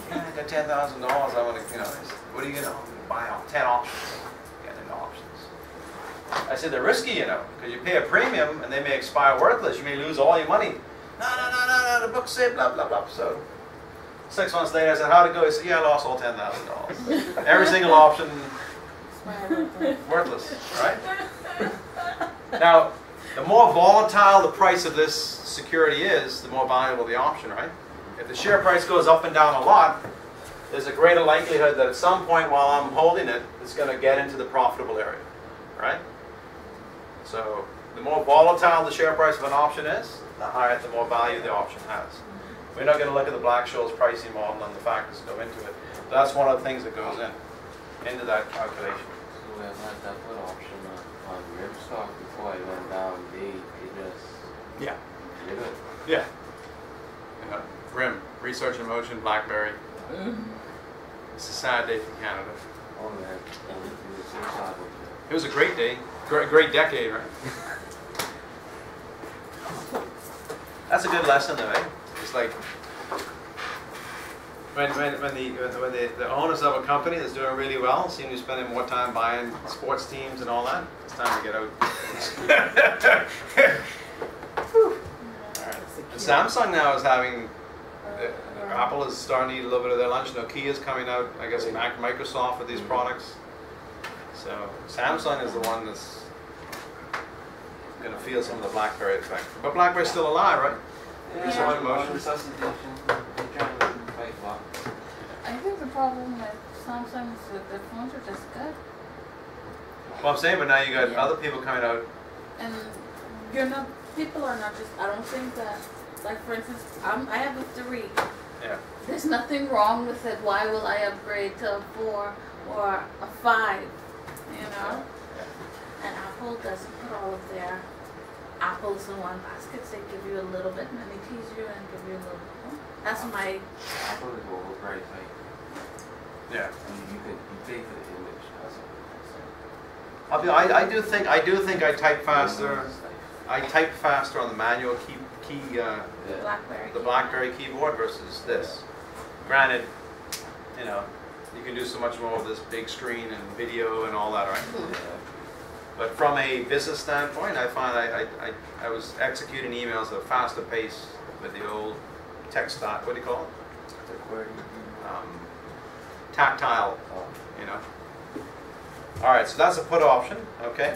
Yeah, I got $10,000. I want to, you know, what are you going to buy? 10 options. Get into options. I said, they're risky, you know, because you pay a premium and they may expire worthless. You may lose all your money. No, the book said blah, blah, blah. So 6 months later, I said, how'd it go? He said, yeah, I lost all $10,000. Every single option worthless, right? Now, the more volatile the price of this security is, the more valuable the option, right? If the share price goes up and down a lot, there's a greater likelihood that at some point while I'm holding it, it's going to get into the profitable area, right? So the more volatile the share price of an option is, the more value the option has. We're not going to look at the Black-Scholes pricing model and the factors that go into it. But that's one of the things that goes into that calculation. So we have had that put option on RIM stock before I went down. They just yeah. did it. Yeah. RIM, Research in Motion, BlackBerry. It's a sad day for Canada. Oh man, it was a great day, great decade, right? That's a good lesson, though, eh? It's like when the owners of a company that's doing really well seem to be spending more time buying sports teams and all that. It's time to get out. All right. And Samsung now is having. Apple is starting to eat a little bit of their lunch. Nokia is coming out, I guess, Microsoft with these products. So Samsung is the one that's going to feel some of the BlackBerry effect. But BlackBerry's still alive, right? Yeah, resuscitation. They're trying to fight back. I think the problem with Samsung is that their phones are just good. Well, I'm saying, but now you got other people coming out. And people are not just, I don't think that, like for instance, I have a 3. Yeah. There's nothing wrong with it. Why will I upgrade to a 4 or a 5? You know? Yeah. And Apple doesn't put all of their apples in one basket. They give you a little bit and then they tease you and give you a little bit more. That's my... Apple is overpriced, like... Yeah. You pay for the image, that's all. I do think I type faster. I type faster on the manual the BlackBerry keyboard versus this. Granted, you know, you can do so much more with this big screen and video and all that, right? Yeah. But from a business standpoint, I find I was executing emails at a faster pace with the old text style. What do you call it? Tactile. You know. All right, so that's a put option. Okay.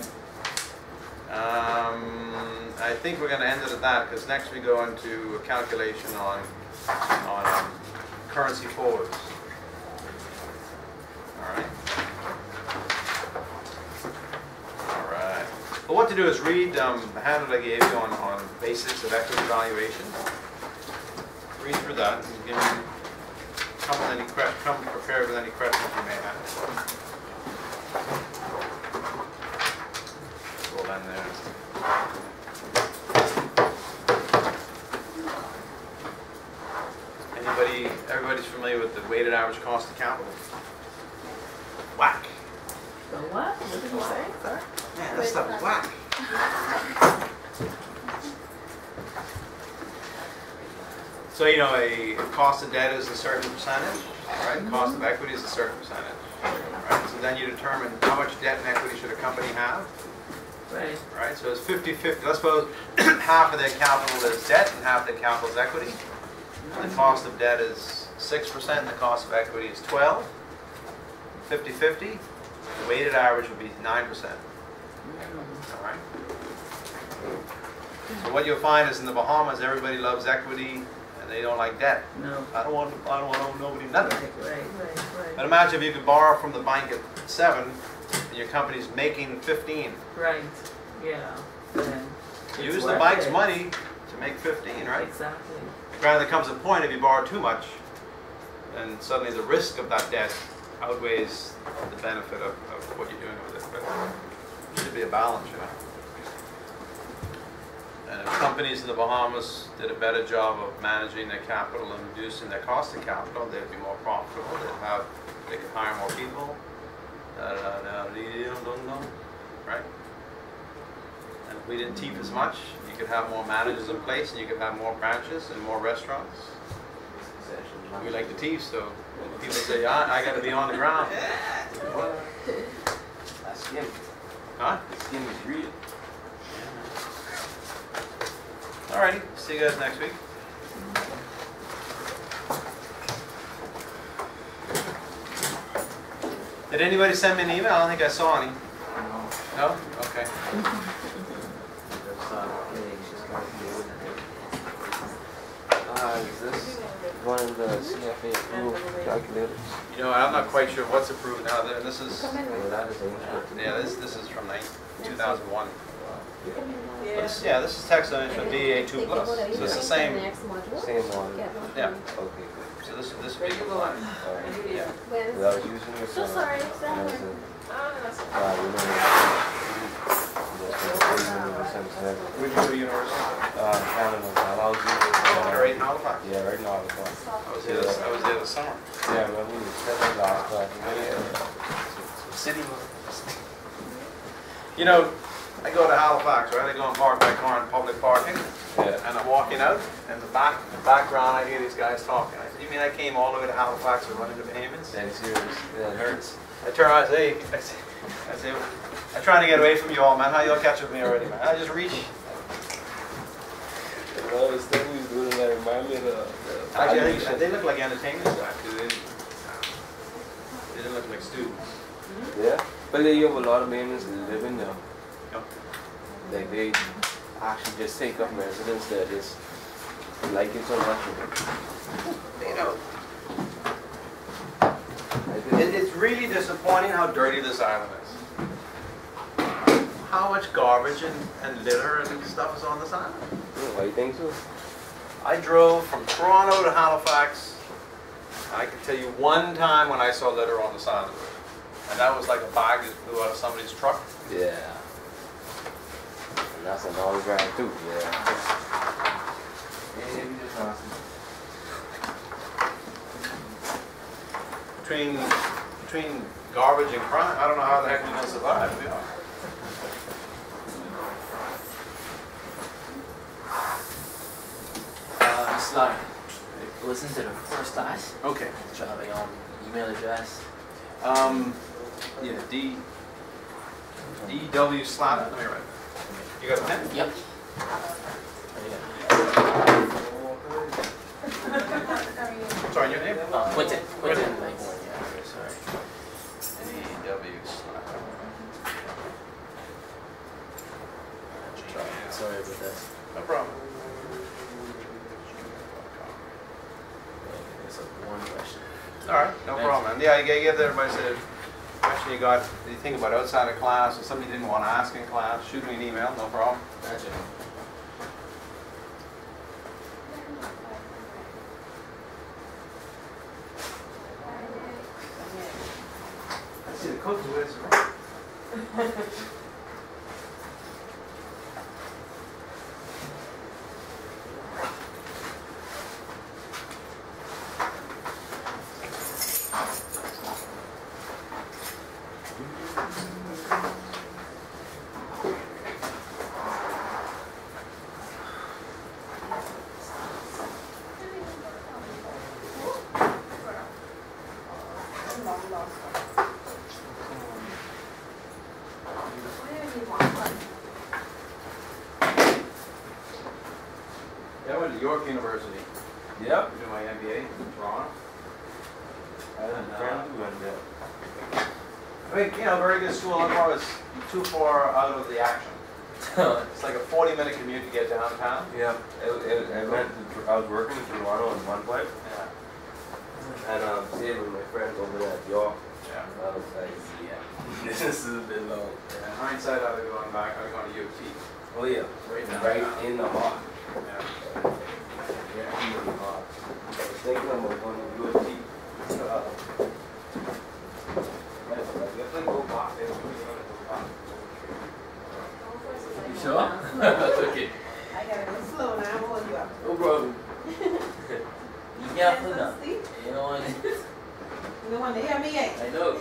I think we're going to end it at that because next we go into a calculation on currency forwards. All right. All right. Well, what to do is read the handout I gave you on basics of equity valuation. Read through that and come prepared with any questions you may have. We'll end there. Everybody's familiar with the weighted average cost of capital? Whack. The what? What did you say? Sorry. Man, that stuff is whack. So, you know, a cost of debt is a certain percentage, right? Cost of equity is a certain percentage, right? So then you determine how much debt and equity should a company have, Right. right? So it's 50-50. Let's suppose half of their capital is debt and half their capital is equity. The cost of debt is 6% and the cost of equity is 12. 50-50. The weighted average would be 9%. All right. So what you'll find is in the Bahamas, everybody loves equity and they don't like debt. No. I don't want to owe nobody nothing. Right. But imagine if you could borrow from the bank at 7 and your company's making 15. Right. Yeah. Then Use it's the worth bank's it. money to make 15, right? Exactly. Granted, there comes a point if you borrow too much, and suddenly the risk of that debt outweighs the benefit of what you're doing with it. But it should be a balance, you know. And if companies in the Bahamas did a better job of managing their capital and reducing their cost of capital, they'd be more profitable. They could hire more people. Right? And if we didn't teep as much, you could have more managers in place, and you could have more branches and more restaurants. We like to teach, so when people say, I got to be on the ground. That skin. Huh? The skin is real. Alrighty, see you guys next week. Did anybody send me an email? I don't think I saw any. No? Okay. Is this one of the CFA approved calculators? You know, I'm not quite sure what's approved now. This is, Well, that is ancient. yeah, this is from 2001. But this, yeah, this is text on from DA2 plus. So it's the same. Same one. Yeah. Okay, good. So this would be fine. Alright. Yeah. Because I was using your So sorry, you know, Which university? Canada allows you. Right in Halifax. Yeah, right now. I was there this summer. Yeah, remember you said that last class. City. You know, I go to Halifax, right? I go and park my car in public parking. Yeah. And I'm walking out, and the background, I hear these guys talking. I said, "You mean I came all the way to Halifax to run into payments?" That serious. That hurts. I turn around and say, I'm trying to get away from you all, man. How y'all catch up with me already, man? I just reach. Well, the stuff we was doing that remind me of the Actually, I think they look like entertainers, actually. They didn't look like students. Yeah, but they have a lot of maintenance living there. Yep. Like they actually just take up residents that just like it so much. You know, it's really disappointing how dirty this island is. How much garbage and litter and stuff is on this island. Why you think so? I drove from Toronto to Halifax. I can tell you one time when I saw litter on the side of the road. And that was like a bag that flew out of somebody's truck. Yeah. And that's a long drive too. Yeah. Between garbage and crime, I don't know how the heck we're going to survive. You know? Slide. Listen to the first class. Okay. Drop your own email address. Yeah, DW Slatter. Let me write. You got a pen? Yep. Sorry, your name? Quentin. Quentin. Yeah, sorry. DW Slatter. Sorry about that. No problem. There's one question. All right, no problem. And yeah, I gave everybody said question you got. Did you think about outside of class or something you didn't want to ask in class? Shoot me an email, no problem. Gotcha. I see the cooked with. Yeah, I went to York University. Yep. To do my MBA in Toronto. I had a friend who went there. I mean, you know, very good school. I was too far out of the action. It's like a 40-minute commute to get downtown. Yeah. I was working in Toronto in one place. Yeah. And stayed with my friends over there at York. Yeah. I was like, yeah, this is a bit low. In hindsight, I was going back. I was going to UT. Oh yeah, Right in the heart. Yeah. Yeah, in the heart. I was thinking about going to UT. I definitely go back. You sure? That's okay. I gotta go slow now. I'm on you up. No problem. You careful now. You know what? You don't want to hear me yet. I know.